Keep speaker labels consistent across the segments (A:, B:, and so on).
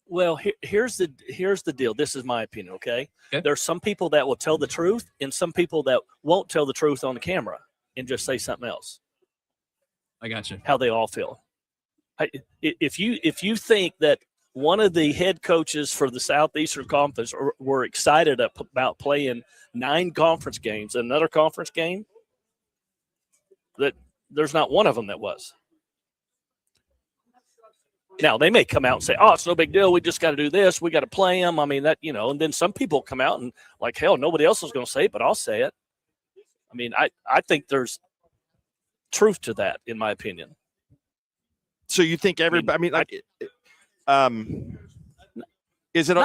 A: Well, here's the deal. This is my opinion. Okay?
B: Okay.
A: There's some people that will tell the truth, and some people that won't tell the truth on the camera and just say something else.
B: I got you.
A: How they all feel. If you think that one of the head coaches for the Southeastern Conference were excited about playing 9 conference games, another conference game, that there's not one of them that was. Now, they may come out and say, oh, it's no big deal. We just got to do this. We got to play them. I mean, that, and then some people come out and like, hell, nobody else is going to say it, but I'll say it. I mean, I think there's truth to that, in my opinion.
C: So you think everybody, is it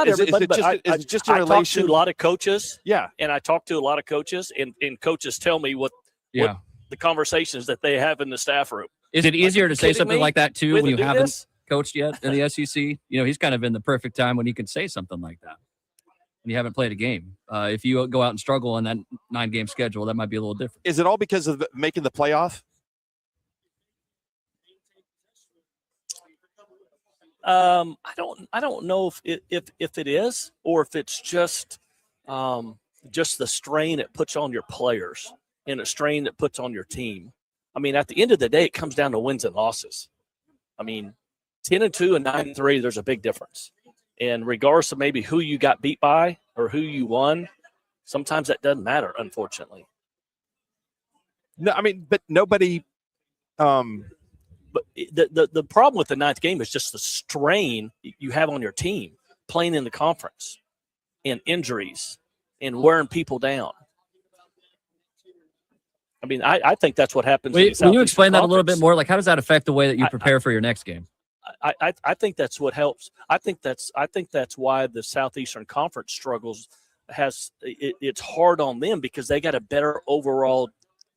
C: just a relation?
A: I talk to a lot of coaches.
C: Yeah.
A: And I talk to a lot of coaches, and coaches tell me what the conversations that they have in the staff room.
B: Is it easier to say something like that, too, when you haven't coached yet in the SEC? He's kind of in the perfect time when he can say something like that. When you haven't played a game. If you go out and struggle on that 9-game schedule, that might be a little different.
C: Is it all because of making the playoff?
A: I don't know if it is, or if it's just the strain it puts on your players and a strain that puts on your team. I mean, at the end of the day, it comes down to wins and losses. I mean, 10-2 and 9-3, there's a big difference. And regardless of maybe who you got beat by or who you won, sometimes that doesn't matter, unfortunately.
C: No, I mean, but nobody.
A: But the problem with the 9th game is just the strain you have on your team playing in the conference, and injuries and wearing people down. I mean, I think that's what happens.
B: Can you explain that a little bit more? Like, how does that affect the way that you prepare for your next game?
A: I think that's what helps. I think that's why the Southeastern Conference struggles. It's hard on them because they got a better overall,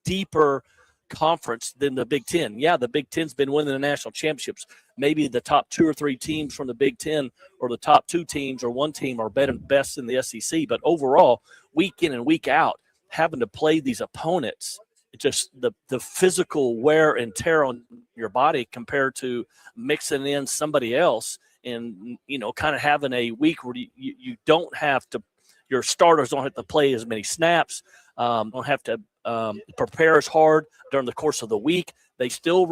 A: deeper conference than the Big Ten. Yeah, the Big Ten's been winning the national championships. Maybe the top 2 or 3 teams from the Big Ten, or the top 2 teams or one team, are best in the SEC. But overall, week in and week out, having to play these opponents, just the physical wear and tear on your body compared to mixing in somebody else and, kind of having a week where you don't have to, your starters don't have to play as many snaps, don't have to prepare as hard during the course of the week. They still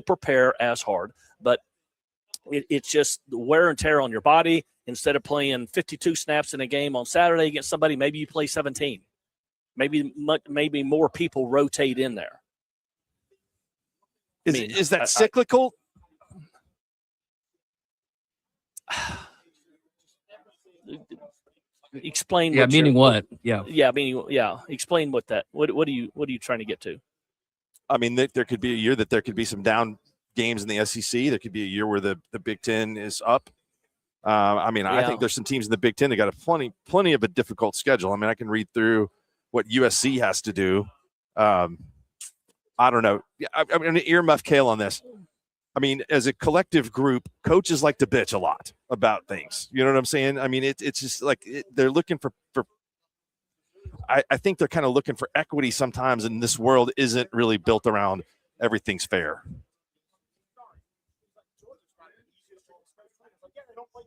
A: prepare as hard, but it's just the wear and tear on your body. Instead of playing 52 snaps in a game on Saturday against somebody, maybe you play 17. Maybe more people rotate in there.
C: Is that cyclical?
A: Explain.
B: Yeah, meaning what? Yeah.
A: Yeah, meaning Explain what that. What are you trying to get to?
C: I mean, there could be a year that there could be some down games in the SEC. There could be a year where the Big Ten is up. I think there's some teams in the Big Ten that got plenty of a difficult schedule. I mean, I can read through what USC has to do. I don't know. I'm going to earmuff Kale on this. I mean, as a collective group, coaches like to bitch a lot about things. You know what I'm saying? I mean, it's just like they're looking for I think they're kind of looking for equity sometimes, and this world isn't really built around everything's fair.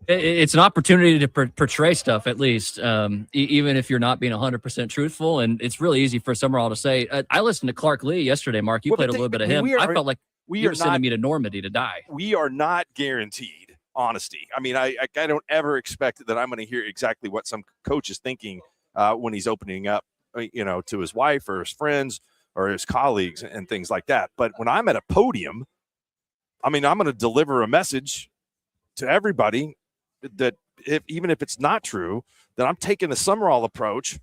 B: It's an opportunity to portray stuff, at least, even if you're not being 100% truthful. And it's really easy for Summerall to say. I listened to Clark Lee yesterday, Mark. You played a little bit of him. I felt like you were sending me to Normandy to die.
C: We are not guaranteed honesty. I mean, I don't ever expect that I'm going to hear exactly what some coach is thinking when he's opening up, to his wife or his friends or his colleagues and things like that. But when I'm at a podium, I mean, I'm going to deliver a message to everybody that even if it's not true, that I'm taking the Summerall approach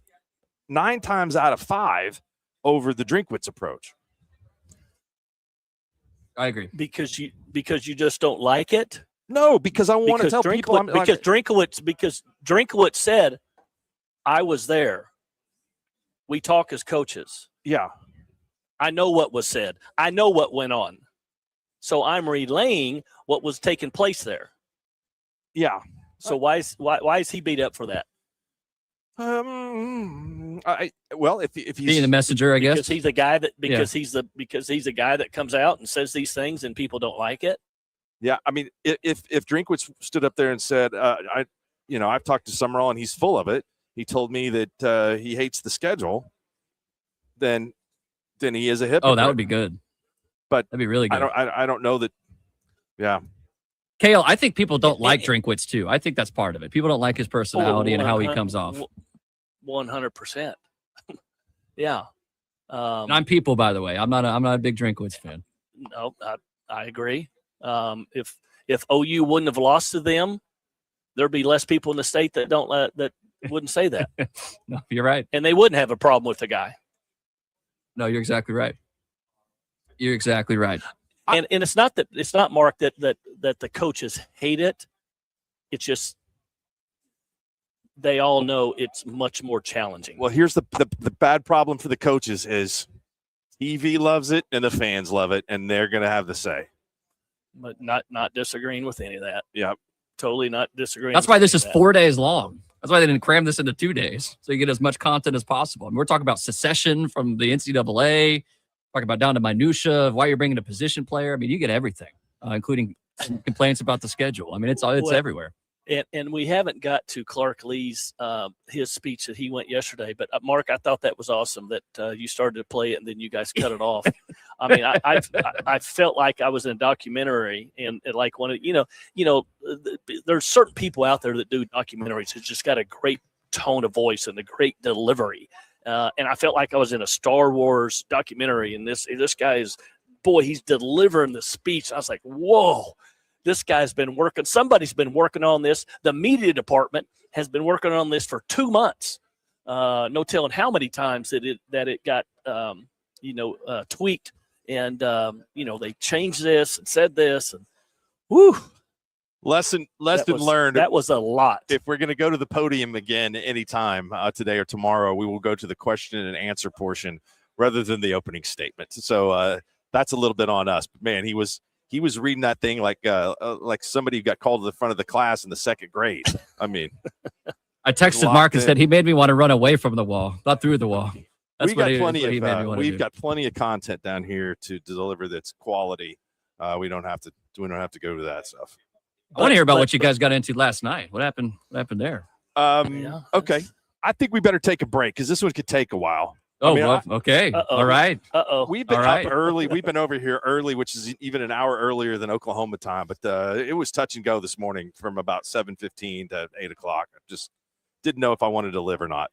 C: 9 times out of 5 over the Drinkwitz approach.
B: I agree.
A: Because you just don't like it?
C: No, because I want to tell people.
A: Because Drinkwitz said, I was there. We talk as coaches.
C: Yeah.
A: I know what was said. I know what went on. So I'm relaying what was taking place there.
C: Yeah.
A: So why is he beat up for that?
C: If he's
B: being the messenger, I guess,
A: because he's a guy that he's a guy that comes out and says these things and people don't like it.
C: Yeah, I mean, if Drinkwitz stood up there and said, I've talked to Summerall and he's full of it. He told me that he hates the schedule. Then he is a hypocrite.
B: Oh, that would be good.
C: But
B: that'd be really good.
C: I don't know that. Yeah.
B: Kale, I think people don't like Drinkwitz too. I think that's part of it. People don't like his personality and how he comes off.
A: 100%. Yeah.
B: And I'm people, by the way. I'm not a big Drinkwitz fan.
A: No, I agree. If OU wouldn't have lost to them, there'd be less people in the state that wouldn't say that.
B: No, you're right.
A: And they wouldn't have a problem with the guy.
B: No, you're exactly right. You're exactly right.
A: And it's not Mark that the coaches hate it. It's just they all know it's much more challenging.
C: Well, here's the bad problem for the coaches is TV loves it and the fans love it, and they're going to have the say.
A: But not disagreeing with any of that.
C: Yeah,
A: totally not disagreeing.
B: That's why this is 4 days long. That's why they didn't cram this into 2 days, so you get as much content as possible. I mean, we're talking about secession from the NCAA, talking about down to minutia of why you're bringing a position player. I mean, you get everything, including complaints about the schedule. I mean, it's everywhere.
A: And we haven't got to Clark Lee's his speech that he went yesterday. But Mark, I thought that was awesome that you started to play it and then you guys cut it off. I mean, I felt like I was in a documentary and like one of there's certain people out there that do documentaries who's just got a great tone of voice and a great delivery. And I felt like I was in a Star Wars documentary, and this guy he's delivering the speech. I was like, whoa. This guy's been working. Somebody's been working on this. The media department has been working on this for 2 months. No telling how many times that it got tweaked, and they changed this and said this, and whoo.
C: Lesson learned.
A: That was a lot.
C: If we're going to go to the podium again anytime today or tomorrow, we will go to the question and answer portion rather than the opening statement. So that's a little bit on us. But man, he was reading that thing like somebody who got called to the front of the class in the second grade. I mean,
B: I texted Mark and said he made me want to run away from the wall, not through the wall. That's
C: we've got plenty of content down here to deliver that's quality. We don't have to go to that stuff.
B: I want to hear about what you guys got into last night. What happened there?
C: Okay. I think we better take a break because this one could take a while.
B: Okay. All right.
C: We've been up early. We've been over here early, which is even an hour earlier than Oklahoma time. But it was touch and go this morning from about 7:15 to 8 o'clock. I just didn't know if I wanted to live or not.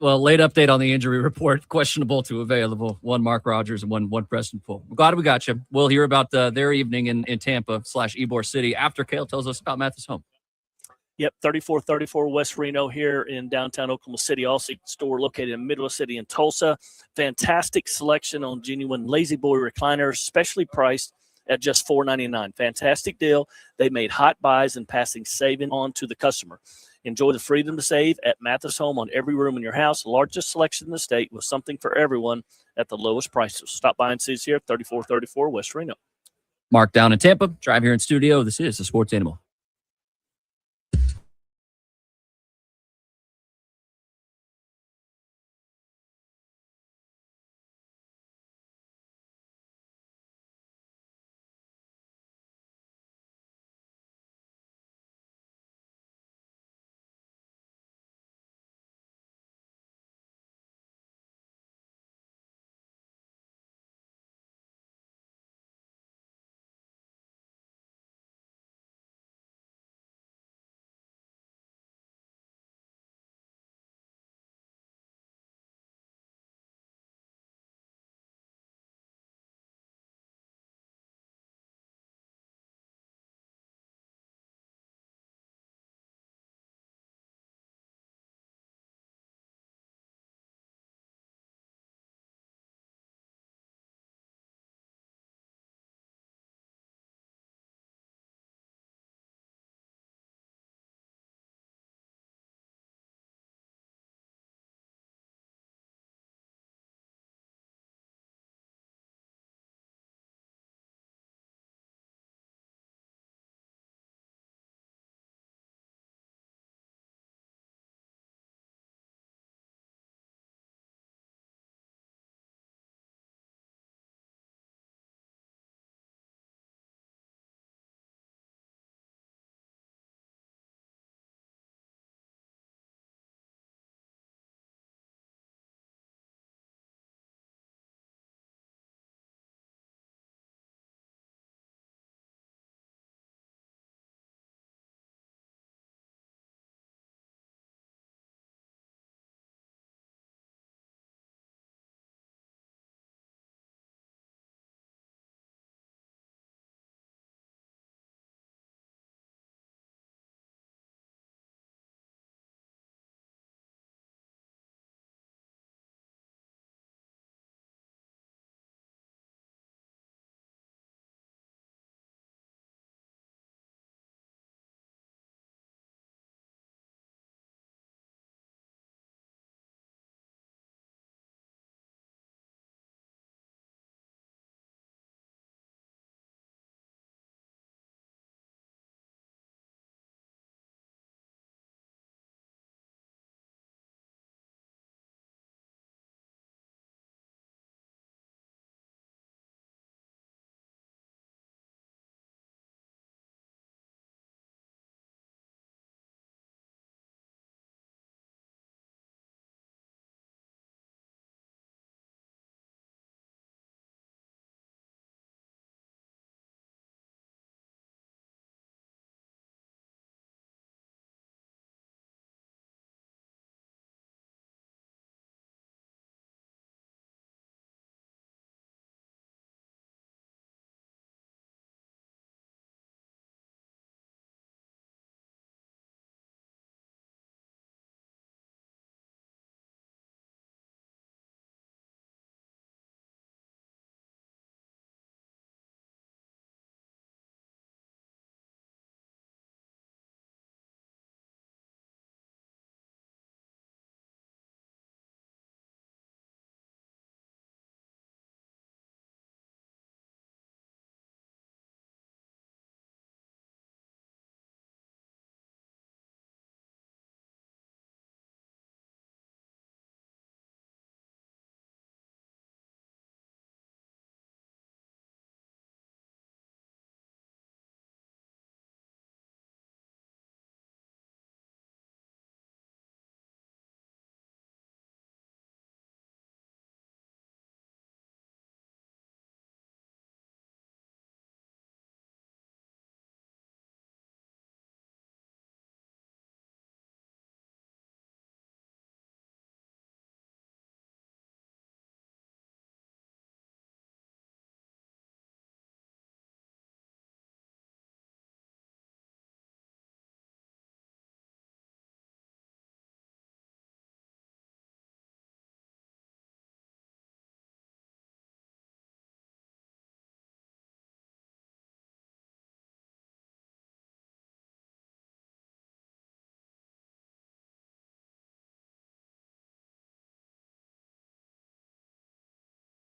B: Well, late update on the injury report. Questionable to available. One Mark Rodgers and one Preston Poole. We're glad we got you. We'll hear about their evening in Tampa / Ybor City after Kale tells us about Mathis Home.
A: Yep, 3434 West Reno here in downtown Oklahoma City. Also, store located in Midwest City in Tulsa. Fantastic selection on genuine Lazy Boy recliners, specially priced at just $4.99. Fantastic deal. They made hot buys and passing saving on to the customer. Enjoy the freedom to save at Mathis Home on every room in your house. Largest selection in the state with something for everyone at the lowest prices. Stop by and see us here at 3434 West Reno.
B: Mark down in Tampa. Drive here in studio. This is the Sports Animal.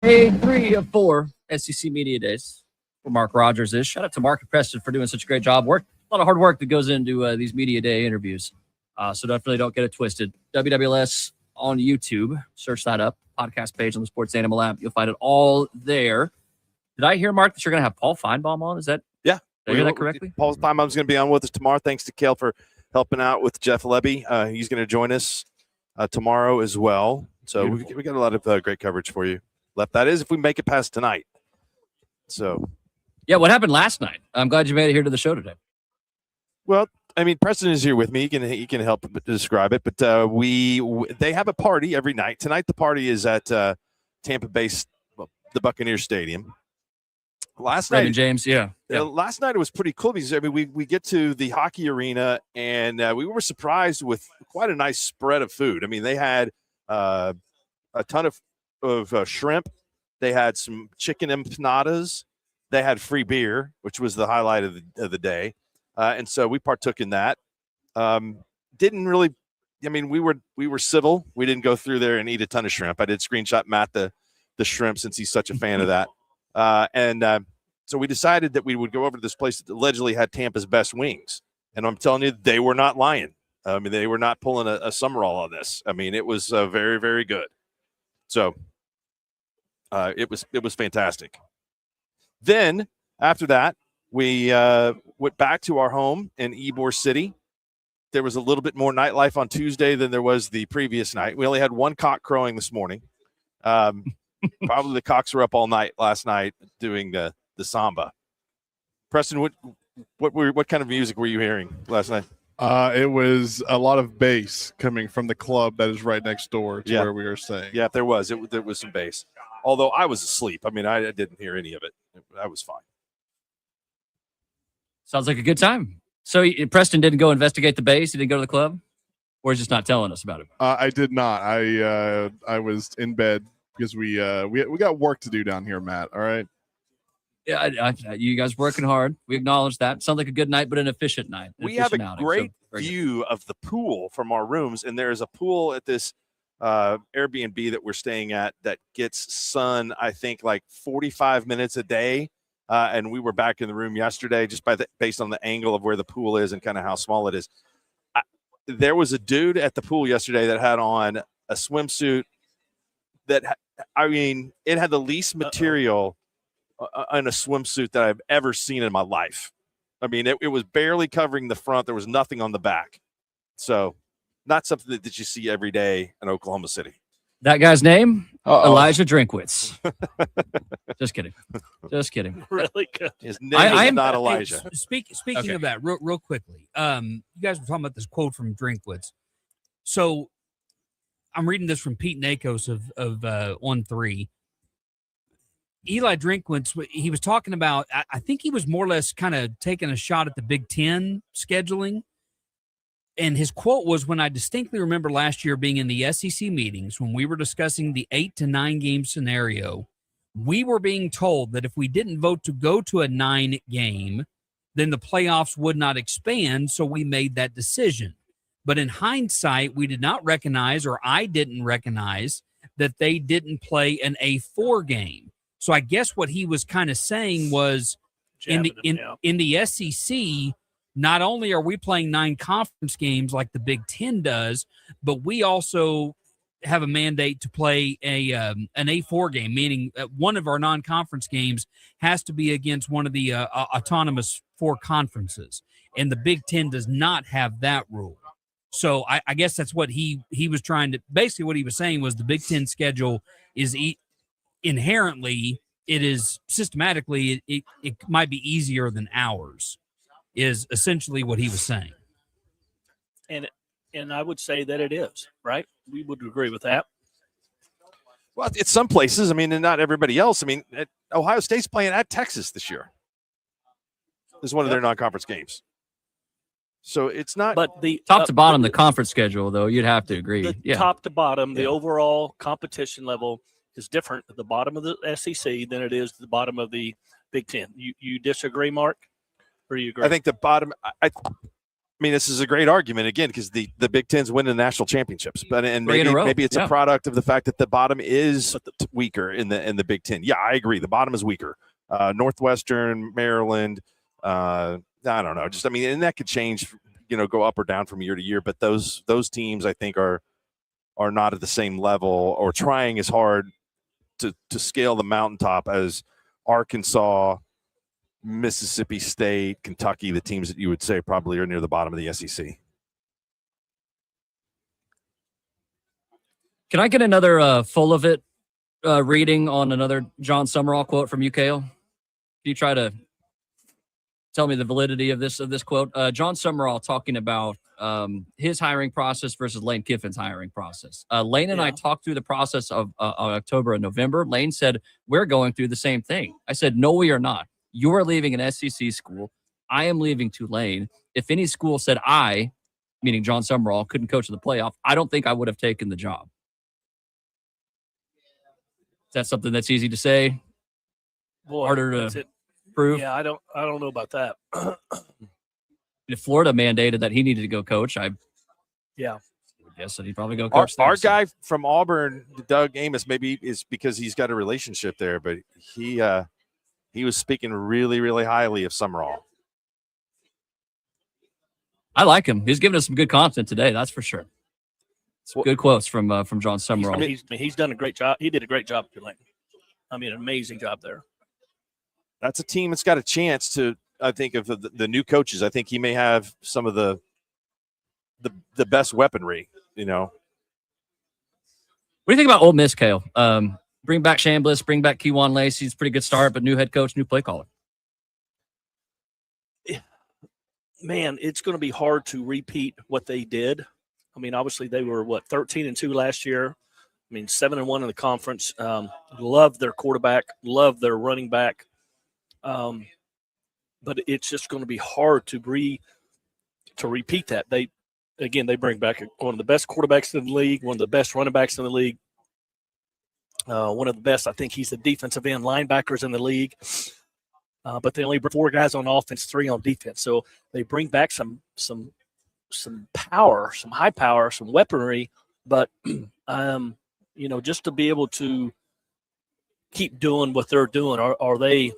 B: Day 3 of 4 SEC Media Days where Mark Rodgers is. Shout out to Mark and Preston for doing such a great job. A lot of hard work that goes into these Media Day interviews. So definitely don't get it twisted. WWLS on YouTube. Search that up. Podcast page on the Sports Animal app. You'll find it all there. Did I hear, Mark, that you're going to have Paul Feinbaum on? Is that?
C: Yeah.
B: Did I hear that correctly?
C: Paul Feinbaum's going to be on with us tomorrow. Thanks to Kale for helping out with Jeff Lebby. He's going to join us tomorrow as well. So we got a lot of great coverage for you. That is if we make it past tonight. So,
B: yeah, what happened last night? I'm glad you made it here to the show today.
C: Well, I mean, Preston is here with me. He can help describe it. But they have a party every night. Tonight, the party is at Tampa-based the Buccaneers Stadium. Last night,
B: James, yeah.
C: Last night it was pretty cool because we get to the hockey arena and we were surprised with quite a nice spread of food. I mean, they had a ton of shrimp. They had some chicken empanadas. They had free beer, which was the highlight of the day. And so we partook in that. Didn't really, I mean, we were civil. We didn't go through there and eat a ton of shrimp. I did screenshot Matt the shrimp since he's such a fan of that. So we decided that we would go over to this place that allegedly had Tampa's best wings. And I'm telling you, they were not lying. I mean, they were not pulling a Summerall on this. I mean, it was very, very good. So it was fantastic. Then after that, we went back to our home in Ybor City. There was a little bit more nightlife on Tuesday than there was the previous night. We only had one cock crowing this morning. Probably the cocks were up all night last night doing the samba. Preston, what kind of music were you hearing last night?
D: It was a lot of bass coming from the club that is right next door to where we were staying.
C: Yeah, there was some bass. Although I was asleep. I mean, I didn't hear any of it. I was fine.
B: Sounds like a good time. So Preston didn't go investigate the bass? He didn't go to the club? Or he's just not telling us about it?
D: I did not. I was in bed because we got work to do down here, Matt. All right.
B: Yeah, you guys working hard. We acknowledge that. Sounds like a good night, but an efficient night.
C: We have a great view of the pool from our rooms, and there is a pool at this Airbnb that we're staying at that gets sun, I think, like 45 minutes a day. And we were back in the room yesterday just based on the angle of where the pool is and kind of how small it is. There was a dude at the pool yesterday that had on a swimsuit that, I mean, it had the least material in a swimsuit that I've ever seen in my life. I mean, it was barely covering the front. There was nothing on the back. So not something that you see every day in Oklahoma City.
B: That guy's name? Elijah Drinkwitz. Just kidding.
A: Really good.
C: His name is not Elijah.
E: Speaking of that, real quickly, you guys were talking about this quote from Drinkwitz. So I'm reading this from Pete Nakos of On 3. Eli Drinkwitz, he was talking about, I think he was more or less kind of taking a shot at the Big Ten scheduling. And his quote was, when I distinctly remember last year being in the SEC meetings, when we were discussing the 8 to 9 game scenario, we were being told that if we didn't vote to go to a 9 game, then the playoffs would not expand. So we made that decision. But in hindsight, we did not recognize, or I didn't recognize, that they didn't play an A4 game. So I guess what he was kind of saying was in the SEC, not only are we playing 9 conference games like the Big Ten does, but we also have a mandate to play an A4 game, meaning one of our non-conference games has to be against one of the autonomous 4 conferences. And the Big Ten does not have that rule. So I guess that's what he was trying to – basically what he was saying was the Big Ten schedule is inherently, it is systematically, it might be easier than ours, is essentially what he was saying.
A: And I would say that it is, right? We would agree with that.
C: Well, it's some places. I mean, and not everybody else. I mean, Ohio State's playing at Texas this year. This is one of their non-conference games. So it's not.
B: But the top to bottom, the conference schedule, though, you'd have to agree.
A: Top to bottom, the overall competition level is different at the bottom of the SEC than it is at the bottom of the Big Ten. You disagree, Mark? Or you agree?
C: I think the bottom. I mean, this is a great argument again because the Big Ten's winning national championships, but maybe it's a product of the fact that the bottom is weaker in the Big Ten. Yeah, I agree. The bottom is weaker. Northwestern, Maryland. I don't know. Just and that could change. Go up or down from year to year. But those teams, I think, are not at the same level or trying as hard to scale the mountaintop as Arkansas, Mississippi State, Kentucky, the teams that you would say probably are near the bottom of the SEC.
B: Can I get another full of it reading on another John Summerall quote from UKO? Can you try to tell me the validity of this quote? John Summerall talking about his hiring process versus Lane Kiffin's hiring process. Lane and I talked through the process of October and November. Lane said, we're going through the same thing. I said, no, we are not. You are leaving an SEC school. I am leaving Tulane. If any school said I, meaning John Summerall, couldn't coach in the playoff, I don't think I would have taken the job. Is that something that's easy to say?
A: Boy,
B: harder to prove?
A: Yeah, I don't know about that.
B: If Florida mandated that he needed to go coach, I guess that he'd probably go coach.
C: Our guy from Auburn, Doug Amos, maybe is because he's got a relationship there, but he was speaking really, really highly of Summerall.
B: I like him. He's giving us some good content today, that's for sure. Good quotes from John Summerall.
A: He's done a great job. He did a great job at Tulane. An amazing job there.
C: That's a team that's got a chance to, I think, of the new coaches. I think he may have some of the best weaponry, What do
B: you think about Ole Miss, Kale? Bring back Chambliss, bring back Kewan Lacey. It's a pretty good start, but new head coach, new play caller.
A: Man, it's going to be hard to repeat what they did. Obviously they were 13-2 last year. 7-1 in the conference. Love their quarterback, love their running back. But it's just going to be hard to repeat that. They bring back one of the best quarterbacks in the league, one of the best running backs in the league. One of the best, I think he's the defensive end linebackers in the league. But they only bring 4 guys on offense, 3 on defense. So they bring back some power, some high power, some weaponry. But, just to be able to keep doing what they're doing, are they,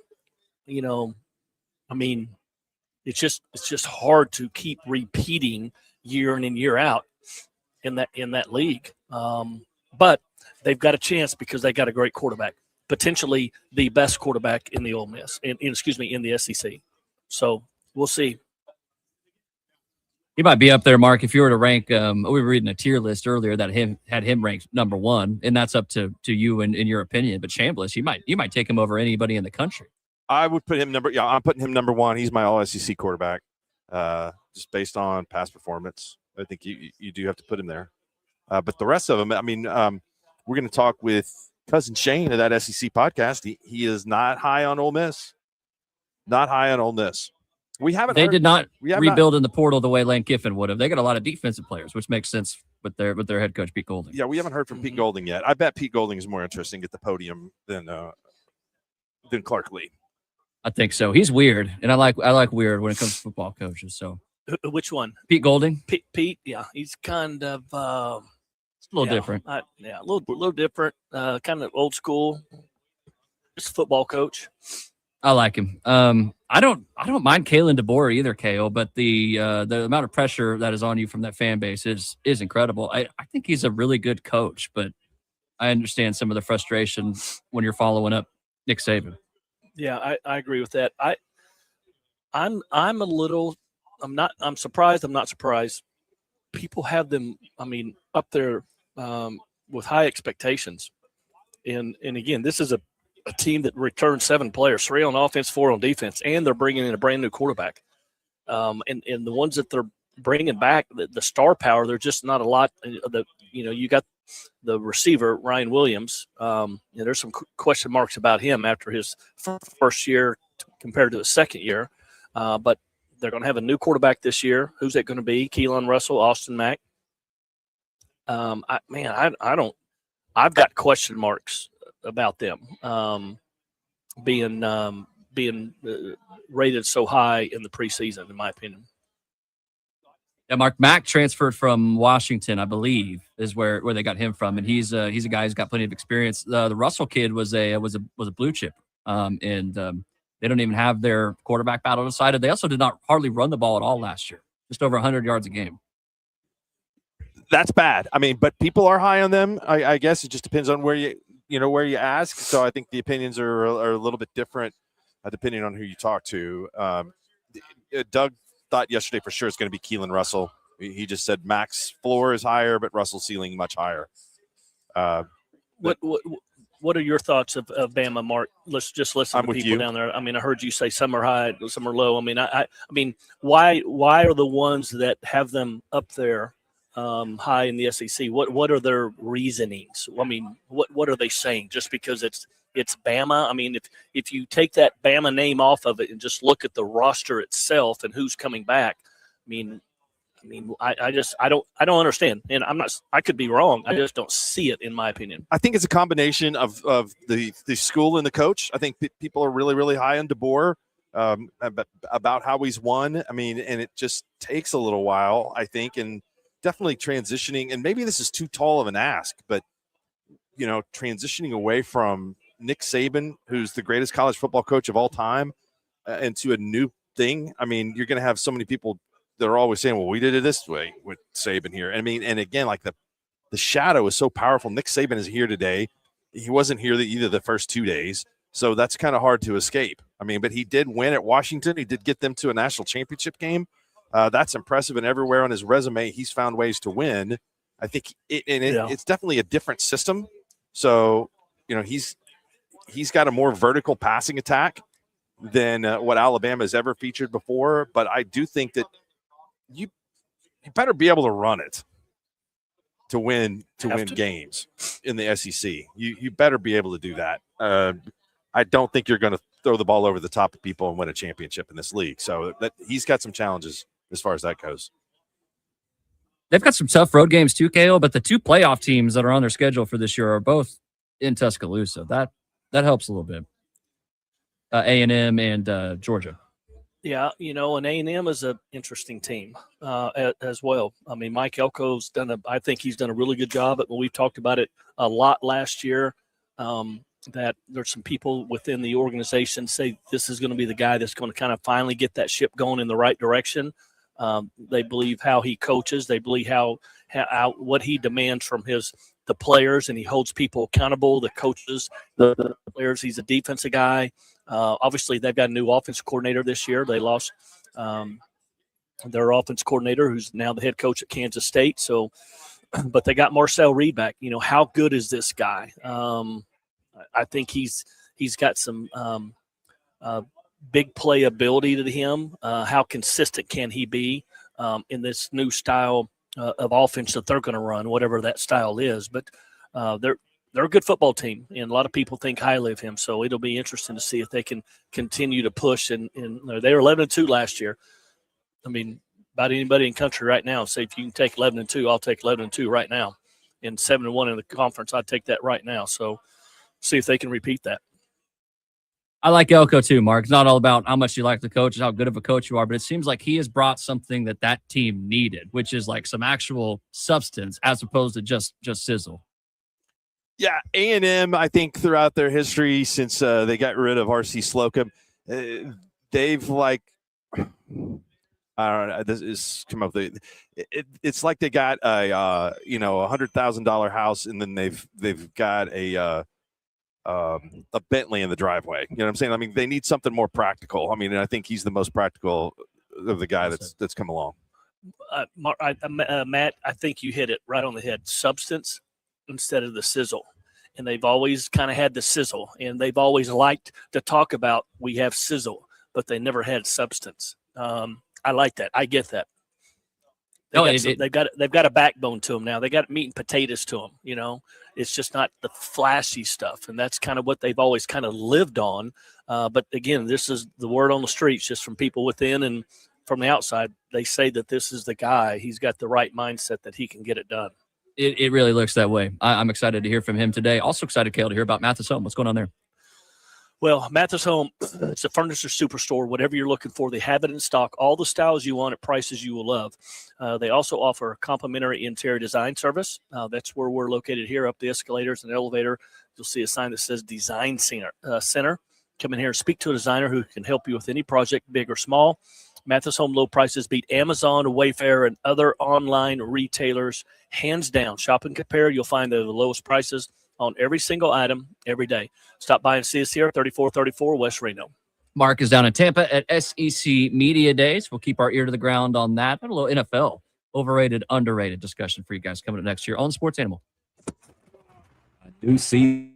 A: it's just hard to keep repeating year in and year out in that league. But they've got a chance because they got a great quarterback, potentially the best quarterback in the Ole Miss, in the SEC. So we'll see.
B: He might be up there, Mark, if you were to rank. We were reading a tier list earlier that had him ranked number 1, and that's up to you and in your opinion. But Chambliss, you might take him over anybody in the country.
C: I would put him I'm putting him number 1. He's my all SEC quarterback, just based on past performance. I think you do have to put him there. But the rest of them, we're going to talk with Cousin Shane of that SEC podcast. He is not high on Ole Miss. Not high on Ole Miss.
B: They did not rebuild in the portal the way Lane Kiffin would have. They got a lot of defensive players, which makes sense with their head coach Pete Golding.
C: Yeah, we haven't heard from Pete Golding yet. I bet Pete Golding is more interesting at the podium than Clark Lee.
B: I think so. He's weird, and I like weird when it comes to football coaches. So,
A: which one?
B: Pete Golding.
A: Pete, yeah, he's kind of
B: a little different.
A: A little different. Kind of old school. Just a football coach.
B: I like him. I don't mind Kalen DeBoer either, KO, but the amount of pressure that is on you from that fan base is incredible. I think he's a really good coach, but I understand some of the frustration when you're following up Nick Saban.
A: Yeah, I agree with that. I'm surprised. I'm not surprised. People have them, up there with high expectations. And again, this is a team that returned 7 players, 3 on offense, 4 on defense, and they're bringing in a brand new quarterback. And the ones that they're bringing back, the star power, they're just not a lot. You got the receiver, Ryan Williams. There's some question marks about him after his first year compared to his second year. But they're going to have a new quarterback this year. Who's that going to be? Keelan Russell, Austin Mack. I've got question marks about them being rated so high in the preseason, in my opinion.
B: Yeah, Mark Mack transferred from Washington, I believe, is where they got him from, and he's a guy who's got plenty of experience. The Russell kid was a blue chip, and they don't even have their quarterback battle decided. They also did not hardly run the ball at all last year, just over 100 yards a game.
C: That's bad. I mean, but people are high on them. I guess it just depends on where you ask. So I think the opinions are a little bit different depending on who you talk to. Doug thought yesterday for sure it's going to be Keelan Russell. He just said Max floor is higher, but Russell ceiling much higher.
A: What are your thoughts of Bama, Mark? Let's just listen to people down there. I mean, I heard you say some are high, some are low. I mean, I mean, why are the ones that have them up there high in the SEC? What are their reasonings? I mean, what are they saying? Just because it's Bama? I mean, if you take that Bama name off of it and just look at the roster itself and who's coming back, I don't understand. And I could be wrong. I just don't see it, in my opinion.
C: I think it's a combination of the school and the coach. I think people are really, really high on DeBoer about how he's won. I mean, and it just takes a little while, I think, and definitely transitioning. And maybe this is too tall of an ask, but, transitioning away from Nick Saban, who's the greatest college football coach of all time, into a new thing. I mean, you're going to have so many people that are always saying, well, we did it this way with Saban here. I mean, and again, like the shadow is so powerful. Nick Saban is here today. He wasn't here either the first 2 days. So that's kind of hard to escape. I mean, but he did win at Washington. He did get them to a national championship game. That's impressive. And everywhere on his resume, he's found ways to win. I think it's definitely a different system. So, he's got a more vertical passing attack than what Alabama has ever featured before. But I do think that you better be able to run it to win games in the SEC. You better be able to do that. I don't think you're going to throw the ball over the top of people and win a championship in this league. So he's got some challenges as far as that goes.
B: They've got some tough road games too, KO, but the two playoff teams that are on their schedule for this year are both in Tuscaloosa. That helps a little bit. A&M and Georgia.
A: Yeah, and A&M is an interesting team as well. I mean, Mike Elko's I think he's done a really good job. But we've talked about it a lot last year, that there's some people within the organization say this is going to be the guy that's going to kind of finally get that ship going in the right direction. They believe how he coaches. They believe how what he demands from the players, and he holds people accountable, the coaches, the players. He's a defensive guy. Obviously, they've got a new offensive coordinator this year. They lost their offensive coordinator, who's now the head coach at Kansas State. So, but they got Marcel Reed back. How good is this guy? I think he's got some big playability to him. How consistent can he be in this new style of offense that they're going to run, whatever that style is? But they're a good football team, and a lot of people think highly of him. So it'll be interesting to see if they can continue to push. And they were 11-2 last year. I mean, about anybody in country right now, say if you can take 11-2, I'll take 11-2 right now. And 7-1 in the conference, I'd take that right now. So see if they can repeat that.
B: I like Elko too, Mark. It's not all about how much you like the coach and how good of a coach you are, but it seems like he has brought something that team needed, which is like some actual substance as opposed to just sizzle.
C: Yeah, A&M, I think throughout their history since they got rid of R.C. Slocum, they've I don't know. This is come up. It's like they got a $100,000 house, and then they've got a Bentley in the driveway. You know what I'm saying? I mean, they need something more practical. I mean, and I think he's the most practical of the guy that's come along.
A: Matt, I think you hit it right on the head. Substance instead of the sizzle. And they've always kind of had the sizzle, and they've always liked to talk about we have sizzle, but they never had substance. I like that. I get that. They've got a backbone to them now. They got meat and potatoes to them. It's just not the flashy stuff, and that's kind of what they've always kind of lived on. But again, this is the word on the streets, just from people within and from the outside. They say that this is the guy. He's got the right mindset that he can get it done.
B: It really looks that way. I'm excited to hear from him today. Also excited, Kale, to hear about Mathis Home. What's going on there?
A: Well, Mathis Home, it's a furniture superstore. Whatever you're looking for, they have it in stock. All the styles you want at prices you will love. They also offer a complimentary interior design service. That's where we're located here, up the escalators and elevator. You'll see a sign that says Design Center. Come in here and speak to a designer who can help you with any project, big or small. Mathis Home low prices beat Amazon, Wayfair, and other online retailers hands down. Shop and compare. You'll find the lowest prices on every single item every day. Stop by and see us here, 3434 West Reno.
B: Mark is down in Tampa at SEC Media Days. We'll keep our ear to the ground on that. And a little NFL overrated, underrated discussion for you guys coming up next year on Sports Animal.
F: I do see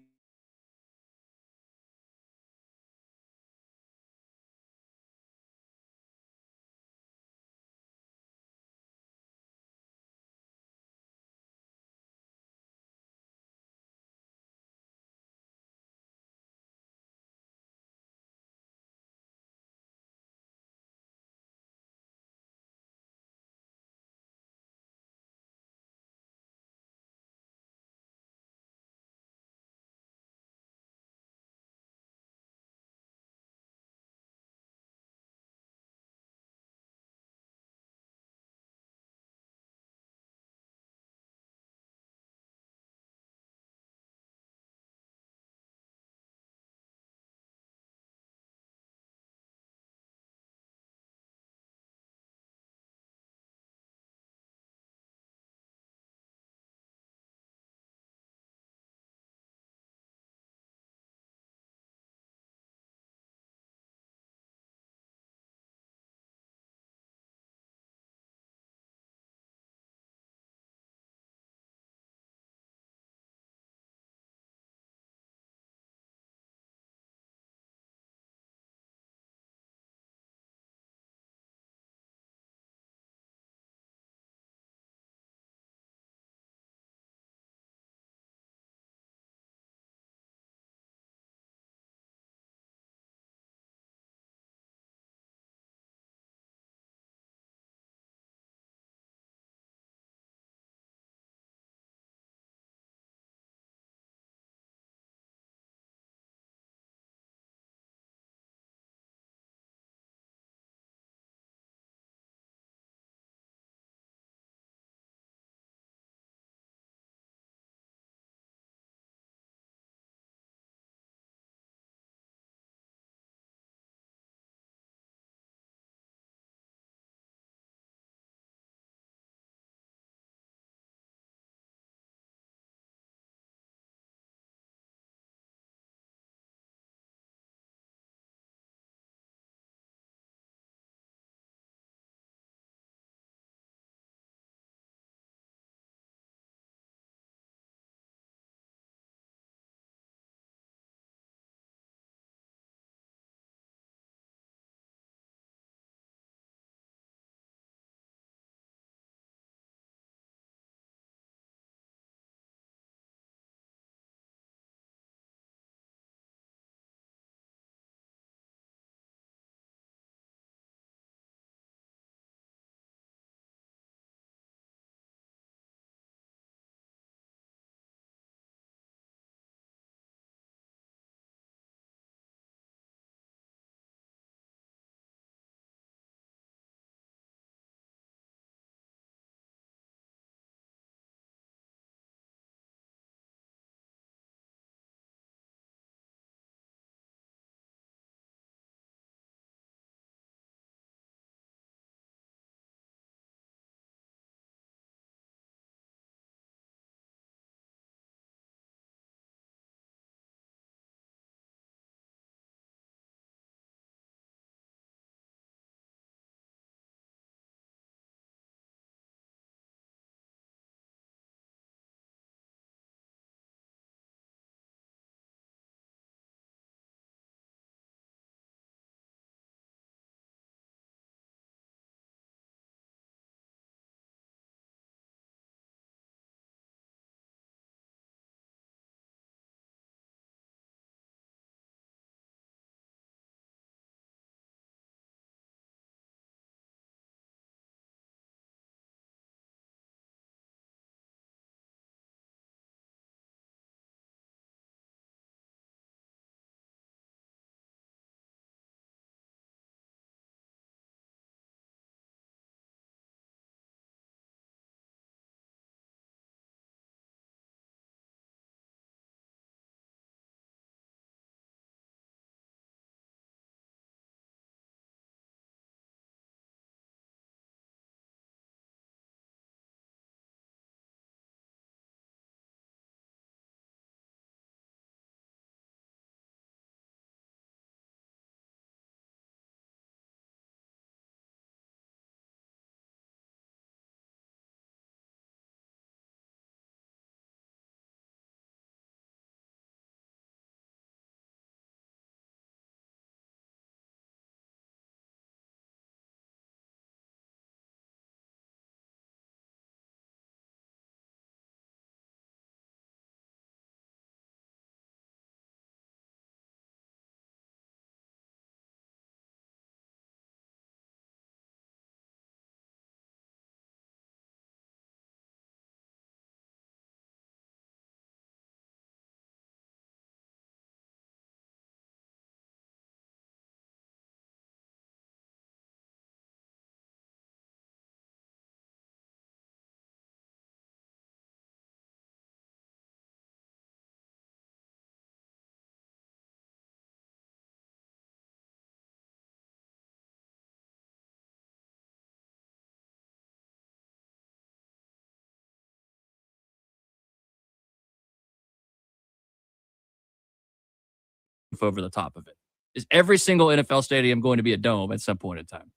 B: roof over the top of it? Is every single NFL stadium going to be a dome at some point in time?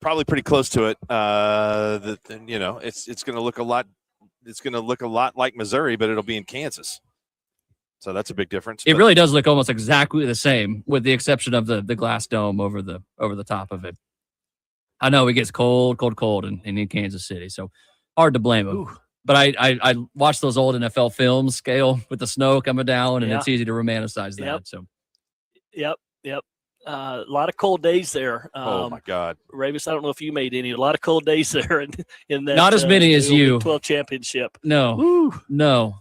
C: Probably pretty close to it. It's going to look a lot. It's going to look a lot like Missouri, but it'll be in Kansas. So that's a big difference.
B: It really does look almost exactly the same, with the exception of the glass dome over the top of it. I know it gets cold in Kansas City, so hard to blame them. Ooh. But I watched those old NFL films, Scale, with the snow coming down, and it's easy to romanticize that.
A: Yep.
B: So,
A: yep. A lot of cold days there.
C: Oh my God,
A: Ravis, I don't know if you made any. A lot of cold days there in that.
B: Not as many as you.
A: 12 championship.
B: No,
A: Woo.
B: no,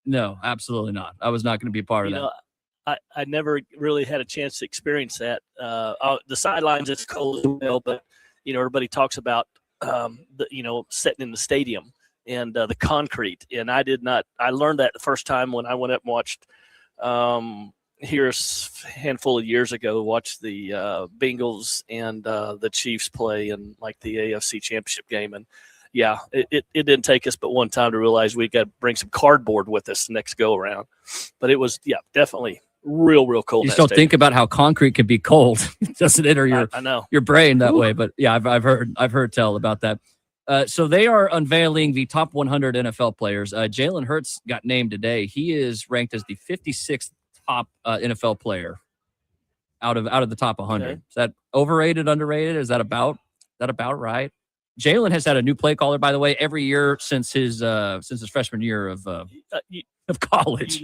B: no, absolutely not. I was not going to be a part of that.
A: I never really had a chance to experience that. The sidelines, it's cold as well, but everybody talks about sitting in the stadium and the concrete, and I did not. I learned that the first time when I went up and watched. Here a handful of years ago, watched the Bengals and the Chiefs play in like the AFC Championship game, and it didn't take us but one time to realize we got to bring some cardboard with us the next go around. But it was definitely real cold.
B: You still think about how concrete can be cold. It doesn't enter your brain that way. But I've heard tell about that. So they are unveiling the top 100 NFL players. Jalen Hurts got named today. He is ranked as the 56th top NFL player out of the top 100. Okay. Is that overrated, underrated? Is that about right? Jalen has had a new play caller, by the way, every year since his freshman year of college.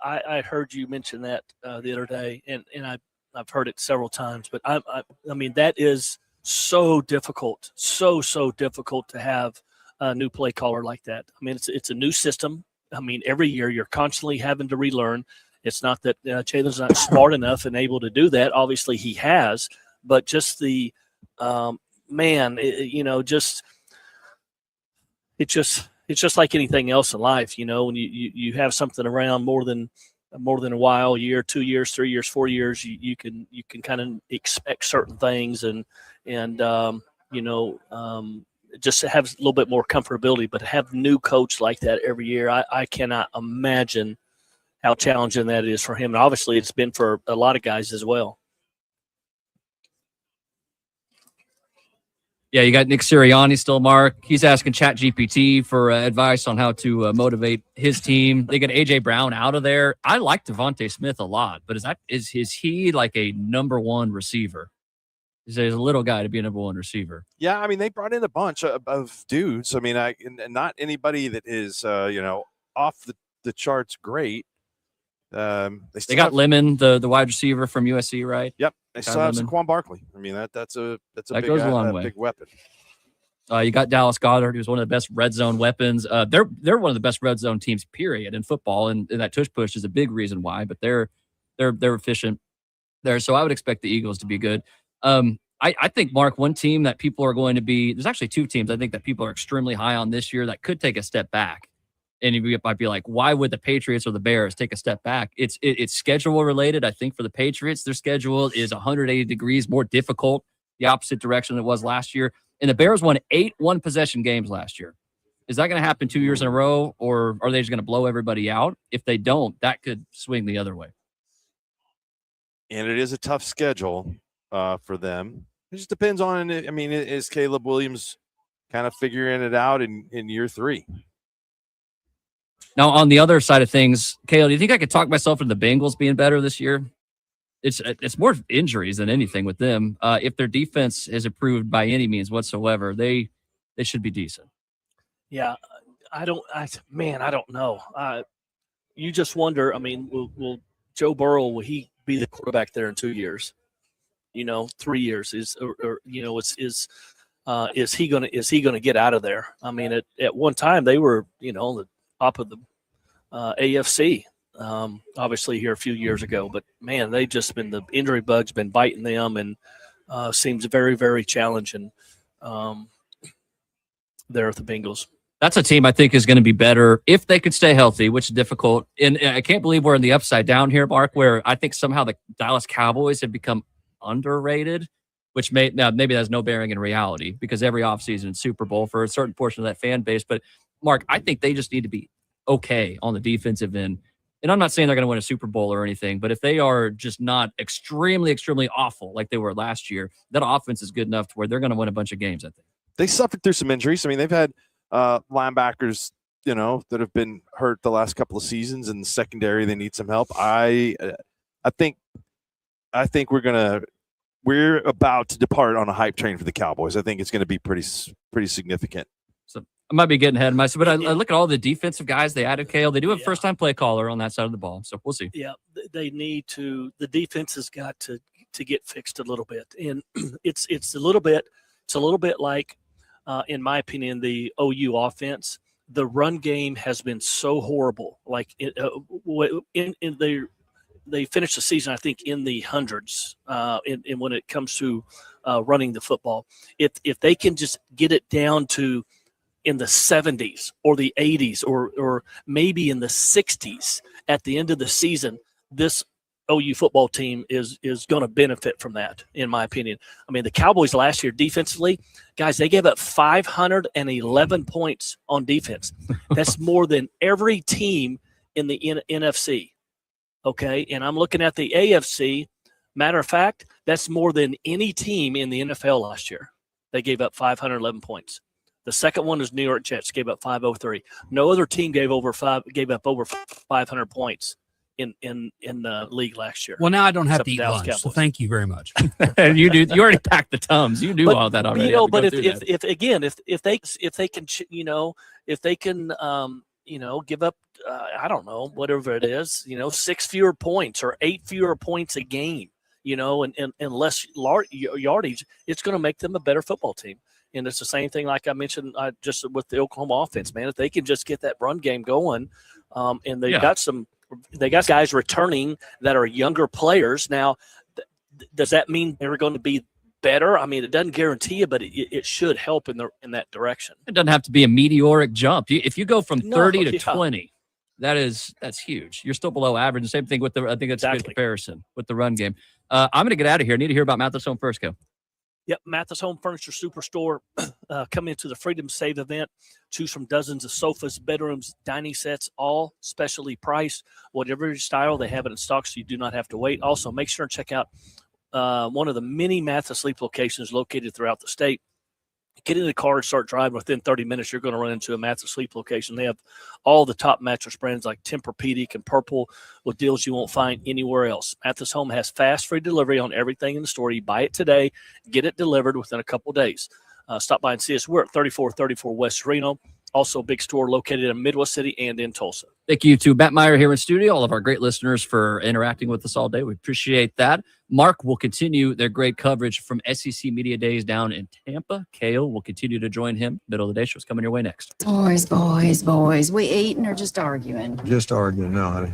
A: I heard you mention that the other day, and I've heard it several times. But I mean that is so difficult, so difficult to have a new play caller like that. I mean it's a new system. I mean every year you're constantly having to relearn. It's not that Jalen's not smart enough and able to do that. Obviously, he has, but just the it's just like anything else in life. When you have something around more than a while, a year, 2 years, 3 years, 4 years, you can kind of expect certain things and just have a little bit more comfortability. But to have new coach like that every year, I cannot imagine how challenging that is for him. And obviously it's been for a lot of guys as well.
B: Yeah, you got Nick Sirianni still, Mark. He's asking ChatGPT for advice on how to motivate his team. They get A.J. Brown out of there. I like Devontae Smith a lot, but is he like a number one receiver? He's a little guy to be a number one receiver. Yeah,
C: I mean, they brought in a bunch of dudes. I mean, and not anybody that is, off the charts great.
B: They got Lemon, the wide receiver from USC, right?
C: Yep. They still have Saquon Barkley. I mean, that's a big weapon.
B: You got Dallas Goedert, who's one of the best red zone weapons. They're one of the best red zone teams, period, in football, and that tush push is a big reason why. But they're efficient there, so I would expect the Eagles to be good. I think, Mark, one team that people are going to be – there's actually two teams I think that people are extremely high on this year that could take a step back. And you might be like, why would the Patriots or the Bears take a step back? It's schedule related. I think for the Patriots, their schedule is 180 degrees more difficult, the opposite direction than it was last year. And the Bears won 8 one-possession games last year. Is that going to happen 2 years in a row, or are they just going to blow everybody out? If they don't, that could swing the other way.
C: And it is a tough schedule for them. It just depends on, I mean, is Caleb Williams kind of figuring it out in year 3?
B: Now, on the other side of things, Caleb, do you think I could talk myself into the Bengals being better this year? It's more injuries than anything with them. If their defense is improved by any means whatsoever, they should be decent.
A: Yeah, I don't know. You just wonder. I mean, will Joe Burrow, will he be the quarterback there in 2 years? 3 years is he gonna get out of there? I mean, at one time they were the top of the AFC, obviously here a few years ago, but man, they just been, the injury bug's been biting them, and seems very, very challenging there at the Bengals.
B: That's a team I think is going to be better if they could stay healthy, which is difficult. And I can't believe we're in the upside down here, Mark, where I think somehow the Dallas Cowboys have become underrated, which maybe has no bearing in reality because every offseason Super Bowl for a certain portion of that fan base. But Mark, I think they just need to be okay on the defensive end. and I'm not saying they're going to win a Super Bowl or anything, but if they are just not extremely, extremely awful like they were last year, that offense is good enough to where they're going to win a bunch of games, I think.
C: They suffered through some injuries. I mean, they've had linebackers, that have been hurt the last couple of seasons. In the secondary, they need some help. I think we're about to depart on a hype train for the Cowboys. I think it's going to be pretty significant.
B: So I might be getting ahead of myself, but I look at all the defensive guys they added. Kale, they do have a first-time play caller on that side of the ball, so we'll see.
A: Yeah, they need to. The defense has got to get fixed a little bit, and it's a little bit like, in my opinion, the OU offense. The run game has been so horrible. Like they finished the season, I think, in the hundreds. In when it comes to running the football, if they can just get it down to in the 70s or the 80s or maybe in the 60s at the end of the season, this OU football team is going to benefit from that, in my opinion. I mean, the Cowboys last year defensively, guys, they gave up 511 points on defense. That's more than every team in the NFC. Okay, and I'm looking at the AFC. Matter of fact, that's more than any team in the NFL last year. They gave up 511 points. The second one is New York Jets, gave up 503. No other team gave up over 500 points in the league last year.
E: Well, now I don't have to eat lunch, Cowboys. So thank you very much.
B: You do. You already packed the Tums. You do all that already.
A: But if they can, if they can, give up, I don't know, whatever it is, 6 fewer points or 8 fewer points a game, and less yardage, it's going to make them a better football team. And it's the same thing, like I mentioned, just with the Oklahoma offense, man. If they can just get that run game going, and they got guys returning that are younger players. Now, does that mean they're going to be better? I mean, it doesn't guarantee you, but it should help in that direction.
B: It doesn't have to be a meteoric jump. If you go from 30 to 20, that's huge. You're still below average. The same thing with I think that's a good comparison with the run game. I'm going to get out of here. I need to hear about Mathis Home first, Go.
A: Yep, Mathis Home Furniture Superstore. Come into the Freedom Save event. Choose from dozens of sofas, bedrooms, dining sets, all specially priced. Whatever your style, they have it in stock, so you do not have to wait. Also, make sure and check out one of the many Mathis Sleep locations located throughout the state. Get in the car and start driving. Within 30 minutes, you're going to run into a Mathis Sleep location. They have all the top mattress brands like Tempur-Pedic and Purple with deals you won't find anywhere else. Mathis Home has fast, free delivery on everything in the store. You buy it today, get it delivered within a couple days. Stop by and see us. We're at 3434 West Reno. Also a big store located in Midwest City and in Tulsa.
B: Thank you to Matt Meyer here in studio, all of our great listeners for interacting with us all day. We appreciate that. Mark will continue their great coverage from SEC Media Days down in Tampa. Kale will continue to join him. Middle of the day show's coming your way next.
G: Boys. We eating or just arguing?
H: Just arguing, no, honey.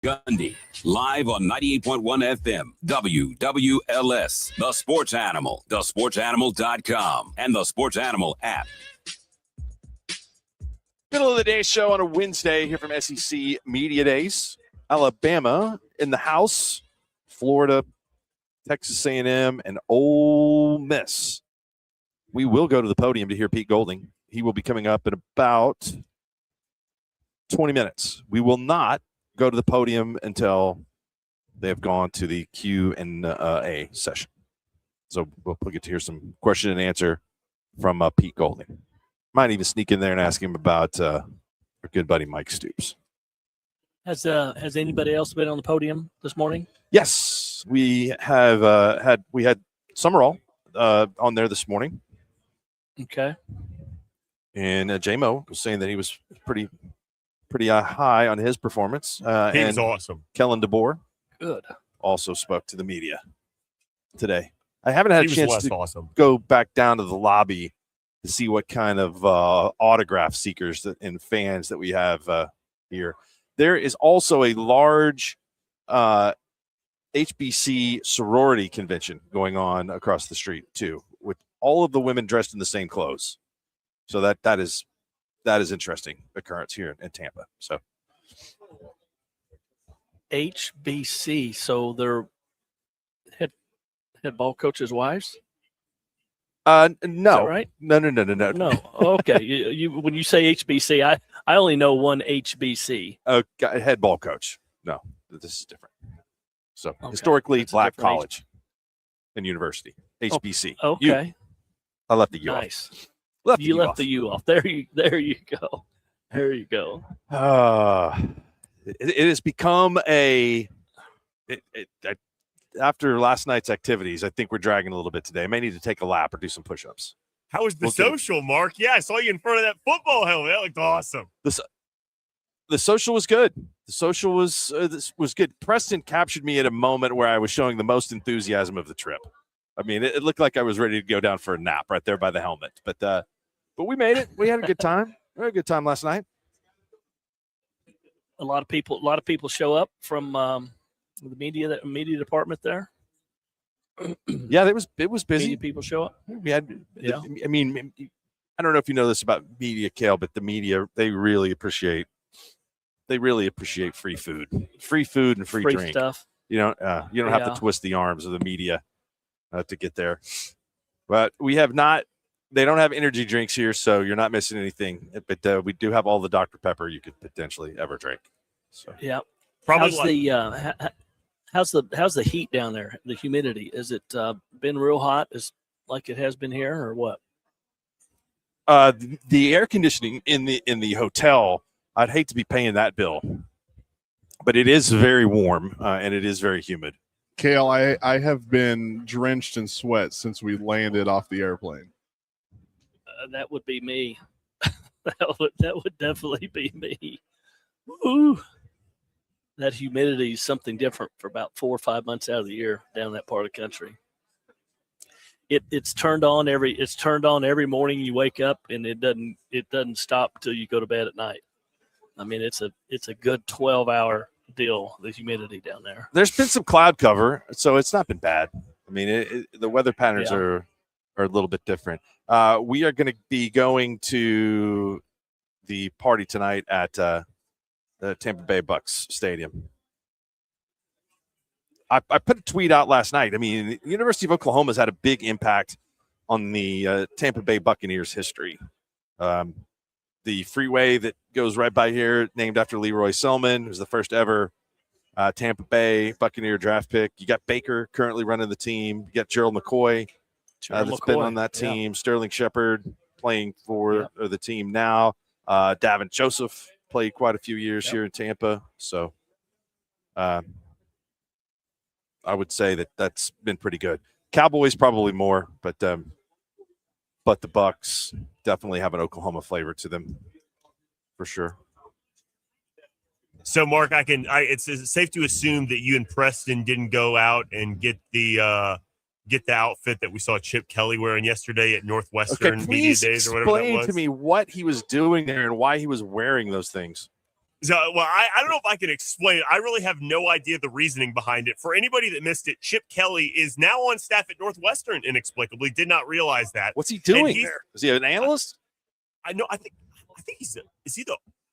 H: Gundy, live on 98.1 FM, WWLS, The Sports Animal, thesportsanimal.com, and the Sports Animal app.
C: Middle of the day show on a Wednesday here from SEC Media Days. Alabama in the house, Florida, Texas A&M, and Ole Miss. We will go to the podium to hear Pete Golding. He will be coming up in about 20 minutes. We will not go to the podium until they have gone to the Q&A session. So we'll get to hear some question and answer from Pete Golding. Might even sneak in there and ask him about our good buddy Mike Stoops.
A: Has anybody else been on the podium this morning?
C: Yes, we have had Summerall on there this morning.
A: Okay.
C: And J-Mo was saying that he was pretty high on his performance.
I: He was awesome.
C: Kellen DeBoer
A: Good.
C: also spoke to the media today. I haven't had a chance to
I: awesome.
C: go back down to the lobby to see what kind of autograph seekers and fans that we have here. There is also a large HBC sorority convention going on across the street too, with all of the women dressed in the same clothes. So that is interesting occurrence here in Tampa. So
A: HBC. So they're head ball coaches' wives.
C: No,
A: right?
C: No.
A: No. Okay. you when you say HBC, I only know one HBC.
C: Head ball coach. No, this is different. So
A: Okay.
C: historically,
A: That's a
C: black
A: different
C: college and university. HBC.
A: Okay.
C: I left the U off.
A: Nice.
C: Left
A: You
C: the U
A: left
C: off.
A: the U off. There you go. There you go.
C: It has become after last night's activities, I think we're dragging a little bit today. I may need to take a lap or do some push-ups.
I: How was the social, Mark? Yeah, I saw you in front of that football helmet. That looked awesome.
C: The social was good. The social was good. Preston captured me at a moment where I was showing the most enthusiasm of the trip. I mean, it looked like I was ready to go down for a nap right there by the helmet. But we made it. We had a good time. We had a good time last night.
A: A lot of people show up from the media department there.
C: Yeah, it was busy.
A: Media people show up.
C: We had.
A: Yeah.
C: I mean, I don't know if you know this about media, Kale, but the media they really appreciate free food and free drink
A: stuff.
C: You don't have to twist the arms of the media to get there. But we have not. They don't have energy drinks here, so you're not missing anything. But we do have all the Dr. Pepper you could potentially ever drink. So
A: yeah,
I: probably.
A: How's the heat down there? The humidity, is it been real hot, like it has been here, or what?
C: The air conditioning in the hotel, I'd hate to be paying that bill, but it is very warm and it is very humid.
D: Kale, I have been drenched in sweat since we landed off the airplane.
A: That would be me. that would definitely be me. Ooh. That humidity is something different for about 4 or 5 months out of the year down that part of the country. It's turned on every morning you wake up, and it doesn't stop till you go to bed at night. I mean, it's a good 12-hour deal, the humidity down there.
C: There's been some cloud cover, so it's not been bad. I mean, the weather patterns are a little bit different. We are going to be going to the party tonight at the Tampa Bay Bucks Stadium. I put a tweet out last night. I mean, the University of Oklahoma has had a big impact on the Tampa Bay Buccaneers history. The freeway that goes right by here, named after Leroy Selman, who's the first ever Tampa Bay Buccaneer draft pick. You got Baker currently running the team. You got Gerald McCoy that's been on that team. Yeah. Sterling Shepard playing for the team now. Davin Joseph played quite a few years here in Tampa. So I would say that's been pretty good. Cowboys probably more, but the Bucks definitely have an Oklahoma flavor to them for sure.
I: So, Mark, it's safe to assume that you and Preston didn't go out and get the outfit that we saw Chip Kelly wearing yesterday at Northwestern Media Days or whatever that was.
C: Explain to me what he was doing there and why he was wearing those things.
I: So, well, I don't know if I can explain it. I really have no idea the reasoning behind it. For anybody that missed it, Chip Kelly is now on staff at Northwestern inexplicably. Did not realize that.
C: What's he doing there? Is he an analyst?
I: I know. I think is he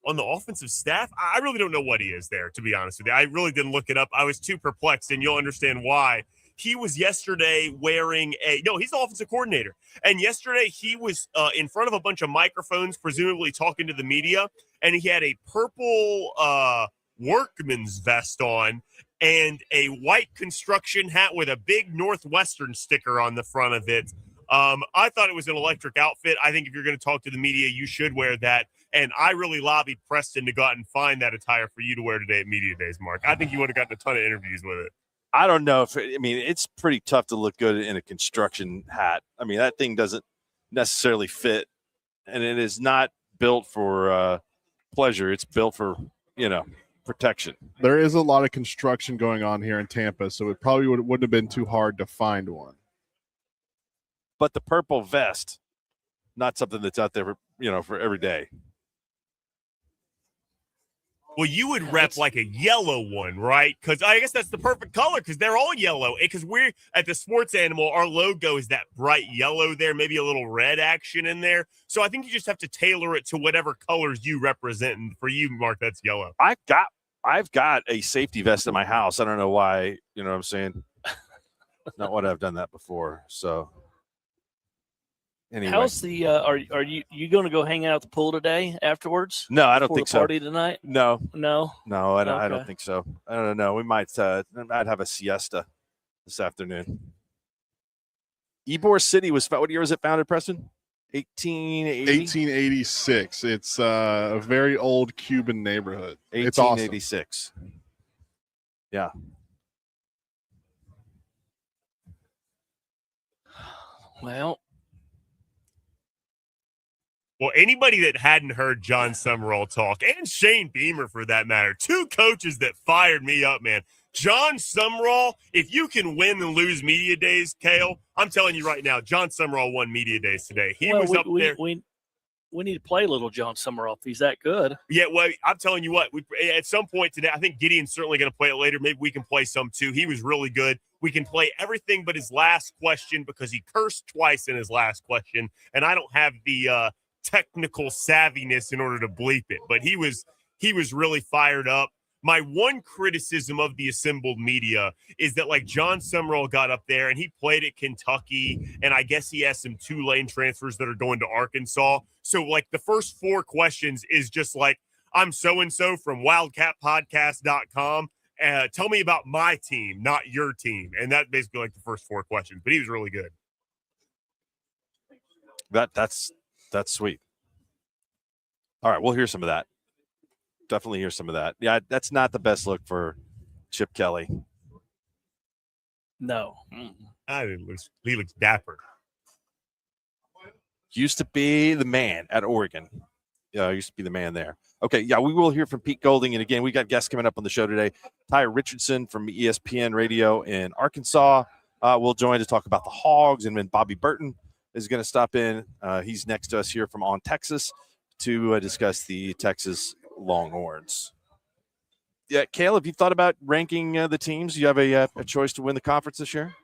I: on the offensive staff? I really don't know what he is there, to be honest with you. I really didn't look it up. I was too perplexed, and you'll understand why. He was yesterday wearing he's the offensive coordinator. And yesterday he was in front of a bunch of microphones, presumably talking to the media. And he had a purple workman's vest on and a white construction hat with a big Northwestern sticker on the front of it. I thought it was an electric outfit. I think if you're going to talk to the media, you should wear that. And I really lobbied Preston to go out and find that attire for you to wear today at Media Days, Mark. I think you would have gotten a ton of interviews with it.
C: I don't know it's pretty tough to look good in a construction hat. I mean, that thing doesn't necessarily fit, and it is not built for pleasure. It's built for, protection.
D: There is a lot of construction going on here in Tampa, so it probably wouldn't have been too hard to find one.
C: But the purple vest, not something that's out there for every day.
I: Well, you would rep like a yellow one, right? Because I guess that's the perfect color because they're all yellow. Because we're at the Sports Animal, our logo is that bright yellow there, maybe a little red action in there. So I think you just have to tailor it to whatever colors you represent. And for you, Mark, that's yellow.
C: I've got a safety vest in my house. I don't know why, you know what I'm saying? Not what I've done that before. So anyway.
A: How's the are you going to go hang out at the pool today afterwards?
C: No, I don't think so.
A: Party tonight?
C: No,
A: Okay.
C: I don't think so. I don't know. We might have a siesta this afternoon. Ybor City what year was it founded, Preston?
D: 1886. It's a very old Cuban neighborhood. It's awesome.
C: 1886. Yeah.
I: Well, anybody that hadn't heard John Summerall talk, and Shane Beamer for that matter, two coaches that fired me up, man. John Summerall, if you can win and lose media days, Kale, I'm telling you right now, John Summerall won media days today. He was up there.
A: We need to play a little John Summerall if he's that good.
I: Yeah, well, I'm telling you what, at some point today, I think Gideon's certainly going to play it later. Maybe we can play some too. He was really good. We can play everything but his last question because he cursed twice in his last question, and I don't have the technical savviness in order to bleep it. But he was really fired up. My one criticism of the assembled media is that, like, John Summerall got up there and he played at Kentucky, and I guess he has some Tulane transfers that are going to Arkansas. So, like, the first four questions is just like, I'm so-and-so from wildcatpodcast.com. Tell me about my team, not your team. And that's basically like the first four questions. But he was really good.
C: That's sweet. All right, we'll hear some of that. Definitely hear some of that. Yeah, that's not the best look for Chip Kelly.
A: No.
I: He looks dapper.
C: Used to be the man at Oregon. Yeah, used to be the man there. Okay, yeah, we will hear from Pete Golding. And again, we got guests coming up on the show today. Ty Richardson from ESPN Radio in Arkansas will join to talk about the Hogs. And then Bobby Burton is going to stop in. He's next to us here from On Texas to discuss the Texas Longhorns. Yeah, Cale, have you thought about ranking the teams? Do you have a choice to win the conference this year?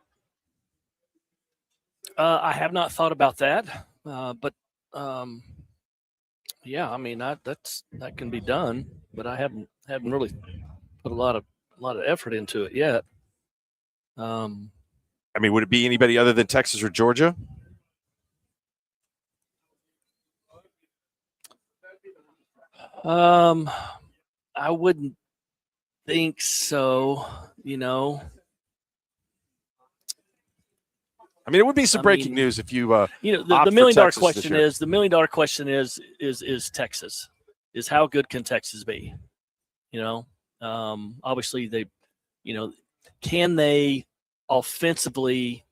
A: I have not thought about that, but yeah, I mean that can be done, but I haven't really put a lot of effort into it yet.
C: I mean, would it be anybody other than Texas or Georgia?
A: I wouldn't think so,
C: I mean, it would be some breaking news if you
A: the $1 million question is Texas. Is how good can Texas be? Obviously they, can they offensively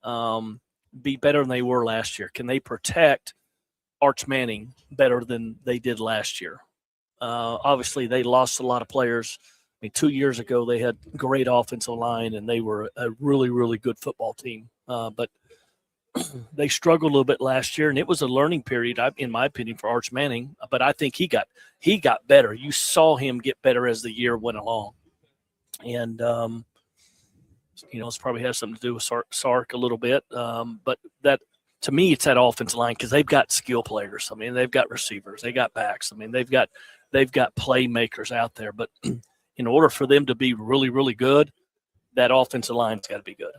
A: be better than they were last year? Can they protect Arch Manning better than they did last year? Obviously, they lost a lot of players. I mean, 2 years ago, they had great offensive line, and they were a really, really good football team. But they struggled a little bit last year, and it was a learning period, in my opinion, for Arch Manning. But I think he got better. You saw him get better as the year went along, and this probably has something to do with Sark a little bit. But that, to me, it's that offensive line because they've got skill players. I mean, they've got receivers, they got backs. I mean, they've got playmakers out there. But in order for them to be really, really good, that offensive line's got to be good.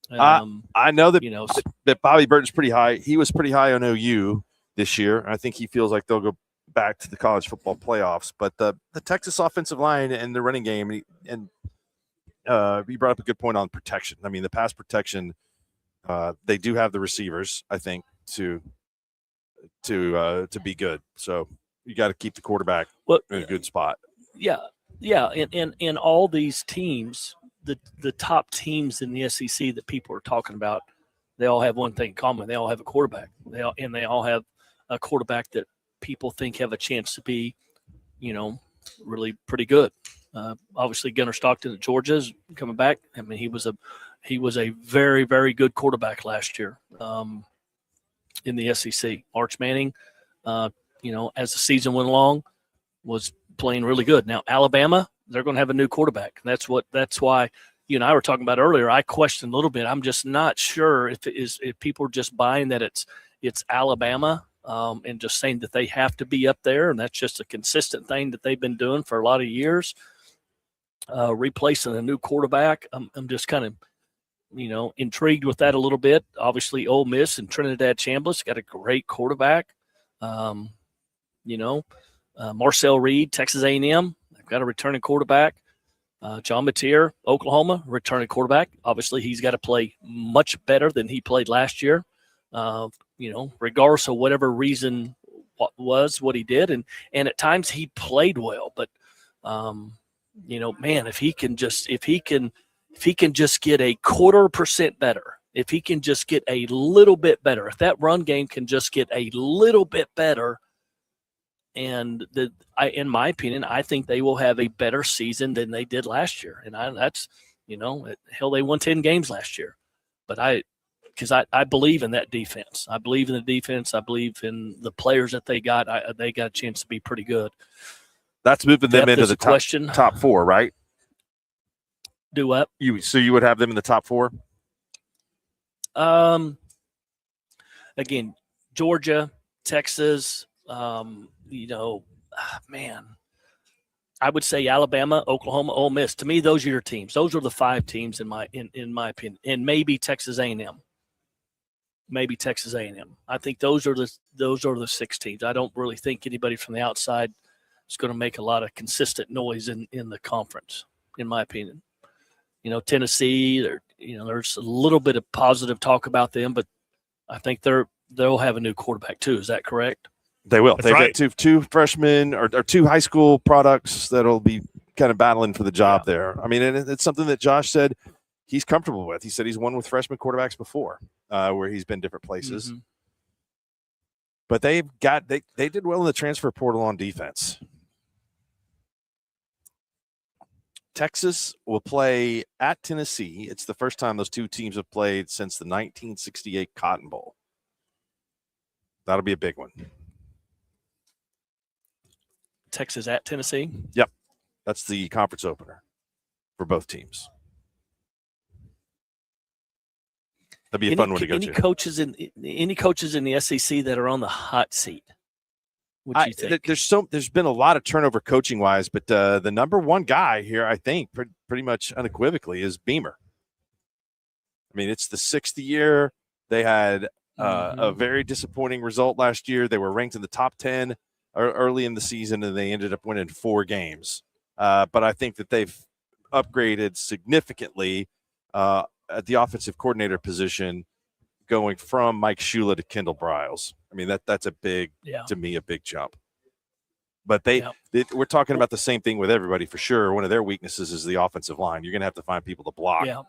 C: I know that that Bobby Burton's pretty high. He was pretty high on OU this year. I think he feels like they'll go back to the college football playoffs. But the Texas offensive line and the running game, and he brought up a good point on protection. I mean, the pass protection, they do have the receivers, I think, to be good. So you got to keep the quarterback in a good spot.
A: Yeah, and all these teams, the top teams in the SEC that people are talking about, they all have one thing in common. They all have a quarterback. They all have a quarterback that people think have a chance to be, really pretty good. Obviously, Gunnar Stockton at Georgia is coming back. I mean, he was a very, very good quarterback last year in the SEC. Arch Manning, as the season went along, was playing really good. Now, Alabama, they're going to have a new quarterback. That's why you and I were talking about earlier. I questioned a little bit. I'm just not sure if people are just buying that it's Alabama and just saying that they have to be up there, and that's just a consistent thing that they've been doing for a lot of years. Replacing a new quarterback, I'm just kind of intrigued with that a little bit. Obviously, Ole Miss and Trinidad Chambliss got a great quarterback. Marcel Reed, Texas A&M, they've got a returning quarterback. John Mateer, Oklahoma, returning quarterback. Obviously, he's got to play much better than he played last year. Regardless of whatever reason what he did, and at times he played well, but man, if he can just get a 0.25% better, if he can just get a little bit better, if that run game can just get a little bit better, and in my opinion, I think they will have a better season than they did last year. And they won 10 games last year, but because I believe in that defense. I believe in the defense. I believe in the players that they got. They got a chance to be pretty good.
C: That's moving them into the top four, right?
A: Do what?
C: So you would have them in the top four?
A: Again, Georgia, Texas, I would say Alabama, Oklahoma, Ole Miss. To me, those are your teams. Those are the 5 teams in my opinion, and maybe Texas A&M. I think those are the 6 teams. I don't really think anybody from the outside is going to make a lot of consistent noise in the conference, in my opinion. Tennessee, there's a little bit of positive talk about them, but I think they'll have a new quarterback too. Is that correct?
C: They will.
I: That's
C: They've
I: right.
C: got two freshmen or 2 high school products that'll be kind of battling for the job there. I mean, and it's something that Josh said he's comfortable with. He said he's won with freshman quarterbacks before, where he's been different places. Mm-hmm. But they did well in the transfer portal on defense. Texas will play at Tennessee. It's the first time those 2 teams have played since the 1968 Cotton Bowl. That'll be a big one.
A: Texas at Tennessee?
C: Yep. That's the conference opener for both teams. That'd be a fun one to go to.
A: Any coaches in the SEC that are on the hot seat? What do you think?
C: There's been a lot of turnover coaching wise, but the number one guy here, I think, pretty much unequivocally, is Beamer. I mean, it's the 6th year. They had a very disappointing result last year. They were ranked in the top 10 early in the season, and they ended up winning 4 games. But I think that they've upgraded significantly at the offensive coordinator position, going from Mike Shula to Kendall Briles. I mean, that's a big, to me, a big jump. But we're talking about the same thing with everybody for sure. One of their weaknesses is the offensive line. You're going to have to find people to block.
A: Yeah.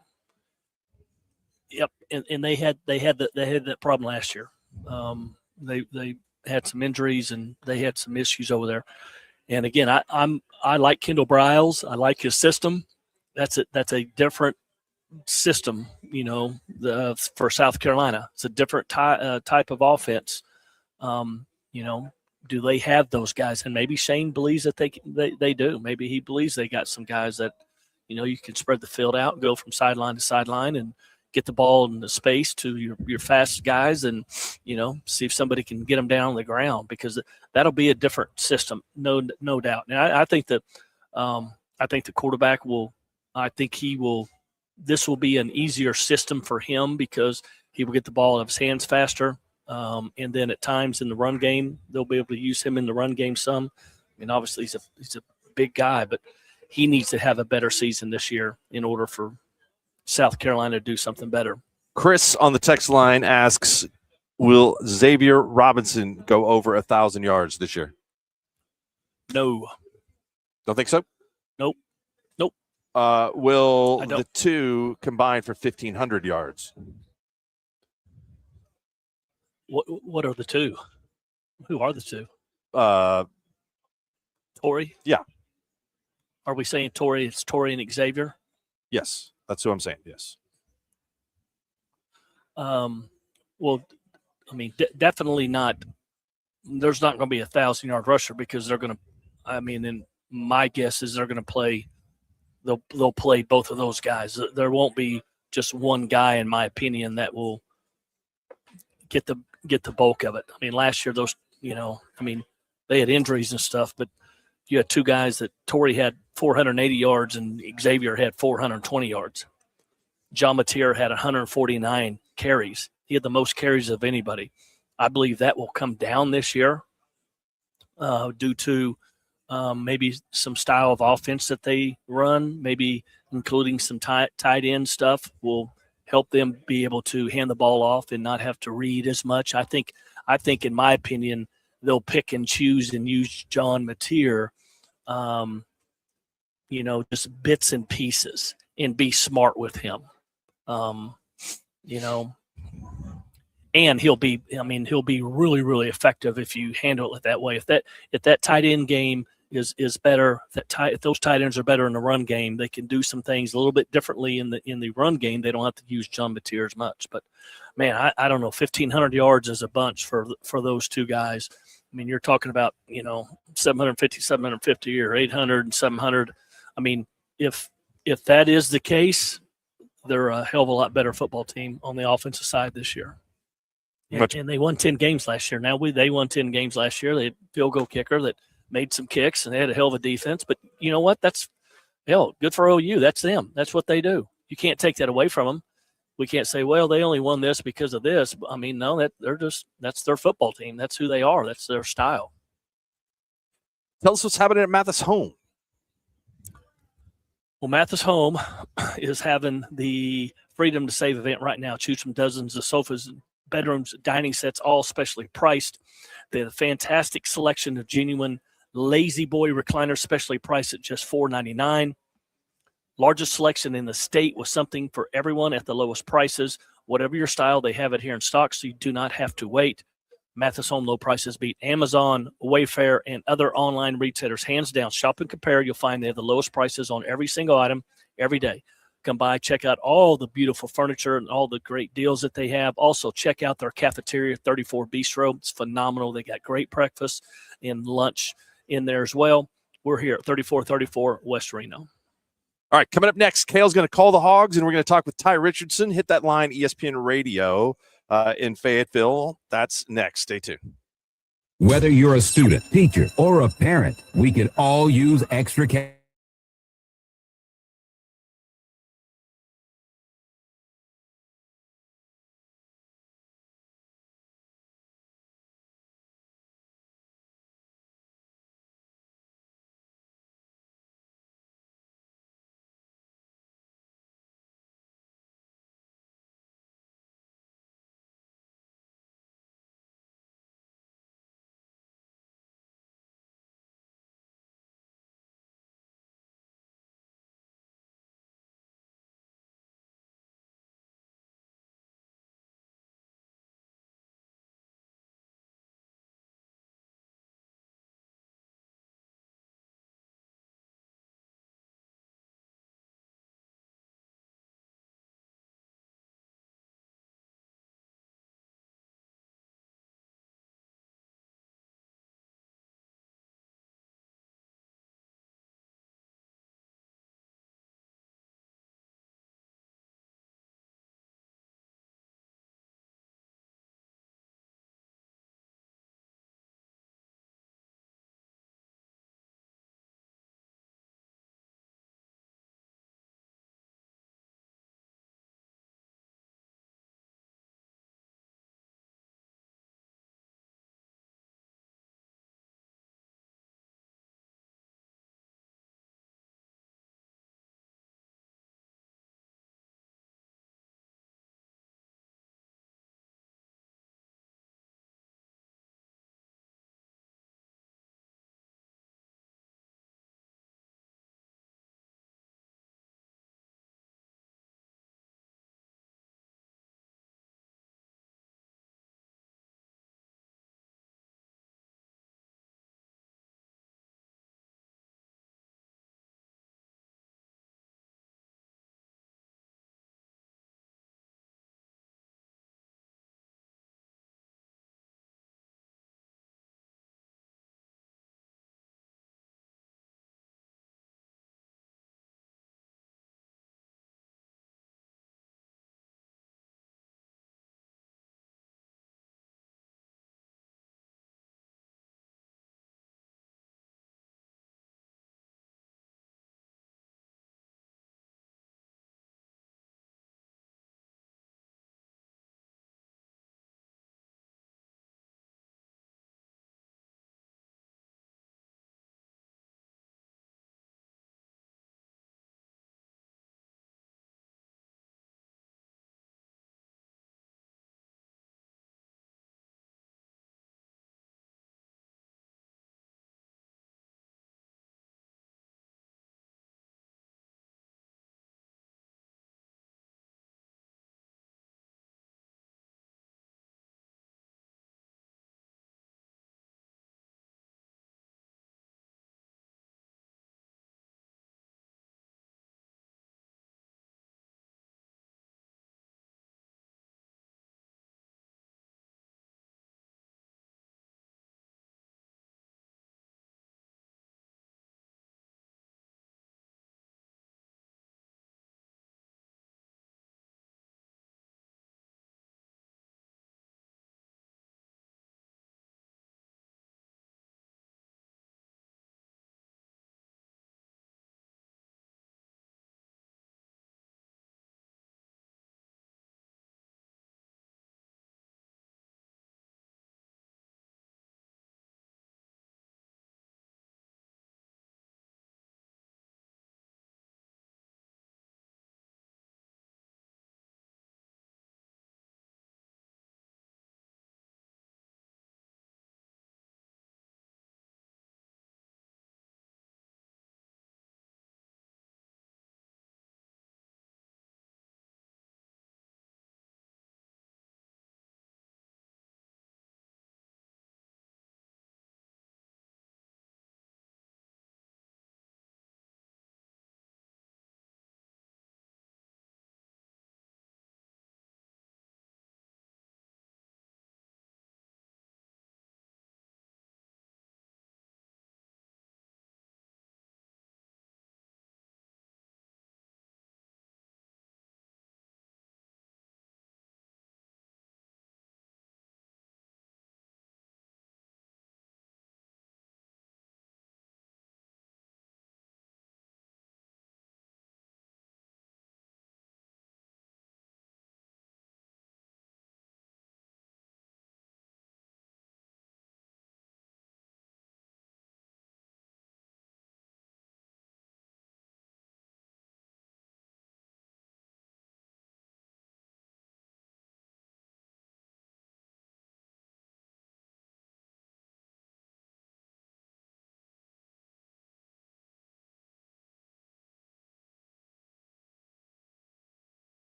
A: Yep, and they had that problem last year. They had some injuries and they had some issues over there. And again, I like Kendall Briles. I like his system. That's a different system, for South Carolina. It's a different type of offense. Do they have those guys? And maybe Shane believes that they do. Maybe he believes they got some guys that, you can spread the field out, go from sideline to sideline, and get the ball in the space to your fast guys, and see if somebody can get them down on the ground, because that'll be a different system, no doubt. And I think that I think the quarterback will. I think he will. This will be an easier system for him because he will get the ball out of his hands faster. And then at times in the run game, they'll be able to use him in the run game some. I mean, obviously he's a big guy, but he needs to have a better season this year in order for South Carolina to do something better.
C: Chris on the text line asks, will Xavier Robinson go over 1,000 yards this year?
A: No.
C: Don't think so?
A: Nope.
C: Will the two combine for 1,500 yards?
A: What are the two? Who are the two? Torrey?
C: Yeah.
A: Are we saying Torrey? It's Torrey and Xavier?
C: Yes, that's what I'm saying. Yes.
A: Well, I mean, definitely not. There's not going to be 1,000-yard rusher because they're going to. I mean, and my guess is they're going to play. They'll play both of those guys. There won't be just one guy, in my opinion, that will get the bulk of it. I mean, last year they had injuries and stuff, but you had two guys that Torrey had 480 yards and Xavier had 420 yards. John Mateer had 149 carries. He had the most carries of anybody. I believe that will come down this year due to maybe some style of offense that they run, maybe including some tight end stuff will help them be able to hand the ball off and not have to read as much. I think in my opinion, they'll pick and choose and use John Mateer, just bits and pieces and be smart with him. And he'll be really, really effective if you handle it that way. If that tight end game is better, if those tight ends are better in the run game, they can do some things a little bit differently in the run game. They don't have to use John Mateer as much. But man, I don't know, 1,500 yards is a bunch for those two guys. I mean, you're talking about 750 or 800 and 700. I mean, if that is the case, they're a hell of a lot better football team on the offensive side this year. And they won 10 games last year. They won 10 games last year. They had a field goal kicker that made some kicks, and they had a hell of a defense. But you know what? That's good for OU. That's them. That's what they do. You can't take that away from them. We can't say, well, they only won this because of this. I mean, no, that's their football team. That's who they are. That's their style.
C: Tell us what's happening at Mathis Home.
A: Well, Mathis Home is having the Freedom to Save event right now. Choose from dozens of sofas, bedrooms, dining sets, all specially priced. They have a fantastic selection of genuine Lazy Boy recliners, specially priced at just $4.99. Largest selection in the state with something for everyone at the lowest prices. Whatever your style, they have it here in stock, so you do not have to wait. Mathis Home low prices beat Amazon, Wayfair, and other online retailers. Hands down, shop and compare. You'll find they have the lowest prices on every single item every day. Come by, check out all the beautiful furniture and all the great deals that they have. Also, check out their cafeteria, 34 Bistro. It's phenomenal. They got great breakfast and lunch in there as well. We're here at 3434 West Reno.
C: All right, coming up next, Kale's going to call the Hogs, and we're going to talk with Ty Richardson. Hit that line, ESPN Radio in Fayetteville. That's next. Stay tuned.
F: Whether you're a student, teacher, or a parent, we could all use extra cash.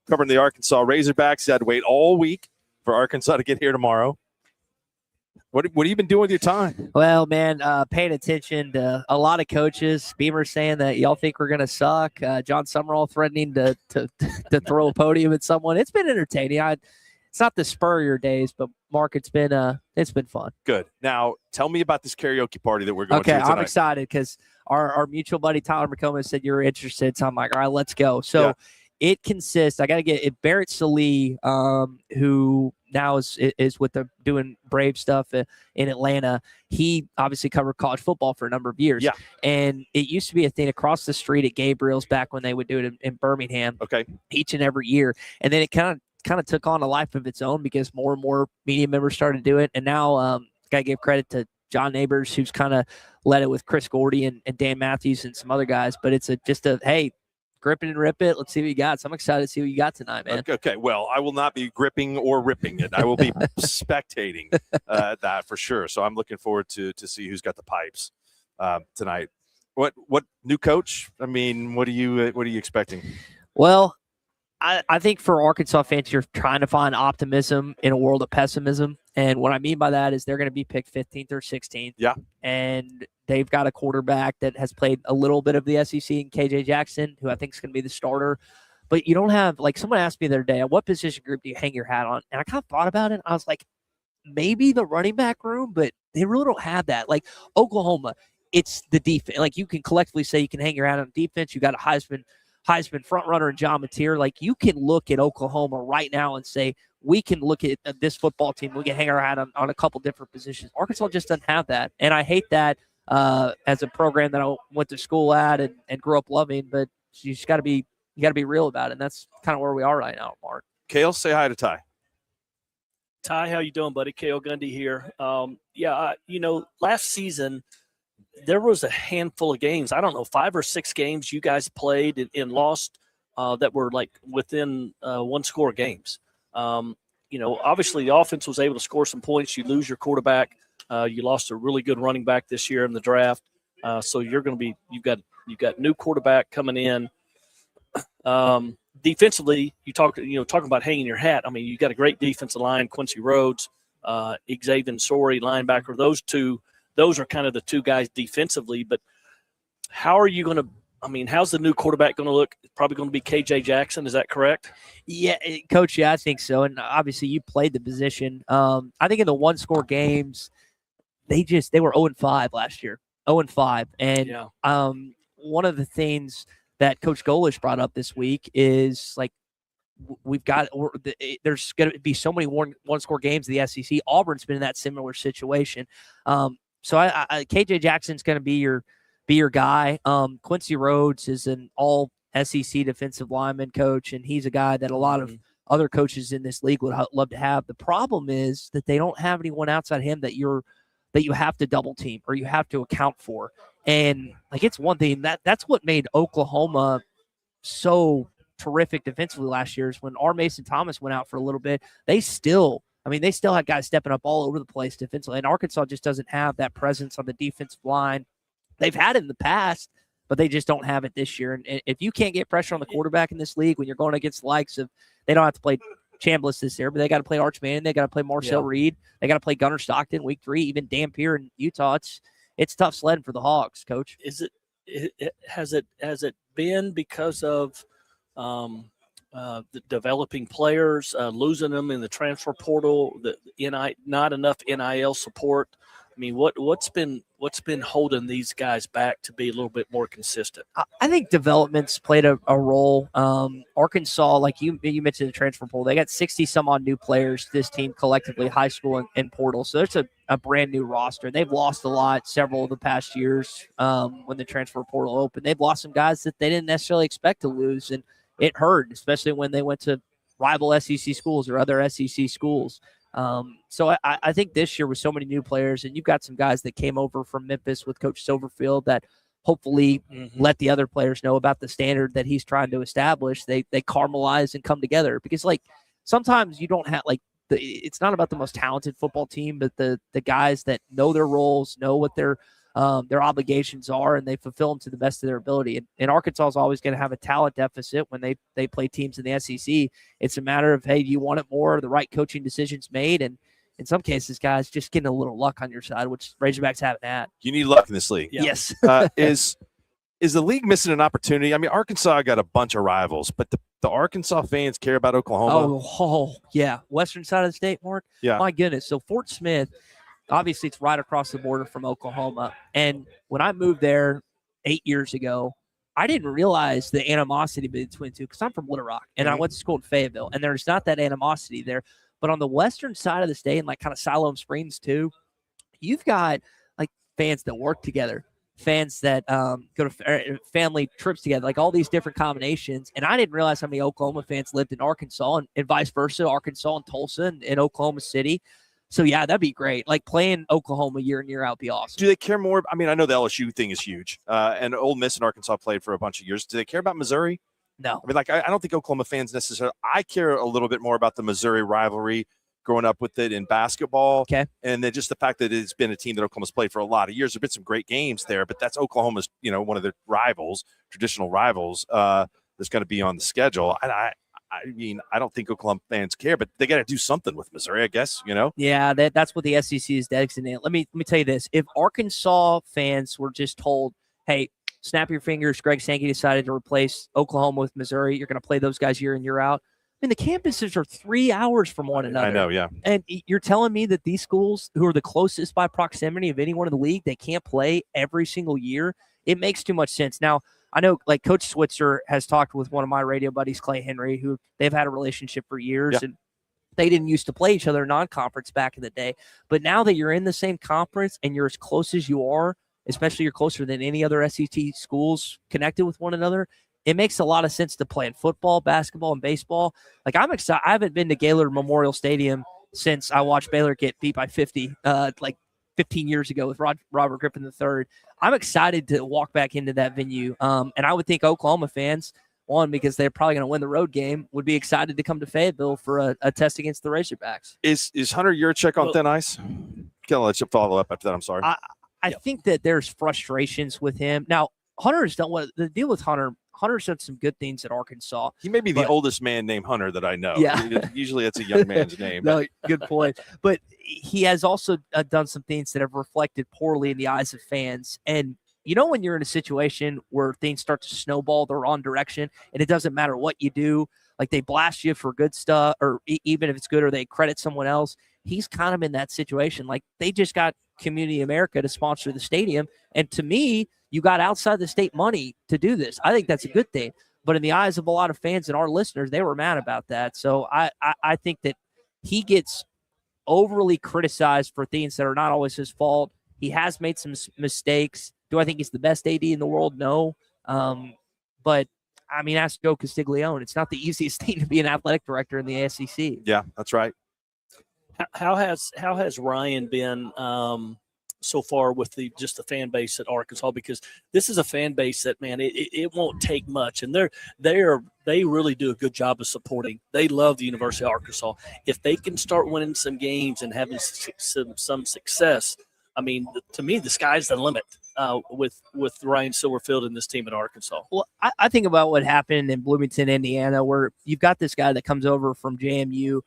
C: covering the Arkansas Razorbacks. Had to wait all week for Arkansas to get here tomorrow. What have you been doing with your time?
J: Well, man, paying attention to a lot of coaches. Beamer saying that y'all think we're going to suck. John Summerall threatening to throw a podium at someone. It's been entertaining. It's not the Spurrier days, but Mark, it's been fun. Good.
C: Now, tell me about this karaoke party that we're going to
J: tonight.
C: Okay,
J: I'm excited because our mutual buddy Tyler McComas said you were interested. So I'm like, all right, let's go. So it consists. I got to get Barrett Salee, who now is with the doing Brave stuff in Atlanta. He obviously covered college football for a number of years.
C: Yeah.
J: And it used to be a thing across the street at Gabriel's back when they would do it in Birmingham.
C: Okay.
J: Each and every year. And then it kind of took on a life of its own because more and more media members started to do it. And now gotta give credit to John Neighbors, who's kind of led it with Chris Gordy and Dan Matthews and some other guys. But it's hey, grip it and rip it. Let's see what you got. So I'm excited to see what you got tonight, man.
C: Okay. Well, I will not be gripping or ripping it. I will be spectating that for sure. So I'm looking forward to see who's got the pipes tonight. What new coach? I mean, what are you expecting?
J: Well, I think for Arkansas fans, you're trying to find optimism in a world of pessimism. And what I mean by that is they're going to be picked 15th or 16th.
C: Yeah.
J: And they've got a quarterback that has played a little bit of the SEC in KJ Jackson, who I think is going to be the starter. But you don't have, like, someone asked me the other day, what position group do you hang your hat on? And I kind of thought about it. I was like, maybe the running back room, but they really don't have that. Like Oklahoma, it's the defense. Like, you can collectively say you can hang your hat on defense. You got a Heisman front runner in John Mateer. Like, you can look at Oklahoma right now and say, we can look at this football team. We can hang our hat on a couple different positions. Arkansas just doesn't have that. And I hate that as a program that I went to school at and grew up loving, but you just got to be real about it. And that's kind of where we are right now, Mark.
C: Kale, say hi to Ty.
A: Ty, how you doing, buddy? Kale Gundy here. Last season, there was a handful of games. I don't know, 5 or 6 games you guys played and lost that were like within one score games. Obviously the offense was able to score some points. You lose your quarterback. You lost a really good running back this year in the draft. So you're going to be you've got new quarterback coming in. Defensively, talking about hanging your hat. I mean, you got a great defensive line, Quincy Rhodes, Xavier Sorey, linebacker. Those are kind of the two guys defensively, but how are you going to – I mean, how's the new quarterback going to look? It's probably going to be KJ Jackson. Is that correct?
J: Yeah, Coach, I think so. And obviously you played the position. I think in the one-score games, they were 0-5 last year, 0-5. And one of the things that Coach Golish brought up this week is, like, there's going to be so many one-score games in the SEC. Auburn's been in that similar situation. So KJ Jackson's going to be your guy. Quincy Rhodes is an all SEC defensive lineman coach, and he's a guy that a lot of other coaches in this league would love to have. The problem is that they don't have anyone outside him that you have to double team or you have to account for. And like, it's one thing that's what made Oklahoma so terrific defensively last year is when R. Mason Thomas went out for a little bit, they still had guys stepping up all over the place defensively. And Arkansas just doesn't have that presence on the defensive line. They've had it in the past, but they just don't have it this year. And if you can't get pressure on the quarterback in this league when you're going against the likes of, they don't have to play Chambliss this year, but they got to play Arch Manning. They got to play Marcel Reed. They got to play Gunnar Stockton week 3, even Dampier in Utah. It's tough sledding for the Hogs, Coach.
A: Has it been because of the developing players, losing them in the transfer portal, not enough NIL support? I mean, what's been holding these guys back to be a little bit more consistent?
J: I think development's played a role. Arkansas, like you mentioned the transfer portal, they got 60 some odd new players. This team collectively, high school and portal, so it's a brand new roster. They've lost a lot several of the past years when the transfer portal opened. They've lost some guys that they didn't necessarily expect to lose, and it hurt, especially when they went to rival SEC schools or other SEC schools. So I think this year with so many new players, and you've got some guys that came over from Memphis with Coach Silverfield that hopefully let the other players know about the standard that he's trying to establish. They caramelize and come together, because like sometimes you don't have it's not about the most talented football team, but the guys that know their roles, know what their their obligations are, and they fulfill them to the best of their ability. And Arkansas is always going to have a talent deficit when they play teams in the SEC. It's a matter of, hey, do you want it more? The right coaching decisions made, and in some cases, guys, just getting a little luck on your side, which Razorbacks haven't had.
C: You need luck in this league.
J: Yeah. Yes.
C: Is the league missing an opportunity? I mean, Arkansas got a bunch of rivals, but the Arkansas fans care about Oklahoma.
J: Oh, yeah. Western side of the state, Mark?
C: Yeah.
J: My goodness. So Fort Smith, obviously it's right across the border from Oklahoma. And when I moved there 8 years ago, I didn't realize the animosity between the two because I'm from Little Rock, and I went to school in Fayetteville, and there's not that animosity there. But on the western side of the state, and like kind of Siloam Springs too, you've got like fans that work together, fans that go to family trips together, like all these different combinations. And I didn't realize how many Oklahoma fans lived in Arkansas and vice versa, Arkansas and Tulsa and Oklahoma City. So, yeah, that'd be great. Like playing Oklahoma year in, year out would be awesome.
C: Do they care more? I mean, I know the LSU thing is huge. And Ole Miss and Arkansas played for a bunch of years. Do they care about Missouri?
J: No.
C: I mean, like, I don't think Oklahoma fans necessarily – I care a little bit more about the Missouri rivalry, growing up with it in basketball.
J: Okay.
C: And then just the fact that it's been a team that Oklahoma's played for a lot of years. There have been some great games there, but that's Oklahoma's, one of their rivals, traditional rivals, that's going to be on the schedule. I mean, I don't think Oklahoma fans care, but they got to do something with Missouri, I guess,
J: Yeah, that's what the SEC is designated. Let me tell you this. If Arkansas fans were just told, hey, snap your fingers, Greg Sankey decided to replace Oklahoma with Missouri, you're going to play those guys year in, year out. I mean, the campuses are 3 hours from one another.
C: I know, yeah.
J: And you're telling me that these schools who are the closest by proximity of anyone in the league, they can't play every single year? It makes too much sense. Now, I know like Coach Switzer has talked with one of my radio buddies, Clay Henry, who they've had a relationship for years.
C: Yeah.
J: And they didn't used to play each other non-conference back in the day. But now that you're in the same conference and you're as close as you are, especially you're closer than any other SEC schools connected with one another, it makes a lot of sense to play in football, basketball, and baseball. Like I'm excited. I haven't been to Gaylord Memorial Stadium since I watched Baylor get beat by 50, like 15 years ago with Robert Griffin III. I'm excited to walk back into that venue. And I would think Oklahoma fans, one, because they're probably going to win the road game, would be excited to come to Fayetteville for a test against the Razorbacks.
C: Is Hunter Yurchek on thin ice? I'll let you follow up after that. I'm sorry.
J: I think that there's frustrations with him. Now, Hunter's done what the deal with Hunter. Hunter's done some good things at Arkansas.
C: He may be the oldest man named Hunter that I know.
J: Yeah.
C: Usually it's a young man's name.
J: No, good point. But he has also done some things that have reflected poorly in the eyes of fans. And when you're in a situation where things start to snowball the wrong direction, and it doesn't matter what you do, like they blast you for good stuff, or even if it's good, or they credit someone else. He's kind of in that situation. Like they just got Community America to sponsor the stadium. And to me, you got outside the state money to do this. I think that's a good thing. But in the eyes of a lot of fans and our listeners, they were mad about that. So I think that he gets overly criticized for things that are not always his fault. He has made some mistakes. Do I think he's the best AD in the world? No. But, I mean, ask Joe Castiglione. It's not the easiest thing to be an athletic director in the SEC.
C: Yeah, that's right.
A: How has Ryan been so far with the fan base at Arkansas? Because this is a fan base that, man, it won't take much, and they really do a good job of supporting. They love the University of Arkansas. If they can start winning some games and having some success, I mean, to me, the sky's the limit with Ryan Silverfield and this team at Arkansas.
J: Well, I think about what happened in Bloomington, Indiana, where you've got this guy that comes over from JMU.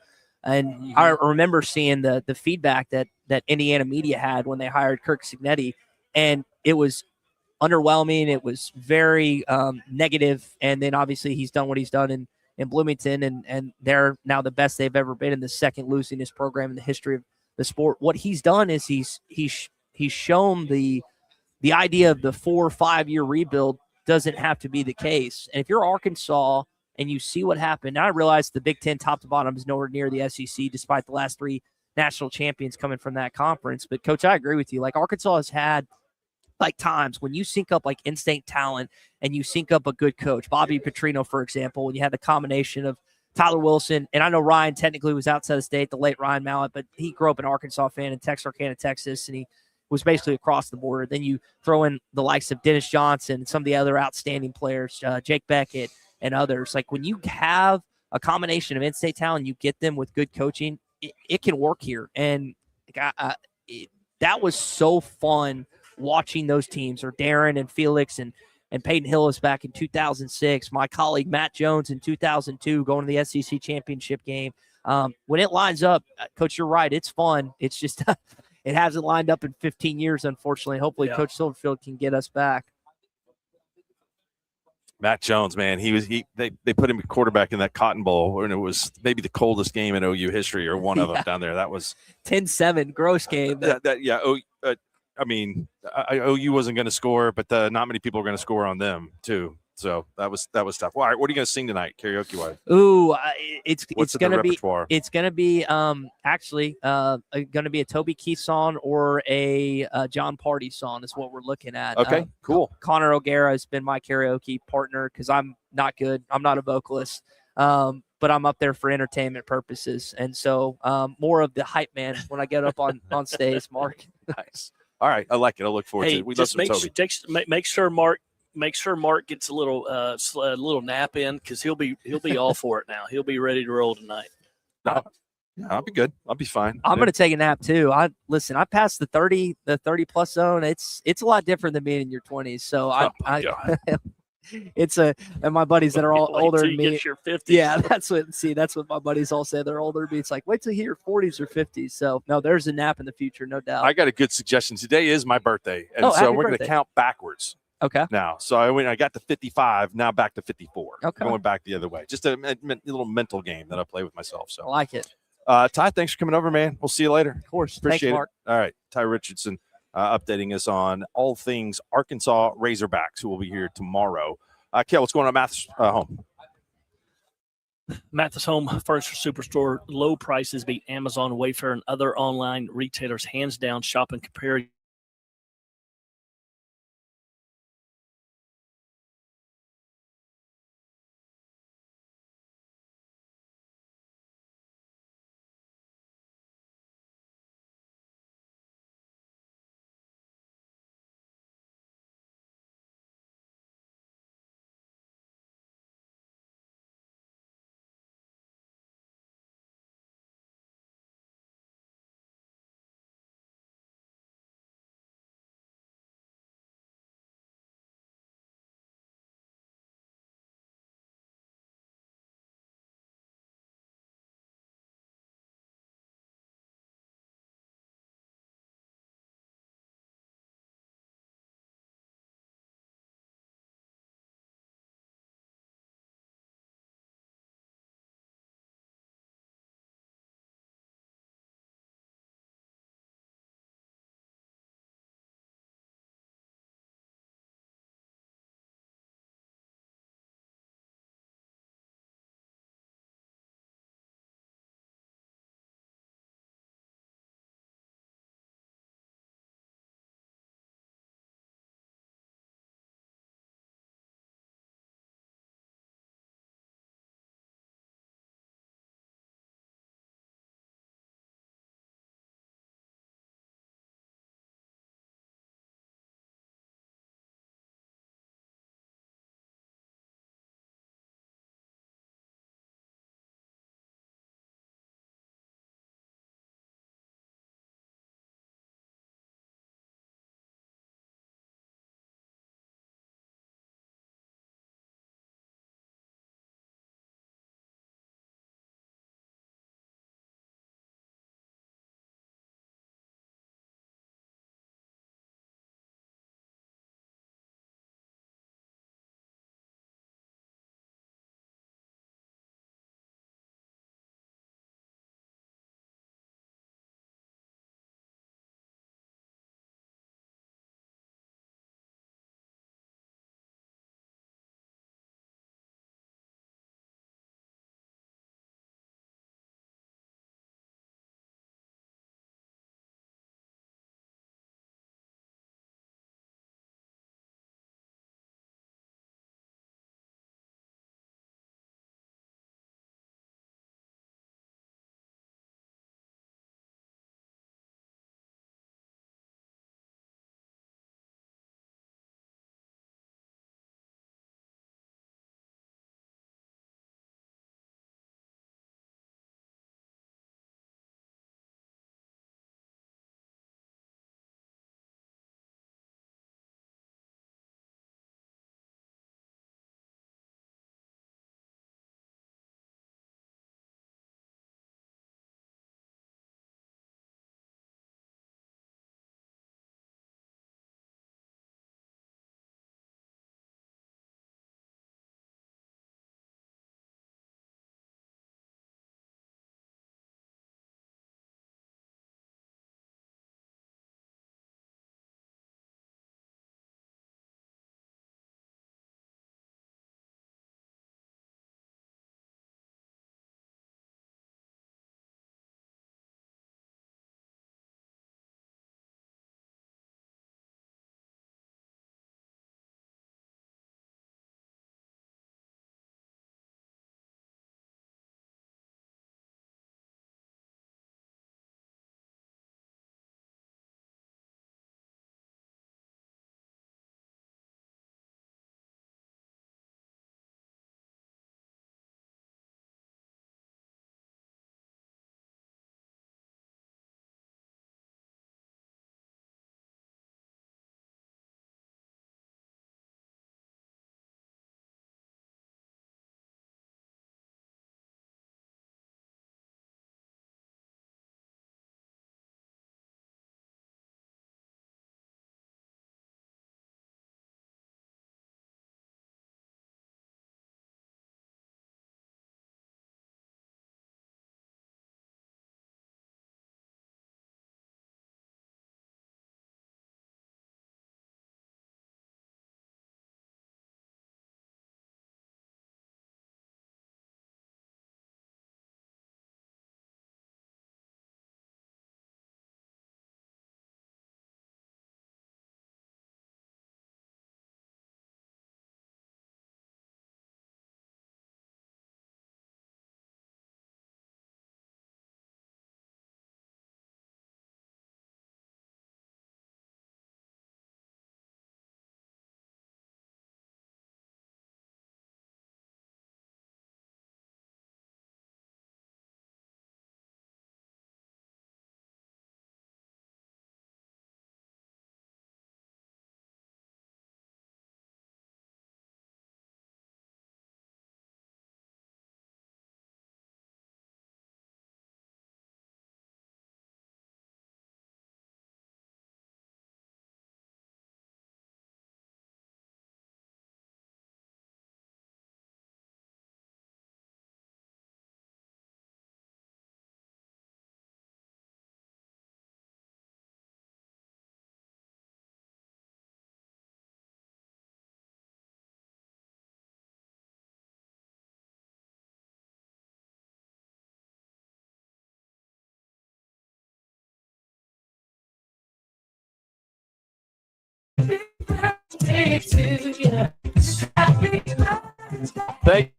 J: And I remember seeing the feedback that Indiana media had when they hired Kirk Cignetti, and it was underwhelming. It was very negative. And then obviously he's done what he's done in Bloomington, and they're now the best they've ever been in the second losingest program in the history of the sport. What he's done is he's shown the idea of the 4 or 5 year rebuild doesn't have to be the case. And if you're Arkansas and you see what happened, now I realize the Big Ten top to bottom is nowhere near the SEC, despite the last 3 national champions coming from that conference. But, Coach, I agree with you. Like, Arkansas has had, like, times when you sync up, like, instinct talent and you sync up a good coach. Bobby Petrino, for example, when you had the combination of Tyler Wilson, and I know Ryan technically was outside of state, the late Ryan Mallett, but he grew up an Arkansas fan in Texarkana, Texas, and he was basically across the border. Then you throw in the likes of Dennis Johnson and some of the other outstanding players, Jake Beckett, and others. Like, when you have a combination of in-state talent, you get them with good coaching, it can work here. And that was so fun watching those teams, or Darren and Felix and Peyton Hillis back in 2006, my colleague Matt Jones in 2002 going to the SEC championship game. When it lines up, Coach, you're right. It's fun. It's just it hasn't lined up in 15 years, unfortunately. Hopefully, Coach Silverfield can get us back.
C: Matt Jones, man, they put him a quarterback in that Cotton Bowl, and it was maybe the coldest game in OU history, or one of them down there. That was
J: 10-7 gross game.
C: OU wasn't going to score, but not many people were going to score on them too. So that was tough. All right, what are you going to sing tonight, karaoke wise?
J: Ooh, it's going to be actually going to be a Toby Keith song or a John Party song is what we're looking at.
C: Okay, cool.
J: Connor O'Gara has been my karaoke partner because I'm not good. I'm not a vocalist, but I'm up there for entertainment purposes, and so more of the hype man when I get up on stage. Mark,
C: nice. All right, I like it. I look forward to it. We
A: just
C: love some Toby.
A: Make sure Mark gets a little nap in, because he'll be all for it now. He'll be ready to roll tonight.
C: No, I'll be good. I'll be fine.
J: I'm going to take a nap too. I passed the 30 plus zone. It's a lot different than being in your 20s. So and my buddies that are all older than me.
A: Your 50s.
J: Yeah, that's what my buddies all say. They're older than me. It's like, wait till you hit your 40s or 50s. So no, there's a nap in the future, no doubt.
C: I got a good suggestion. Today is my birthday, and so we're going to count backwards.
J: Okay.
C: Now, so I got to 55, now back to 54.
J: Okay.
C: Going back the other way. Just a little mental game that I play with myself. So
J: I like it.
C: Ty, thanks for coming over, man. We'll see you later.
J: Of course.
C: Appreciate
J: Thanks, Mark.
C: it. All right. Ty Richardson updating us on all things Arkansas Razorbacks, who will be here tomorrow. Kel, what's going on at Mathis Home?
A: Mathis Home Furniture Superstore. Low prices beat Amazon, Wayfair, and other online retailers. Hands down, shop and compare
C: Thank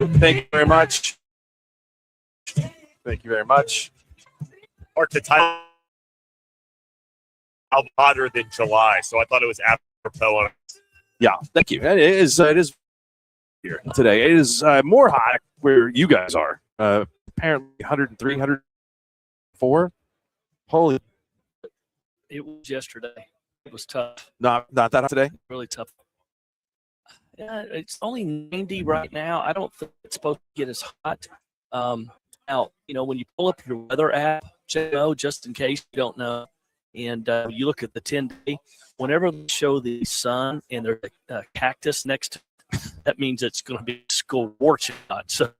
C: you very much. Thank you very much.
I: Mark, the title hotter than July, so I thought it was apropos on.
C: Yeah, thank you. It is here today. It is more hot where you guys are. Apparently 103, 104. Holy.
A: It was yesterday. It was tough.
C: Not that hot today?
A: Really tough. Yeah, it's only 90 right now. I don't think it's supposed to get as hot. Now, when you pull up your weather app, just in case you don't know, and you look at the 10-day, whenever they show the sun and there's a cactus next to it, that means it's going to be scorching hot. So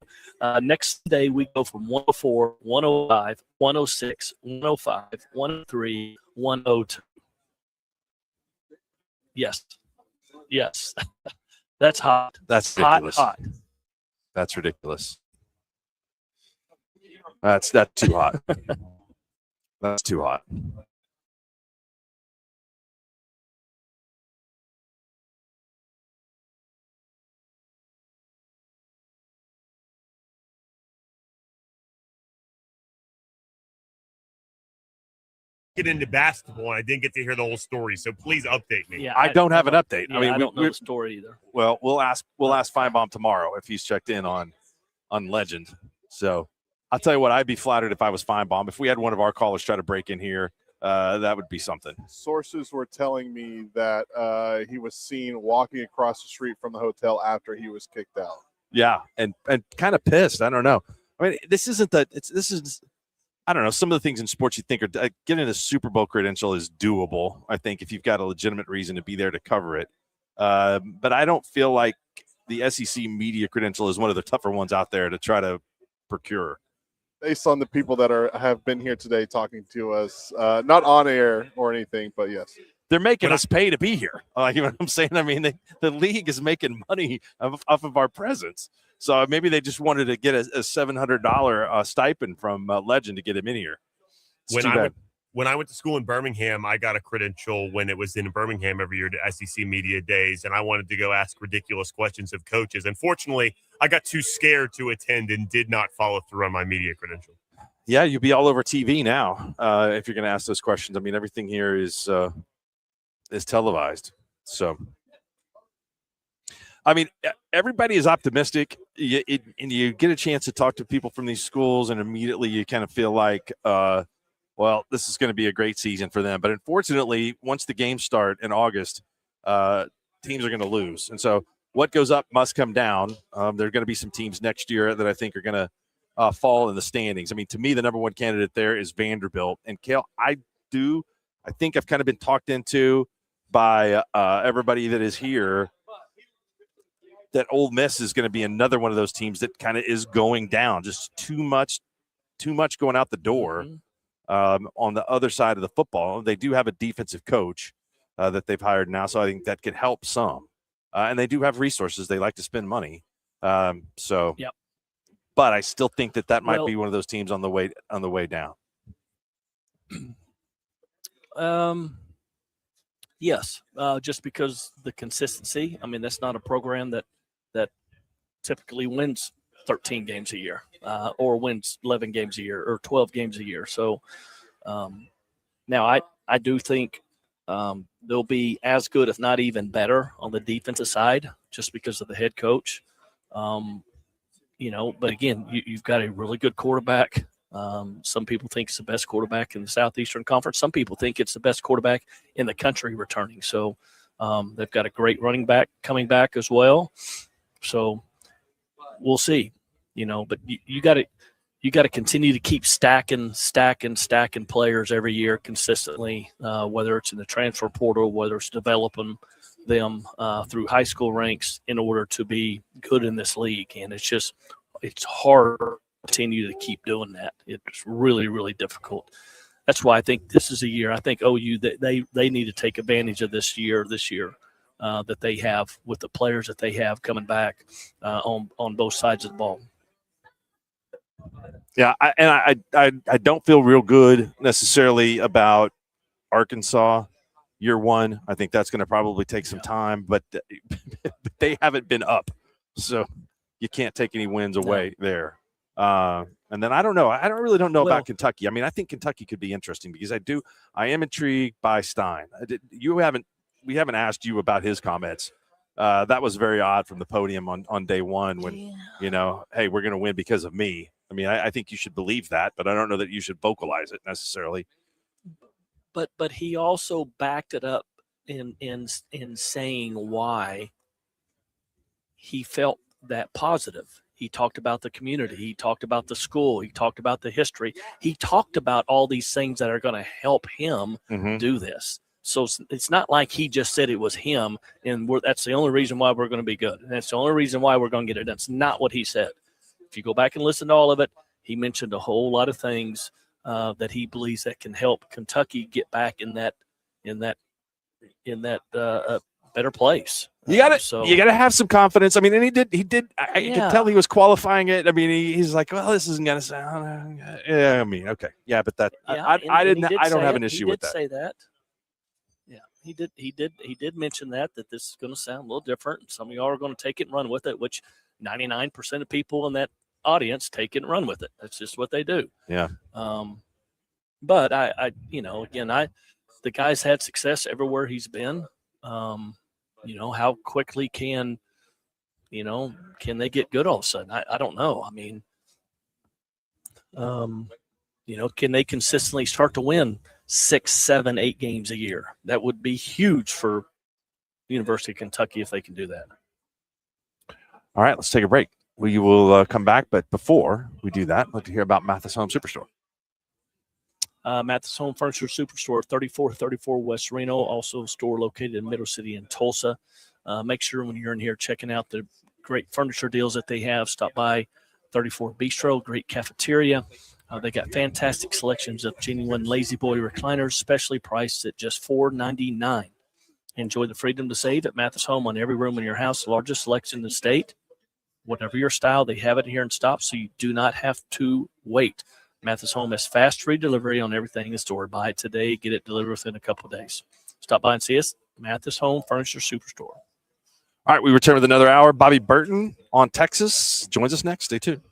A: next day we go from 104, 105, 106, 105, 103, 102. Yes. That's hot.
C: That's ridiculous.
A: Hot.
C: That's ridiculous. That's too hot. That's too hot.
I: Get into basketball, and I didn't get to hear the whole story, so please update me.
C: Yeah, I don't have an update.
A: Yeah, I don't know the story either.
C: Well, we'll ask Feinbaum tomorrow if he's checked in on Legend. So I'll tell you what, I'd be flattered if I was Feinbaum. If we had one of our callers try to break in here, that would be something.
D: Sources were telling me that he was seen walking across the street from the hotel after he was kicked out.
C: Yeah, and kind of pissed. I don't know. I mean, this is I don't know. Some of the things in sports you think are getting a Super Bowl credential is doable. I think if you've got a legitimate reason to be there to cover it. But I don't feel like the SEC media credential is one of the tougher ones out there to try to procure.
D: Based on the people that have been here today talking to us, not on air or anything, but yes.
C: They're making us pay to be here. You know what I'm saying? I mean, the league is making money off of our presence. So maybe they just wanted to get a $700 stipend from Legend to get him in here.
I: When I went to school in Birmingham, I got a credential when it was in Birmingham every year to SEC Media Days, and I wanted to go ask ridiculous questions of coaches. Unfortunately, I got too scared to attend and did not follow through on my media credential.
C: Yeah, you'll be all over TV now if you're going to ask those questions. I mean, everything here is televised. So, I mean, everybody is optimistic. And you get a chance to talk to people from these schools, and immediately you kind of feel like, well, this is going to be a great season for them. But unfortunately, once the games start in August, teams are going to lose. And so what goes up must come down. There are going to be some teams next year that I think are going to fall in the standings. I mean, to me, the number one candidate there is Vanderbilt. And, Cale, I think I've kind of been talked into by everybody that is here that Ole Miss is going to be another one of those teams that kind of is going down. Just too much going out the door. On the other side of the football. They do have a defensive coach that they've hired now, so I think that could help some. And they do have resources. They like to spend money. Yep. But I still think that might be one of those teams on the way down.
A: Yes, just because the consistency. I mean, that's not a program that typically wins 13 games a year or wins 11 games a year or 12 games a year. So now I do think they'll be as good, if not even better, on the defensive side just because of the head coach. But again, you've got a really good quarterback. Some people think it's the best quarterback in the Southeastern Conference. Some people think it's the best quarterback in the country returning. So they've got a great running back coming back as well. So we'll see, but you got to continue to keep stacking players every year consistently, whether it's in the transfer portal, whether it's developing them through high school ranks in order to be good in this league. And it's hard to continue to keep doing that. It's really, really difficult. That's why I think this is a year. I think OU, they need to take advantage of this year that they have with the players that they have coming back on both sides of the ball.
C: Yeah, I don't feel real good necessarily about Arkansas, year one. I think that's going to probably take some time, but they haven't been up, so you can't take any wins away there. And then I don't know. I really don't know about Kentucky. I mean, I think Kentucky could be interesting because I am intrigued by Stein. We haven't asked you about his comments. That was very odd from the podium on day one when, hey, we're going to win because of me. I mean, I think you should believe that, but I don't know that you should vocalize it necessarily.
A: But he also backed it up in saying why he felt that positive. He talked about the community. He talked about the school. He talked about the history. He talked about all these things that are going to help him do this. So it's not like he just said it was him, and that's the only reason why we're going to be good. And that's the only reason why we're going to get it done. That's not what he said. If you go back and listen to all of it, he mentioned a whole lot of things that he believes that can help Kentucky get back in that better place.
C: You gotta have some confidence. I mean, and he did. I could tell he was qualifying it. I mean, he's like, well, this isn't gonna sound. Yeah, I mean, okay, yeah, but that I don't have an issue with that.
A: Say that. Yeah, he did mention that this is going to sound a little different. Some of y'all are going to take it and run with it, which 99% of people in that audience take it and run with it. That's just what they do.
C: Yeah.
A: But the guy's had success everywhere he's been. How quickly can they get good all of a sudden? I don't know. I mean, can they consistently start to win 6, 7, 8 games a year? That would be huge for the University of Kentucky if they can do that.
C: All right, let's take a break. We will come back, but before we do that, I'd like to hear about Mathis Home Superstore.
A: Mathis Home Furniture Superstore, 3434 West Reno, also a store located in Middle City in Tulsa. Make sure when you're in here checking out the great furniture deals that they have, stop by 34 Bistro, great cafeteria. They got fantastic selections of genuine Lazy Boy recliners, specially priced at just $4.99. Enjoy the freedom to save at Mathis Home on every room in your house, the largest selection in the state. Whatever your style, they have it here in stock, so you do not have to wait. Mathis Home has fast free delivery on everything in store. Buy it today, get it delivered within a couple of days. Stop by and see us, Mathis Home Furniture Superstore.
C: All right, we return with another hour. Bobby Burton on Texas joins us next. Stay tuned.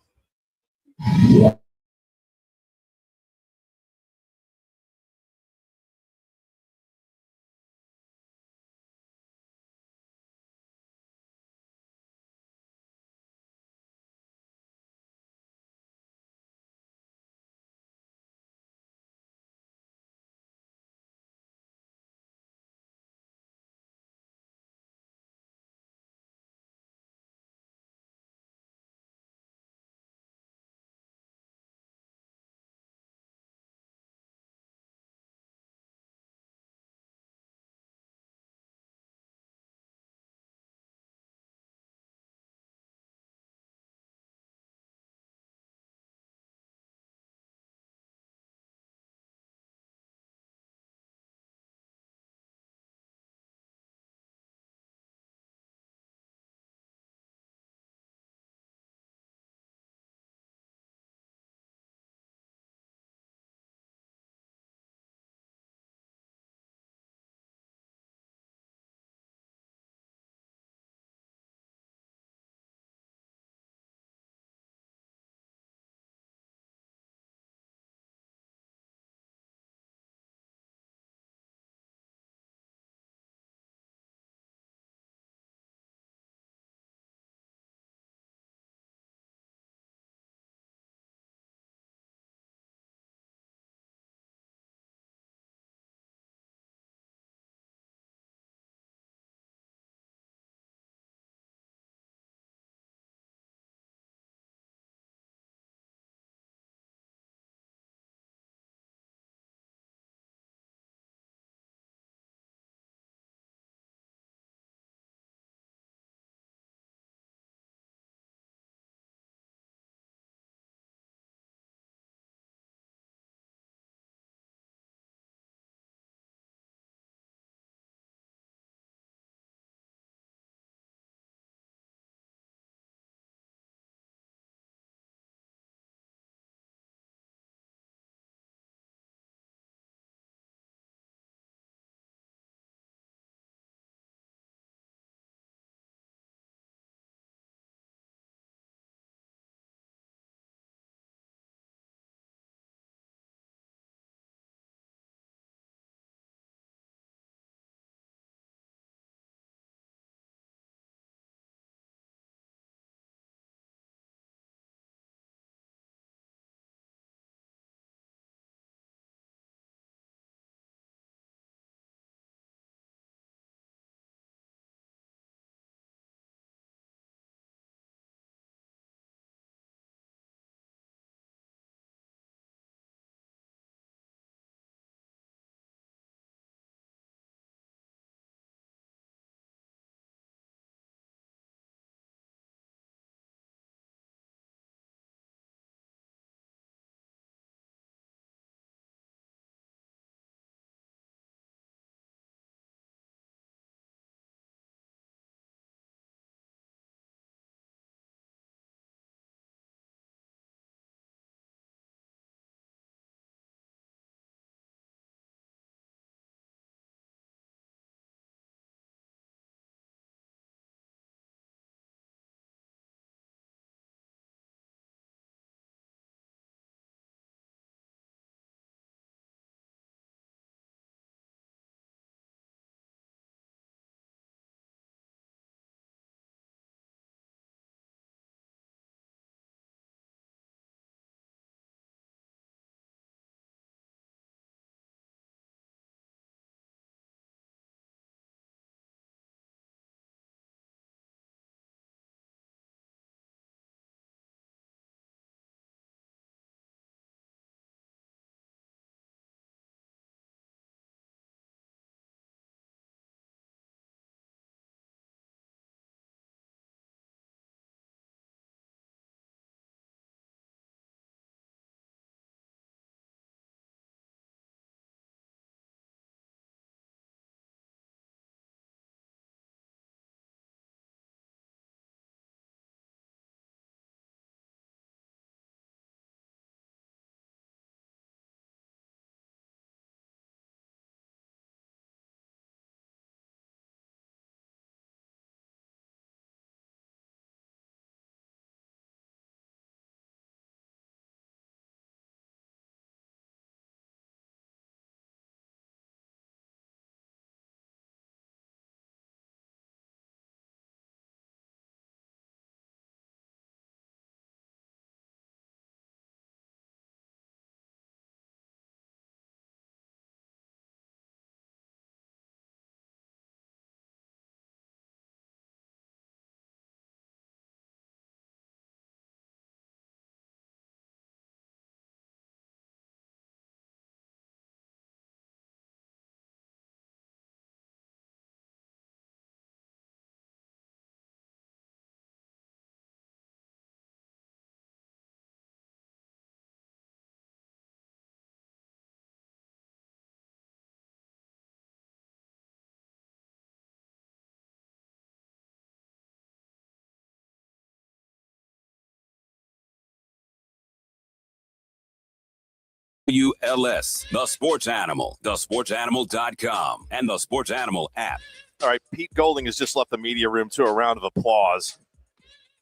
H: WLS, The Sports Animal, thesportsanimal.com, and the Sports Animal app.
C: All right, Pete Golding has just left the media room to a round of applause.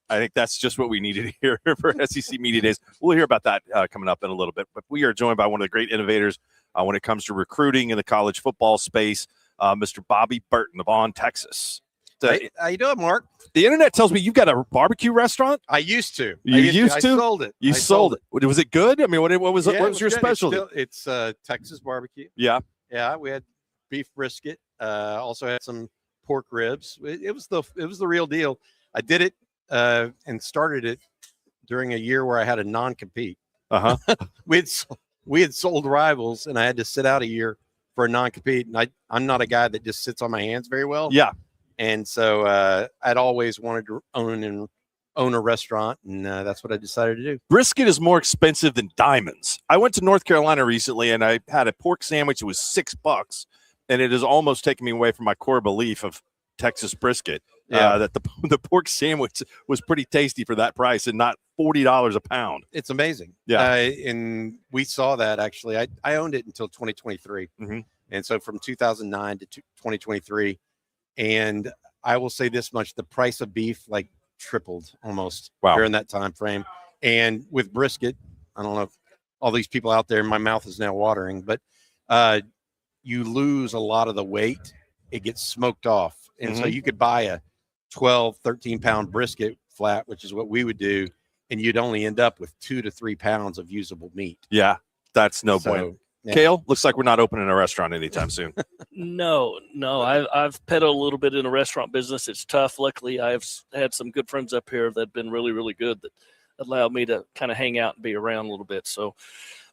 C: I think that's just what we needed to hear for SEC Media Days. We'll hear about that coming up in a little bit. But we are joined by one of the great innovators when it comes to recruiting in the college football space, Mr. Bobby Burton of On, Texas.
K: How you doing, Mark?
C: The internet tells me you've got a barbecue restaurant.
K: I used to.
C: You used to?
K: I sold it.
C: You sold it. Was it good? I mean, what was
K: Yeah,
C: what was your
K: good.
C: specialty?
K: It's Texas barbecue.
C: Yeah.
K: Yeah, we had beef brisket. Also had some pork ribs. It was the real deal. I did it and started it during a year where I had a non-compete. we had sold Rivals, and I had to sit out a year for a non-compete. And I'm not a guy that just sits on my hands very well.
C: Yeah.
K: And so I'd always wanted to own a restaurant, and that's what I decided to do.
C: Brisket is more expensive than diamonds. I went to North Carolina recently, and I had a pork sandwich. It was $6, and it has almost taken me away from my core belief of Texas brisket. That the pork sandwich was pretty tasty for that price, and not $40 a pound.
K: It's amazing.
C: Yeah,
K: and we saw that actually. I owned it until 2023, and so from 2009 to 2023. And I will say this much: the price of beef tripled almost during that time frame. And with brisket, I don't know if all these people out there, my mouth is now watering, but you lose a lot of the weight. It gets smoked off. And so you could buy a 12, 13-pound brisket flat, which is what we would do, and you'd only end up with 2 to 3 pounds of usable meat.
C: Yeah, that's no point.
K: Yeah.
C: Kale, looks like we're not opening a restaurant anytime soon.
A: No. I've peddled a little bit in the restaurant business. It's tough. Luckily, I've had some good friends up here that have been really, really good that allowed me to kind of hang out and be around a little bit. So,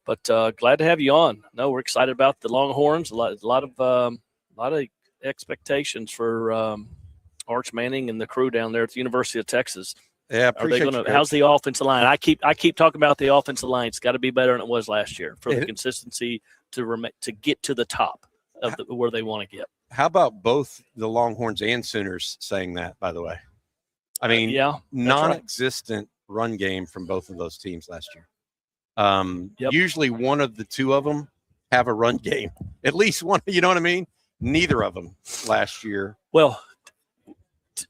A: but glad to have you on. No, we're excited about the Longhorns. A lot of expectations for Arch Manning and the crew down there at the University of Texas.
K: Yeah,
A: how's the offensive line? I keep talking about the offensive line. It's got to be better than it was last year for the consistency to get to the top of where they want to get.
K: How about both the Longhorns and Sooners saying that? By the way, I mean, non-existent run game from both of those teams last year. Usually, one of the two of them have a run game. At least one. You know what I mean? Neither of them last year.
A: Well,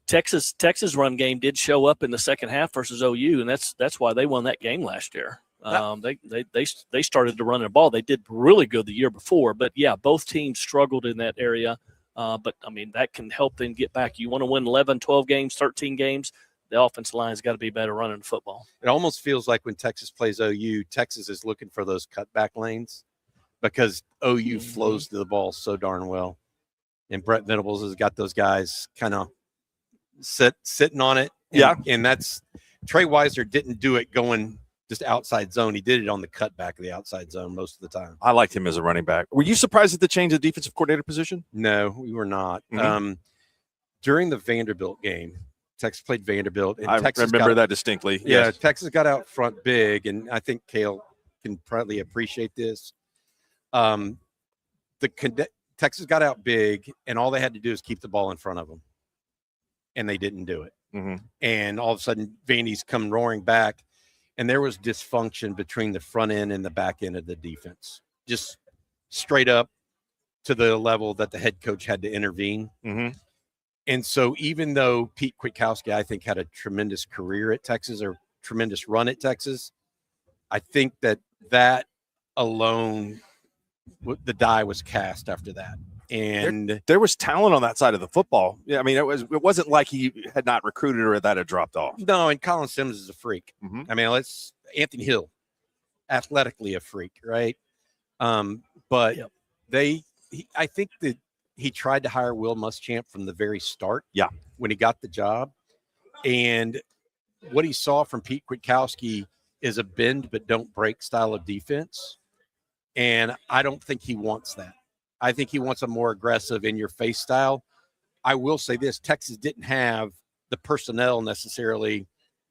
A: Texas run game did show up in the second half versus OU, and that's why they won that game last year. They started to run the ball. They did really good the year before, but yeah, both teams struggled in that area. But I mean, that can help them get back. You want to win 11, 12 games, 13 games. The offensive line's got to be better running the football.
K: It almost feels like when Texas plays OU, Texas is looking for those cutback lanes because OU flows to the ball so darn well. And Brett Venables has got those guys kind of sitting on it. And that's Trey Weiser didn't do it going just outside zone. He did it on the cutback of the outside zone most of the time.
C: I liked him as a running back. Were you surprised at the change of defensive coordinator position?
K: No, we were not. During the Vanderbilt game, Texas played Vanderbilt. And
C: I remember that distinctly.
K: Yeah,
C: yes.
K: Texas got out front big, and I think Kale can probably appreciate this. Texas got out big, and all they had to do is keep the ball in front of them, and they didn't do it. And all of a sudden, Vandy's come roaring back, and there was dysfunction between the front end and the back end of the defense, just straight up to the level that the head coach had to intervene. And so even though Pete Kwiatkowski, I think, had a tremendous career at Texas or tremendous run at Texas, I think that alone, the die was cast after that. And
C: there was talent on that side of the football. Yeah, I mean, it wasn't like he had not recruited or that had dropped off.
K: No, and Colin Simmons is a freak. I mean, Anthony Hill, athletically a freak, right? But I think that he tried to hire Will Muschamp from the very start.
C: Yeah,
K: when he got the job, and what he saw from Pete Kwiatkowski is a bend but don't break style of defense, and I don't think he wants that. I think he wants a more aggressive, in-your-face style. I will say this: Texas didn't have the personnel necessarily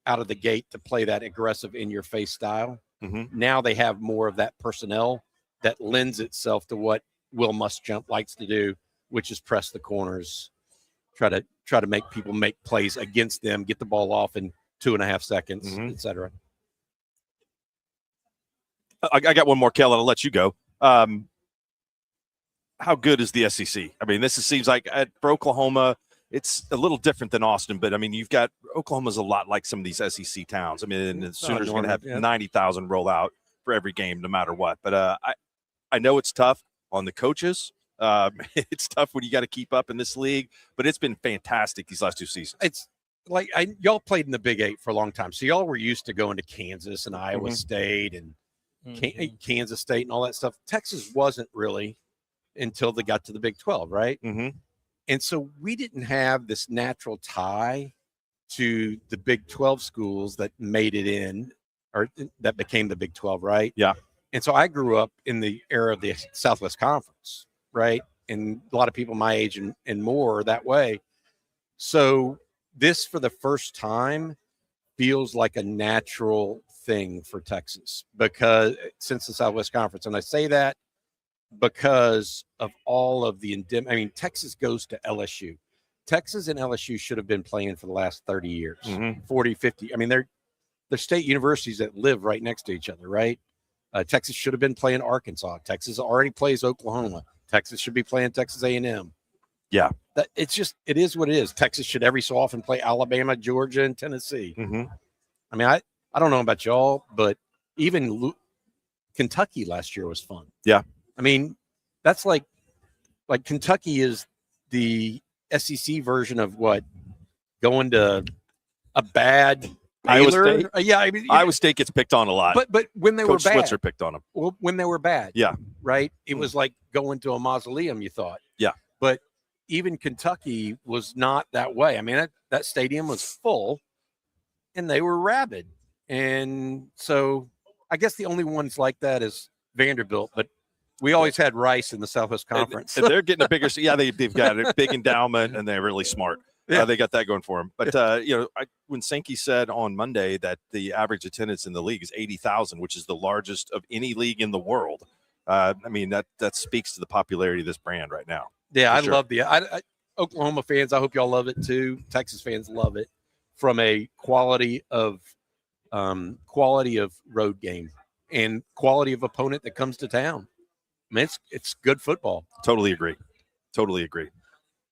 K: out of the gate to play that aggressive, in-your-face style. Now they have more of that personnel that lends itself to what Will Muschamp likes to do, which is press the corners, try to make people make plays against them, get the ball off in 2.5 seconds, etc.
C: I got one more, Kel, and I'll let you go. How good is the SEC? I mean, seems like for Oklahoma, it's a little different than Austin, but I mean, you've got Oklahoma's a lot like some of these SEC towns. I mean, the Sooners are going to have 90,000 roll out for every game, no matter what. But I know it's tough on the coaches. It's tough when you got to keep up in this league, but it's been fantastic these last 2 seasons.
K: It's like y'all played in the Big 8 for a long time, so y'all were used to going to Kansas and Iowa State and Kansas State and all that stuff. Texas wasn't really until they got to the Big 12, right? And so we didn't have this natural tie to the Big 12 schools that made it in, or that became the Big 12, right?
C: Yeah.
K: And so I grew up in the era of the Southwest Conference, right? And a lot of people my age and more that way. So this, for the first time, feels like a natural thing for Texas, because since the Southwest Conference, and I say that because of all of the I mean, Texas goes to LSU. Texas and LSU should have been playing for the last 30 years, 40, 50. I mean, they're state universities that live right next to each other, right? Texas should have been playing Arkansas. Texas already plays Oklahoma. Texas should be playing Texas A&M.
C: Yeah.
K: It is what it is. Texas should every so often play Alabama, Georgia, and Tennessee. I mean, I don't know about y'all, but even Kentucky last year was fun.
C: Yeah.
K: I mean, that's like Kentucky is the SEC version of what? Going to a bad
C: Iowa State.
K: Yeah, I mean,
C: Iowa State gets picked on a lot.
K: But when they
C: Coach
K: were bad,
C: Switzer picked on them.
K: Well, when they were bad,
C: yeah,
K: right. It was like going to a mausoleum. You thought,
C: yeah.
K: But even Kentucky was not that way. I mean, that stadium was full, and they were rabid. And so, I guess the only ones like that is Vanderbilt, but we always had Rice in the Southwest Conference.
C: And they're getting a bigger. Yeah, they've got a big endowment, and they're really smart. Yeah. They got that going for them. But when Sankey said on Monday that the average attendance in the league is 80,000, which is the largest of any league in the world, I mean that speaks to the popularity of this brand right now.
K: Yeah, I love Oklahoma fans. I hope y'all love it too. Texas fans love it from a quality of road game and quality of opponent that comes to town. I mean, it's good football.
C: Totally agree.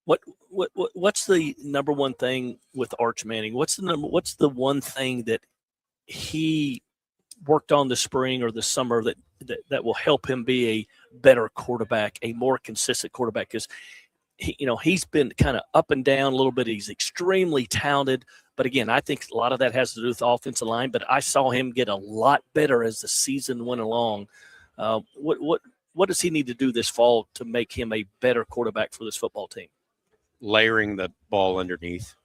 A: What's the number one thing with Arch Manning? What's the one thing that he worked on this spring or this summer that will help him be a better quarterback, a more consistent quarterback? Because he's been kind of up and down a little bit. He's extremely talented, but again, I think a lot of that has to do with the offensive line. But I saw him get a lot better as the season went along. What does he need to do this fall to make him a better quarterback for this football team?
K: Layering the ball underneath.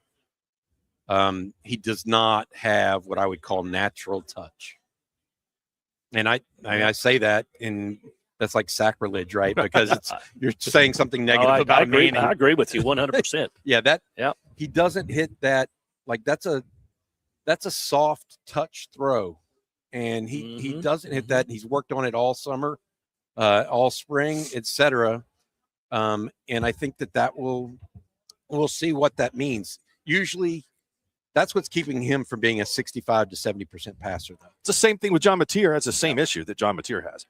K: He does not have what I would call natural touch. And I say that, and that's like sacrilege, right? Because you're saying something negative about Manning.
A: I agree with you 100%.
K: Yeah, he doesn't hit that. Like that's a soft touch throw, and he doesn't hit that. He's worked on it all summer, all spring, etc. And I think that we'll see what that means. Usually, that's what's keeping him from being a 65 to 70% passer, though.
C: It's the same thing with John Mateer. That's the same issue that John Mateer has.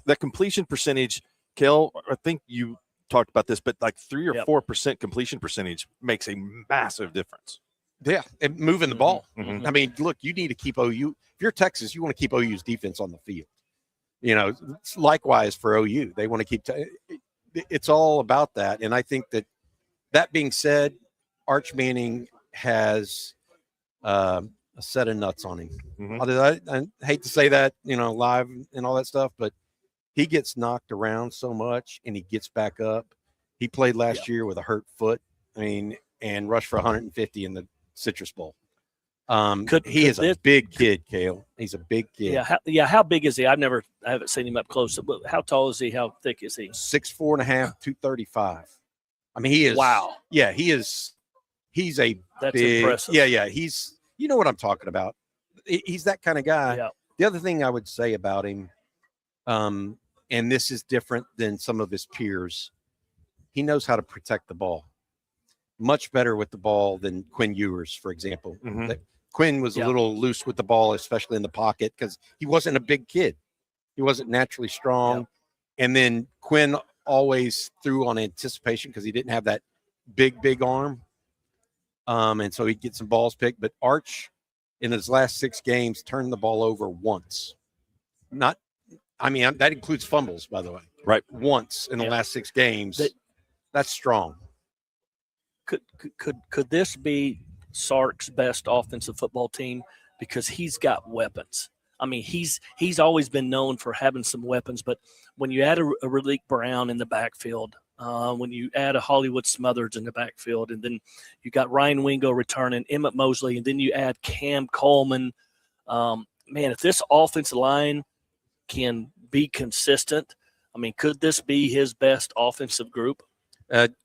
C: The completion percentage, Kel, I think you talked about this, but like 3 or 4% completion percentage makes a massive difference.
K: Yeah, and moving the ball. I mean, look, you need to keep OU. If you're Texas, you want to keep OU's defense on the field. Likewise for OU. They want to keep it's all about that. And I think that being said, Arch Manning has a set of nuts on him. I hate to say that, live and all that stuff, but he gets knocked around so much and he gets back up. He played last year with a hurt foot, and rushed for 150 in the Citrus Bowl. He is a big kid, Cale. He's a big kid.
A: How big is he? I haven't seen him up close. But how tall is he? How thick is he?
K: 6'4.5", 235. I mean, he is.
A: Wow.
K: Yeah, he is. That's big,
A: impressive.
K: Yeah. He's. You know what I'm talking about. He's that kind of guy.
A: Yeah.
K: The other thing I would say about him, and this is different than some of his peers, he knows how to protect the ball much better with the ball than Quinn Ewers, for example. Quinn was a little loose with the ball, especially in the pocket, because he wasn't a big kid. He wasn't naturally strong. And then Quinn always threw on anticipation because he didn't have that big arm. And so he'd get some balls picked. But Arch, in his last 6 games, turned the ball over once. That includes fumbles, by the way.
C: Right.
K: Once in the last 6 games. That's strong.
A: Could this be Sark's best offensive football team because he's got weapons? I mean, he's always been known for having some weapons, but when you add a Raleek Brown in the backfield, when you add a Hollywood Smothers in the backfield, and then you got Ryan Wingo returning, Emmett Mosley, and then you add Cam Coleman, man, if this offensive line can be consistent, I mean, could this be his best offensive group?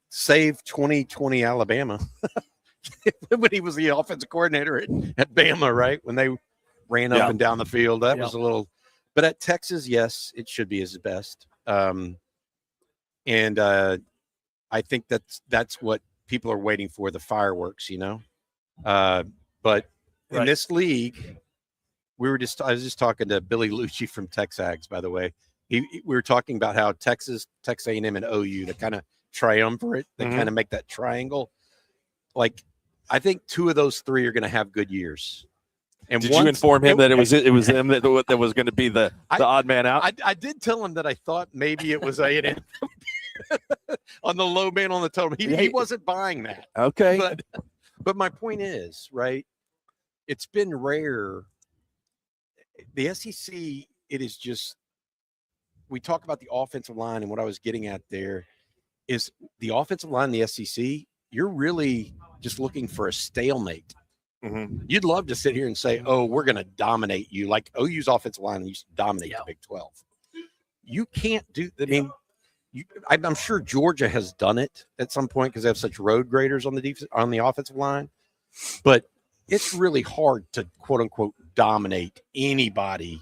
K: Save 2020 Alabama when he was the offensive coordinator at Bama, right? When they ran up and down the field. That was a little – but at Texas, yes, it should be his best. And I think that's what people are waiting for, the fireworks, But in this league, I was just talking to Billy Lucci from Texags, by the way. We were talking about how Texas A&M, and OU, the kind of triumvirate, they kind of make that triangle. Like, I think 2 of those 3 are going to have good years. And
C: did you inform him that it was them that was going to be the odd man out?
K: I did tell him that I thought maybe it was A&M on the low man on the total. He wasn't buying that.
C: Okay.
K: But my point is, right, it's been rare. The SEC, it is just, we talk about the offensive line, and what I was getting at there is the offensive line in the SEC, you're really just looking for a stalemate. You'd love to sit here and say, oh, we're going to dominate you. Like OU's offensive line used to dominate the Big 12. You can't do – I mean, I'm sure Georgia has done it at some point because they have such road graders on the offensive line. But it's really hard to, quote-unquote, dominate anybody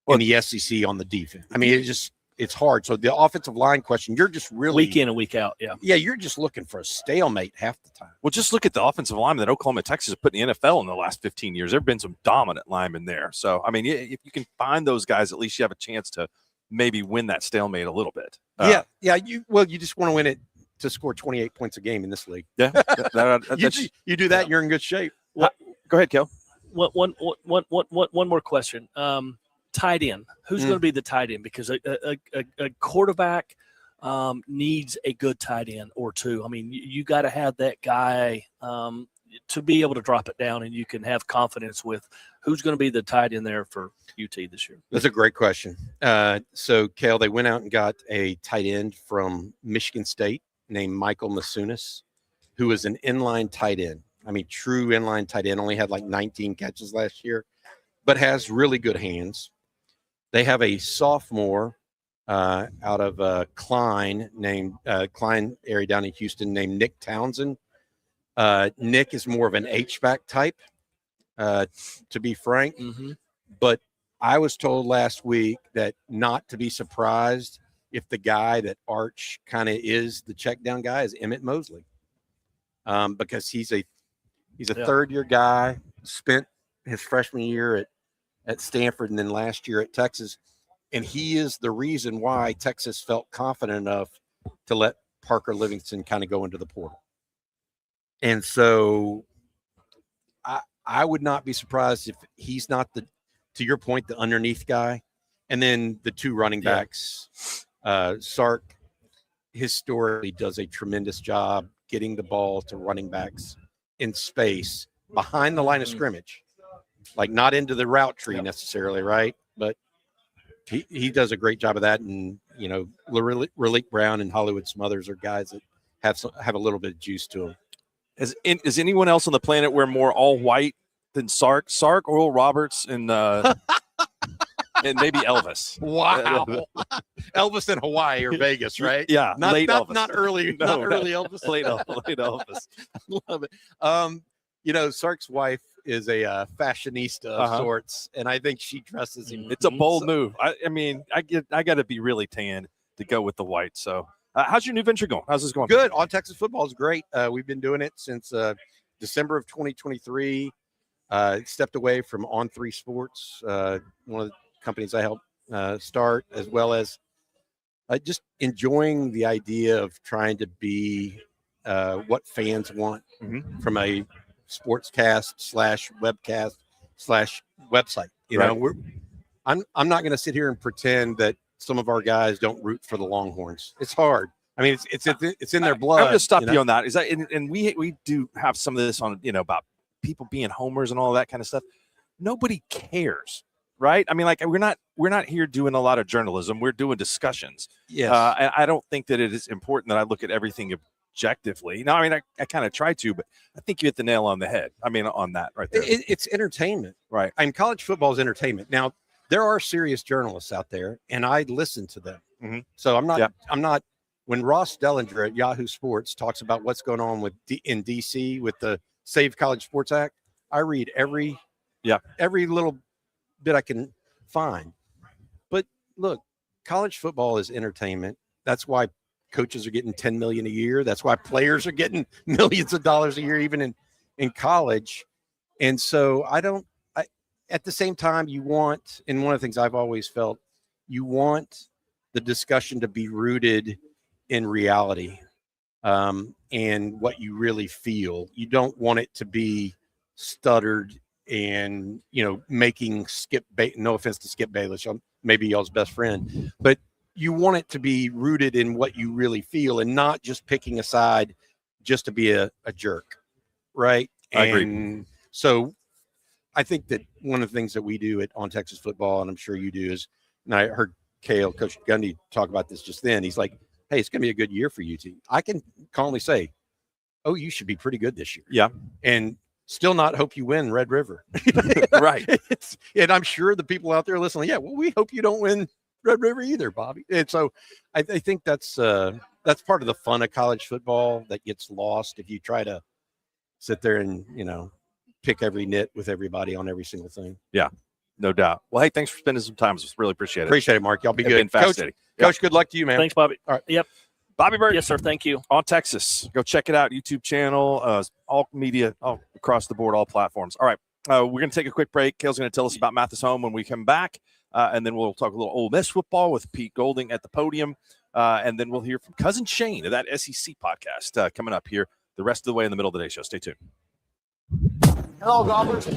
K: in the SEC on the defense. I mean, it's hard. So the offensive line question, you're just really
A: week in and week out.
K: Yeah, you're just looking for a stalemate half the time.
C: Well, just look at the offensive linemen that Oklahoma, Texas has put in the NFL in the last 15 years. There have been some dominant linemen there. So, I mean, if you can find those guys, at least you have a chance to maybe win that stalemate a little bit.
K: You just want to win it to score 28 points a game in this league.
C: Yeah,
K: you do that, you're in good shape.
A: Well,
C: go ahead, Kel.
A: One more question. Tight end. Who's going to be the tight end? Because a quarterback needs a good tight end or two. I mean, you got to have that guy to be able to drop it down, and you can have confidence with who's going to be the tight end there for UT this year.
K: That's a great question. So, Kel, they went out and got a tight end from Michigan State named Michael Masunis, who is an inline tight end. I mean, true inline tight end, only had like 19 catches last year, but has really good hands. They have a sophomore out of Klein area down in Houston named Nick Townsend. Nick is more of an H-back type, to be frank. But I was told last week that not to be surprised if the guy that Arch kind of is the check down guy is Emmett Mosley, because he's a third-year guy, spent his freshman year at Stanford and then last year at Texas. And he is the reason why Texas felt confident enough to let Parker Livingston kind of go into the portal. And so I would not be surprised if he's not to your point, the underneath guy. And then the 2 running backs, Sark historically does a tremendous job getting the ball to running backs in space behind the line of scrimmage. Like not into the route tree necessarily, right? But he does a great job of that. And, Raleek Brown and Hollywood Smothers are guys that have a little bit of juice to them.
C: Is anyone else on the planet wear more all white than Sark? Sark, Oral Roberts, and and maybe Elvis.
K: Wow. Elvis in Hawaii or Vegas, right?
C: Yeah.
K: Late
C: Elvis.
K: Not early, not early Elvis.
C: Late Elvis.
K: Love it. Sark's wife is a fashionista of sorts, and I think she dresses him.
C: It's a bold move. I mean, I got to be really tan to go with the white. So, how's your new venture going? How's this going?
K: Good. On Texas Football is great. We've been doing it since December of 2023. Stepped away from On3 Sports, one of the companies I helped start, as well as just enjoying the idea of trying to be what fans want from a sportscast / webcast / website. You know, I'm not going to sit here and pretend that some of our guys don't root for the Longhorns. It's hard. I mean, it's in their blood.
C: I'm going to stop you on that. Is that and we do have some of this on, about people being homers and all that kind of stuff. Nobody cares, right? I mean, like we're not here doing a lot of journalism. We're doing discussions.
K: Yes.
C: I don't think that it is important that I look at everything objectively. No, I mean, I kind of try to, but I think you hit the nail on the head. I mean, on that right there.
K: It's entertainment,
C: right?
K: I mean, college football is entertainment. Now, there are serious journalists out there, and I listen to them. So I'm not. When Ross Dellinger at Yahoo Sports talks about what's going on in DC with the Save College Sports Act, I read every little bit I can find. But look, college football is entertainment. That's why coaches are getting $10 million a year. That's why players are getting millions of dollars a year, even in college. And so at the same time, you want, and one of the things I've always felt, you want the discussion to be rooted in reality and what you really feel. You don't want it to be stuttered and, making no offense to Skip Bayless, maybe y'all's best friend, but you want it to be rooted in what you really feel and not just picking a side just to be a jerk. Right.
C: I agree.
K: So I think that one of the things that we do on Texas Football, and I'm sure you do, is, and I heard Coach Gundy talk about this just then. He's like, hey, it's going to be a good year for UT. I can calmly say, oh, you should be pretty good this year.
C: Yeah.
K: And still not hope you win Red River.
C: Right.
K: And I'm sure the people out there listening, well, we hope you don't win Red River either, Bobby. And so I think that's part of the fun of college football that gets lost if you try to sit there and, pick every nit with everybody on every single thing.
C: Yeah, no doubt. Well, hey, thanks for spending some time with us. Really appreciate it.
K: Appreciate it, Mark. Y'all be
C: It's
K: good.
C: been fascinating.
K: Coach, good luck to you, man.
A: Thanks, Bobby.
K: All right.
A: Yep.
C: Bobby Bird.
A: Yes, sir. Thank you.
C: On Texas. Go check it out. YouTube channel, all media, all across the board, all platforms. All right. We're going to take a quick break. Kale's going to tell us about Mathis Home when we come back. And then we'll talk a little Ole Miss football with Pete Golding at the podium. And then we'll hear from Cousin Shane of that SEC podcast coming up here the rest of the way in the middle of the day show. Stay tuned.
L: Hello, golfers.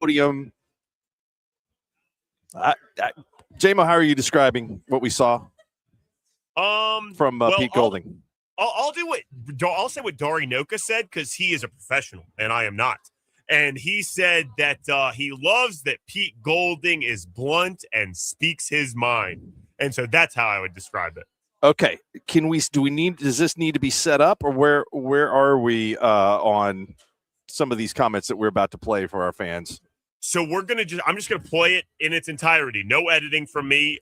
C: podium. JMO, how are you describing what we saw from Pete Golding?
I: I'll say what Dari Noka said, because he is a professional and I am not. And he said that he loves that Pete Golding is blunt and speaks his mind. And so that's how I would describe it.
C: Okay. Does this need to be set up, or where are we on some of these comments that we're about to play for our fans?
I: So I'm just gonna play it in its entirety. No editing from me,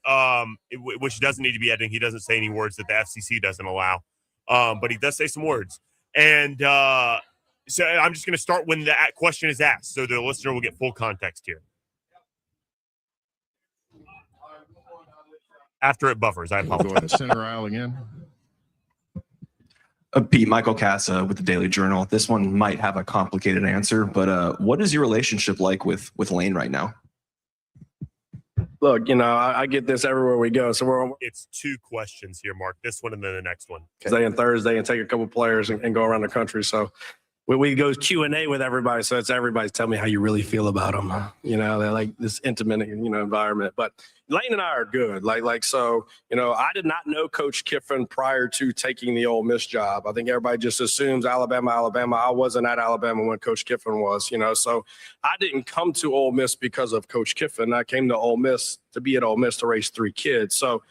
I: which doesn't need to be editing. He doesn't say any words that the FCC doesn't allow. But he does say some words. And so I'm just going to start when the question is asked, so the listener will get full context here. After it buffers, I apologize.
D: Go to center aisle again.
M: Pete, Michael Casa with the Daily Journal. This one might have a complicated answer, but what is your relationship like with Lane right now?
N: Look, I get this everywhere we go. So
I: it's two questions here, Mark. This one and then the next one.
N: Tuesday and Thursday, and take a couple players and go around the country. So we go Q&A with everybody. So it's everybody's tell me how you really feel about them. They're like this intimate, environment. But Lane and I are good. So, I did not know Coach Kiffin prior to taking the Ole Miss job. I think everybody just assumes Alabama. I wasn't at Alabama when Coach Kiffin was, so I didn't come to Ole Miss because of Coach Kiffin. I came to Ole Miss to be at Ole Miss to raise 3 kids. So,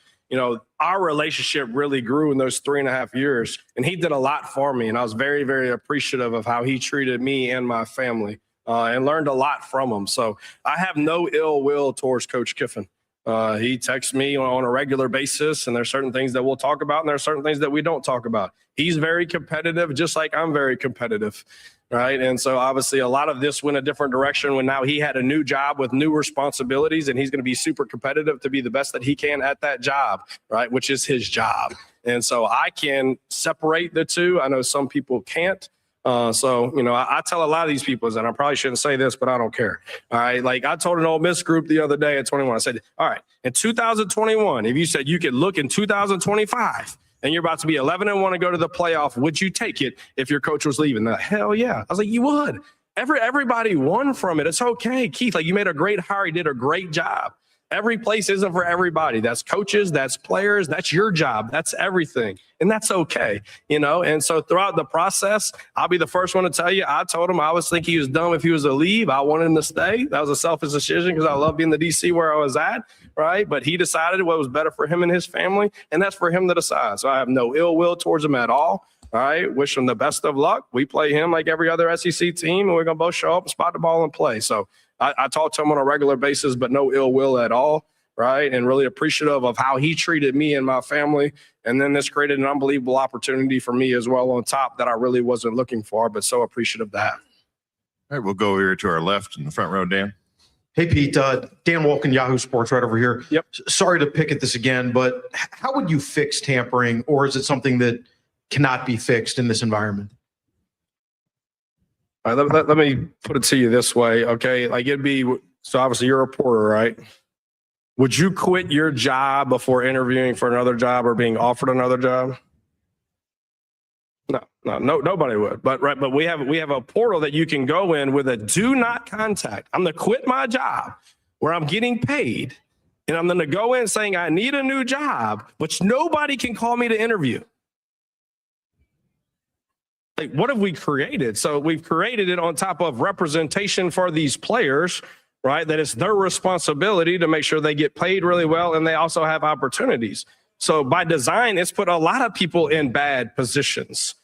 N: our relationship really grew in those 3.5 years, and he did a lot for me. And I was very, very appreciative of how he treated me and my family and learned a lot from him. So I have no ill will towards Coach Kiffin. He texts me on a regular basis, and there's certain things that we'll talk about, and there's certain things that we don't talk about. He's very competitive, just like I'm very competitive, right? And so obviously a lot of this went a different direction when now he had a new job with new responsibilities, and he's going to be super competitive to be the best that he can at that job, right, which is his job. And so I can separate the two. I know some people can't. I tell a lot of these people, and I probably shouldn't say this, but I don't care. All right. Like I told an Ole Miss group the other day at 21, I said, all right, in 2021, if you said you could look in 2025 and you're about to be 11-1 and go to the playoff, would you take it if your coach was leaving? Hell yeah. I was like, you would. Everybody won from it. It's okay. Keith, you made a great hire. You did a great job. Every place isn't for everybody. That's coaches, that's players, that's your job, that's everything. And that's okay, And so throughout the process, I'll be the first one to tell you, I told him I always think he was dumb if he was to leave. I wanted him to stay. That was a selfish decision because I love being the DC where I was at, right? But he decided what was better for him and his family, and that's for him to decide. So I have no ill will towards him at all. All right, wish him the best of luck. We play him like every other SEC team, and we're going to both show up and spot the ball and play. So I talk to him on a regular basis, but no ill will at all, right? And really appreciative of how he treated me and my family. And then this created an unbelievable opportunity for me as well on top that I really wasn't looking for, but so appreciative of that.
O: All right, we'll go here to our left in the front row, Dan.
P: Hey, Pete. Dan Wolken, Yahoo Sports, right over here.
N: Yep.
P: Sorry to pick at this again, but how would you fix tampering, or is it something that cannot be fixed in this environment?
N: All right, let me put it to you this way, okay? It'd be, so obviously you're a reporter, right? Would you quit your job before interviewing for another job or being offered another job? No, nobody would. But we have a portal that you can go in with a do not contact. I'm going to quit my job where I'm getting paid, and I'm going to go in saying I need a new job, but nobody can call me to interview. What have we created? So we've created it on top of representation for these players, right? That it's their responsibility to make sure they get paid really well and they also have opportunities. So by design, it's put a lot of people in bad positions.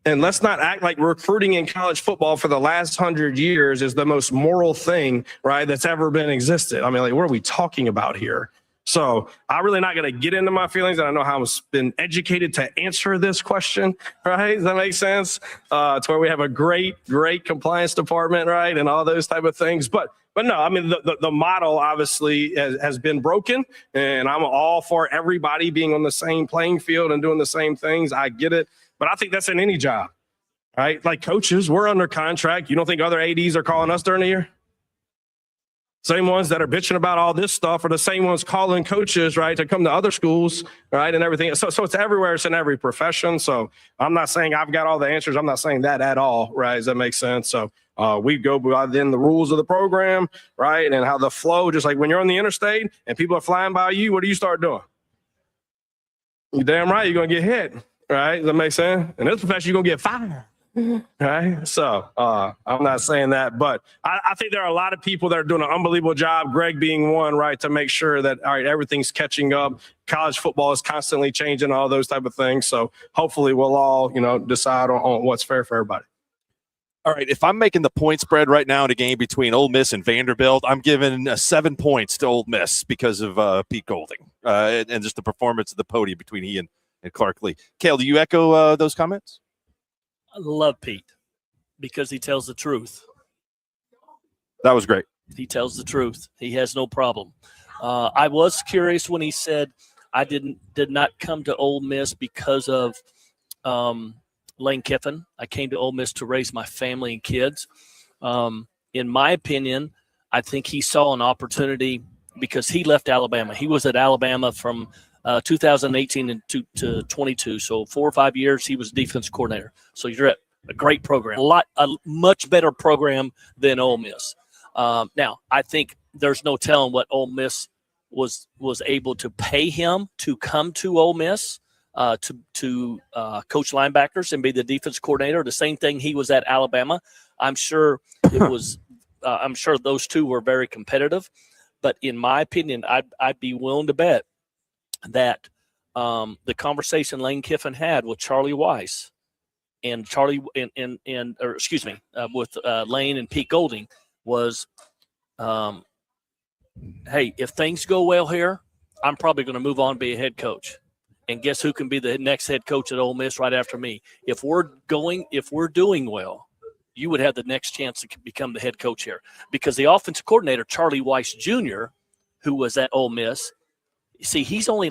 N: And let's not act like recruiting in college football for the last 100 years is the most moral thing, right, that's ever been existed. What are we talking about here? So I'm really not going to get into my feelings, and I know how I've been educated to answer this question, right? Does that make sense? It's where we have a great compliance department, right, and all those type of things. But no, the model obviously has been broken, and I'm all for everybody being on the same playing field and doing the same things. I get it, but I think that's in any job, right? Like coaches, we're under contract. You don't think other ADs are calling us during the year? Same ones that are bitching about all this stuff are the same ones calling coaches, right, to come to other schools, right, and everything. So it's everywhere. It's in every profession. So I'm not saying I've got all the answers. I'm not saying that at all, right? Does that make sense? So we go by then the rules of the program, right, and how the flow, just like when you're on the interstate and people are flying by you, what do you start doing? You're damn right you're going to get hit, right? Does that make sense? In this profession, you're going to get fired. Right. So I'm not saying that, but I think there are a lot of people that are doing an unbelievable job, Greg being one, right, to make sure that, all right, everything's catching up. College football is constantly changing, all those type of things. So hopefully we'll all, decide on what's fair for everybody.
C: All right, if I'm making the point spread right now in a game between Ole Miss and Vanderbilt, I'm giving 7 points to Ole Miss because of Pete Golding and just the performance of the podium between he and Clark Lee. Cale, do you echo those comments?
A: I love Pete because he tells the truth.
C: That was great.
A: He tells the truth. He has no problem. I was curious when he said I did not come to Ole Miss because of Lane Kiffin. I came to Ole Miss to raise my family and kids. In my opinion, I think he saw an opportunity because he left Alabama. He was at Alabama from 2018 to 22. So 4 or 5 years, he was defense coordinator. So you're at a great program, a much better program than Ole Miss. Now, I think there's no telling what Ole Miss was able to pay him to come to Ole Miss to coach linebackers and be the defense coordinator. The same thing he was at Alabama. I'm sure it was. I'm sure those two were very competitive. But in my opinion, I'd be willing to bet that the conversation Lane Kiffin had with Charlie Weiss and with Lane and Pete Golding was, hey, if things go well here, I'm probably going to move on and be a head coach. And guess who can be the next head coach at Ole Miss right after me? If we're doing well, you would have the next chance to become the head coach here. Because the offensive coordinator, Charlie Weiss Jr., who was at Ole Miss, see, he's only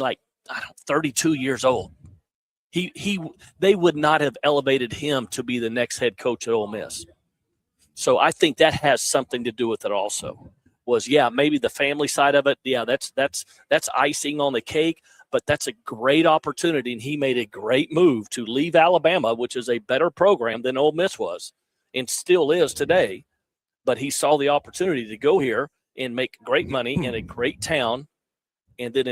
A: 32 years old. They would not have elevated him to be the next head coach at Ole Miss. So I think that has something to do with it also. Maybe the family side of it. Yeah, that's icing on the cake, but that's a great opportunity, and he made a great move to leave Alabama, which is a better program than Ole Miss was and still is today. But he saw the opportunity to go here and make great money in a great town. And then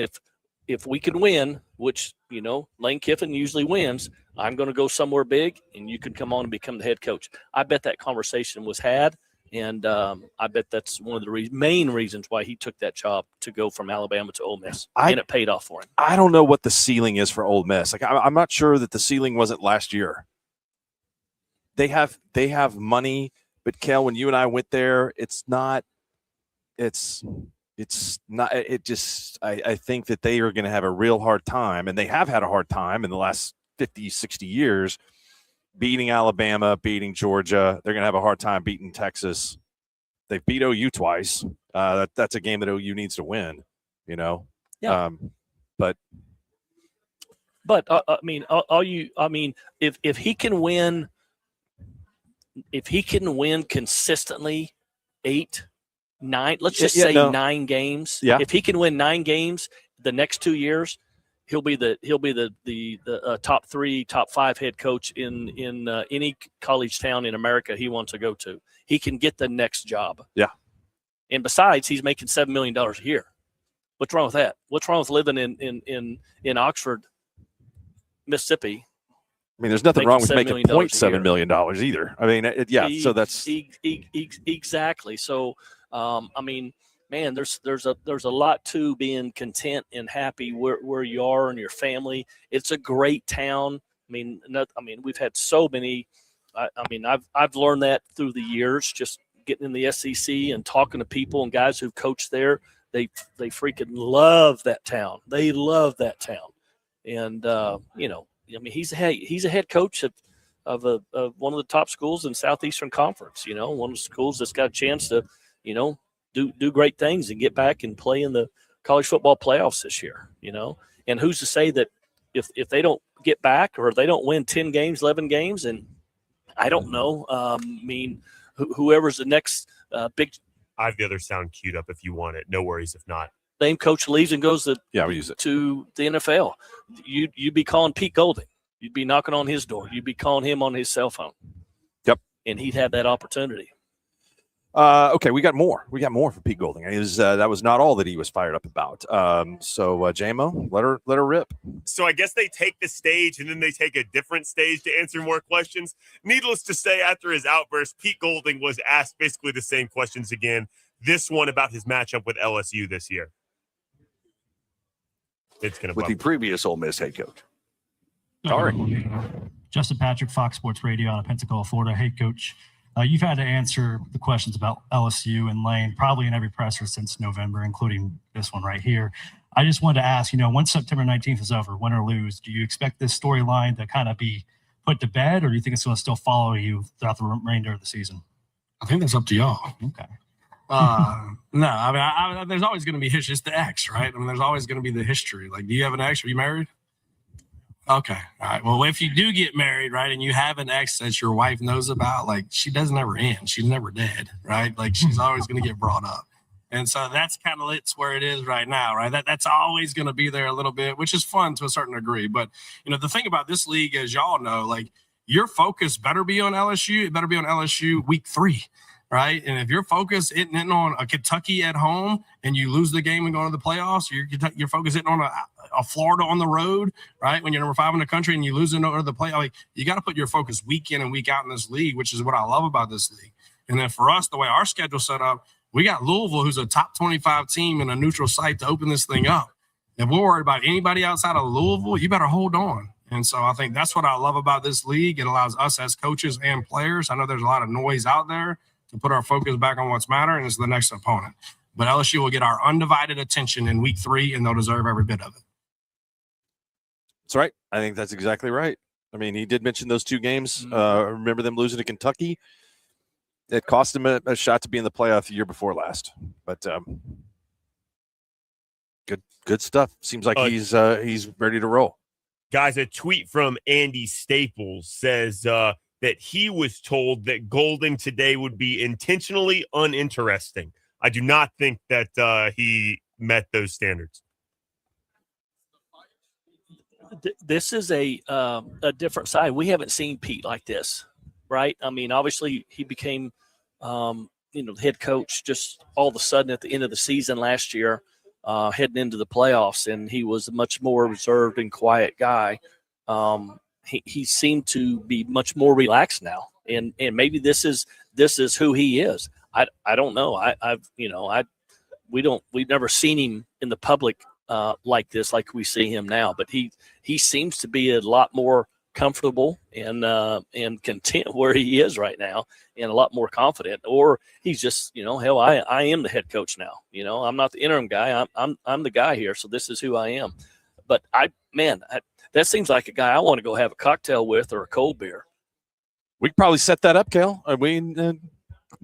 A: if we can win, which, Lane Kiffin usually wins, I'm going to go somewhere big, and you can come on and become the head coach. I bet that conversation was had, and I bet that's one of the main reasons why he took that job to go from Alabama to Ole Miss, and it paid off for him.
C: I don't know what the ceiling is for Ole Miss. I'm not sure that the ceiling wasn't last year. They have money, but Cale, when you and I went there, I think that they are going to have a real hard time, and they have had a hard time in the last 50, 60 years beating Alabama, beating Georgia. They're going to have a hard time beating Texas. They've beat OU twice. That's a game that OU needs to win, Yeah. But if he can win, consistently 8, 9, let's just say 9 games. Yeah.
A: If he can win 9 games the next 2 years, he'll be the top 3, top 5 head coach in any college town in America he wants to go to. He can get the next job.
C: Yeah.
A: And besides, he's making $7 million a year. What's wrong with that? What's wrong with living in Oxford, Mississippi?
C: I mean, there's nothing wrong with making $0.7 million either. I mean, so that's
A: exactly. So, man, there's a lot to being content and happy where you are and your family. It's a great town. We've had so many. I've learned that through the years, just getting in the SEC and talking to people and guys who've coached there. They freaking love that town. They love that town, and he's a head coach of one of the top schools in Southeastern Conference. One of the schools that's got a chance to, do great things and get back and play in the college football playoffs this year. And who's to say that if they don't get back or if they don't win 10 games, 11 games, and I don't know. Whoever's the next big
I: I have the other sound queued up if you want it. No worries if not.
A: Name coach leaves and goes to
C: we use it
A: to the NFL. You'd be calling Pete Golding. You'd be knocking on his door. You'd be calling him on his cell phone.
C: Yep.
A: And he'd have that opportunity.
C: Okay, we got more. We got more for Pete Golding. That was not all that he was fired up about. So J-Mo, let her rip.
I: So I guess they take the stage and then they take a different stage to answer more questions. Needless to say, after his outburst, Pete Golding was asked basically the same questions again. This one about his matchup with LSU this year. It's going to
Q: with the previous Ole Miss head coach.
R: Sorry. Justin Patrick, Fox Sports Radio out of Pensacola, Florida. Hey, Coach. You've had to answer the questions about LSU and Lane probably in every presser since November, including this one right here. I just wanted to ask, once September 19th is over, win or lose, do you expect this storyline to kind of be put to bed, or do you think it's going to still follow you throughout the remainder of the season?
N: I think that's up to y'all.
R: Okay.
N: No, I mean, there's always going to be history. It's the ex, right? I mean, there's always going to be the history. Like, do you have an ex? Are you married? Okay. All right. Well, if you do get married, right, and you have an ex that your wife knows about, like, she doesn't ever end. She's never dead, right? Like, she's always going to get brought up. And so that's kind of it's where it is right now, right? That's always going to be there a little bit, which is fun to a certain degree. But, the thing about this league, as y'all know, like, your focus better be on LSU. It better be on LSU week 3. Right. And if your focus isn't on a Kentucky at home and you lose the game and go into the playoffs, your focus isn't on a Florida on the road, right? When you're number 5 in the country and you lose in the play, like, you got to put your focus week in and week out in this league, which is what I love about this league. And then for us, the way our schedule's set up, we got Louisville, who's a top 25 team in a neutral site to open this thing up. If we're worried about anybody outside of Louisville, you better hold on. And so I think that's what I love about this league. It allows us as coaches and players. I know there's a lot of noise out there, to put our focus back on what's matter, and it's the next opponent. But LSU will get our undivided attention in week 3, and they'll deserve every bit of it.
C: That's right. I think that's exactly right. I mean, he did mention those 2 games. Remember them losing to Kentucky? It cost him a shot to be in the playoff the year before last. But good stuff. Seems like he's ready to roll.
I: Guys, a tweet from Andy Staples says that he was told that Golding today would be intentionally uninteresting. I do not think that he met those standards.
A: This is a different side. We haven't seen Pete like this, right? I mean, obviously he became, the head coach just all of a sudden at the end of the season last year, heading into the playoffs, and he was a much more reserved and quiet guy. He seemed to be much more relaxed now, and maybe this is who he is. I don't know. We've never seen him in the public like this, like we see him now. But he seems to be a lot more comfortable and content where he is right now, and a lot more confident. Or he's just, hell, I am the head coach now. I'm not the interim guy. I'm the guy here. So this is who I am. But that seems like a guy I want to go have a cocktail with or a cold beer.
C: We could probably set that up, Cal. We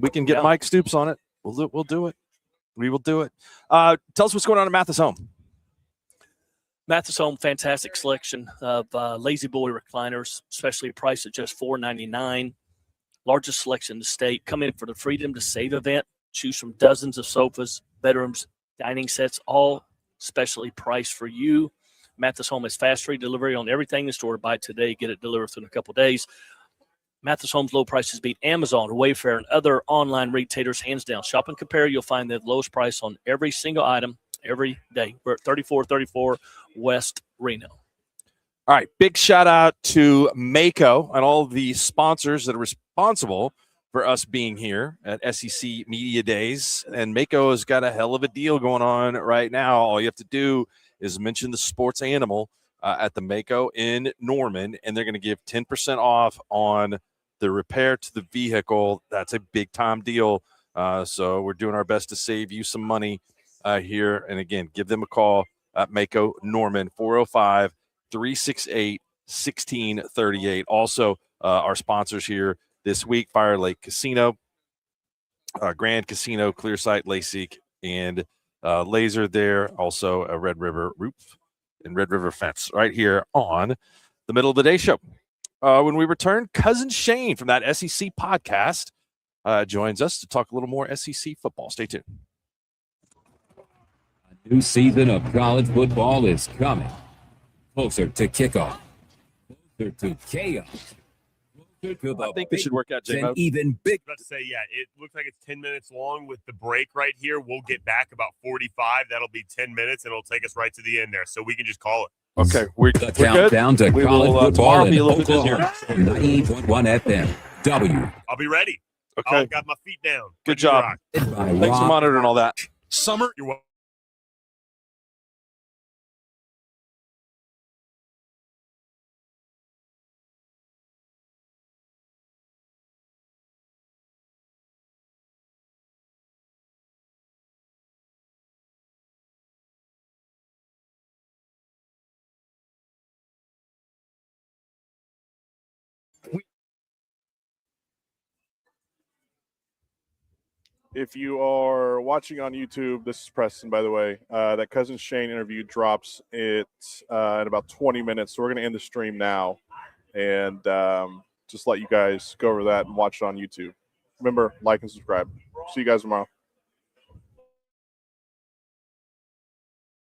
C: can get Mike Stoops on it. We'll do it. We will do it. Tell us what's going on at Mathis Home.
A: Mathis Home, fantastic selection of Lazy Boy recliners, especially priced at just $499. Largest selection in the state. Come in for the Freedom to Save event. Choose from dozens of sofas, bedrooms, dining sets, all specially priced for you. Mathis Home has fast free delivery on everything in store. Buy today, get it delivered within a couple of days. Mathis Home's low prices beat Amazon, Wayfair, and other online retailers hands down. Shop and compare. You'll find the lowest price on every single item every day. We're at 3434 West Reno.
C: All right. Big shout out to Mako and all the sponsors that are responsible for us being here at SEC Media Days. And Mako has got a hell of a deal going on right now. All you have to do is mention the sports animal at the Mako in Norman, and they're going to give 10% off on the repair to the vehicle. That's a big-time deal. So we're doing our best to save you some money here. And, again, give them a call at Mako Norman, 405-368-1638. Also, our sponsors here this week, Fire Lake Casino, Grand Casino, Clearsight, LASIK, and Laser there. Also, a Red River Roof and Red River Fence right here on the Middle of the Day Show. When we return, Cousin Shane from that SEC podcast joins us to talk a little more SEC football. Stay tuned.
F: A new season of college football is coming. Closer to kickoff. Closer to chaos.
C: I think this should work out, J-Mo.
F: Even big.
I: About to say, yeah, it looks like it's 10 minutes long with the break right here. We'll get back about 45. That'll be 10 minutes, and it'll take us right to the end there. So we can just call it.
C: Okay, we're
F: countdown
C: good.
F: to college football in
C: Oklahoma.
F: 98.1 FM. W.
I: I'll be ready.
C: Okay.
I: I've got my feet down.
C: Good job. Thanks for monitoring all that.
I: Summer. You're welcome.
D: If you are watching on YouTube, this is Preston, by the way. That Cousin Shane interview drops in about 20 minutes. So we're going to end the stream now and just let you guys go over that and watch it on YouTube. Remember, like and subscribe. See you guys tomorrow.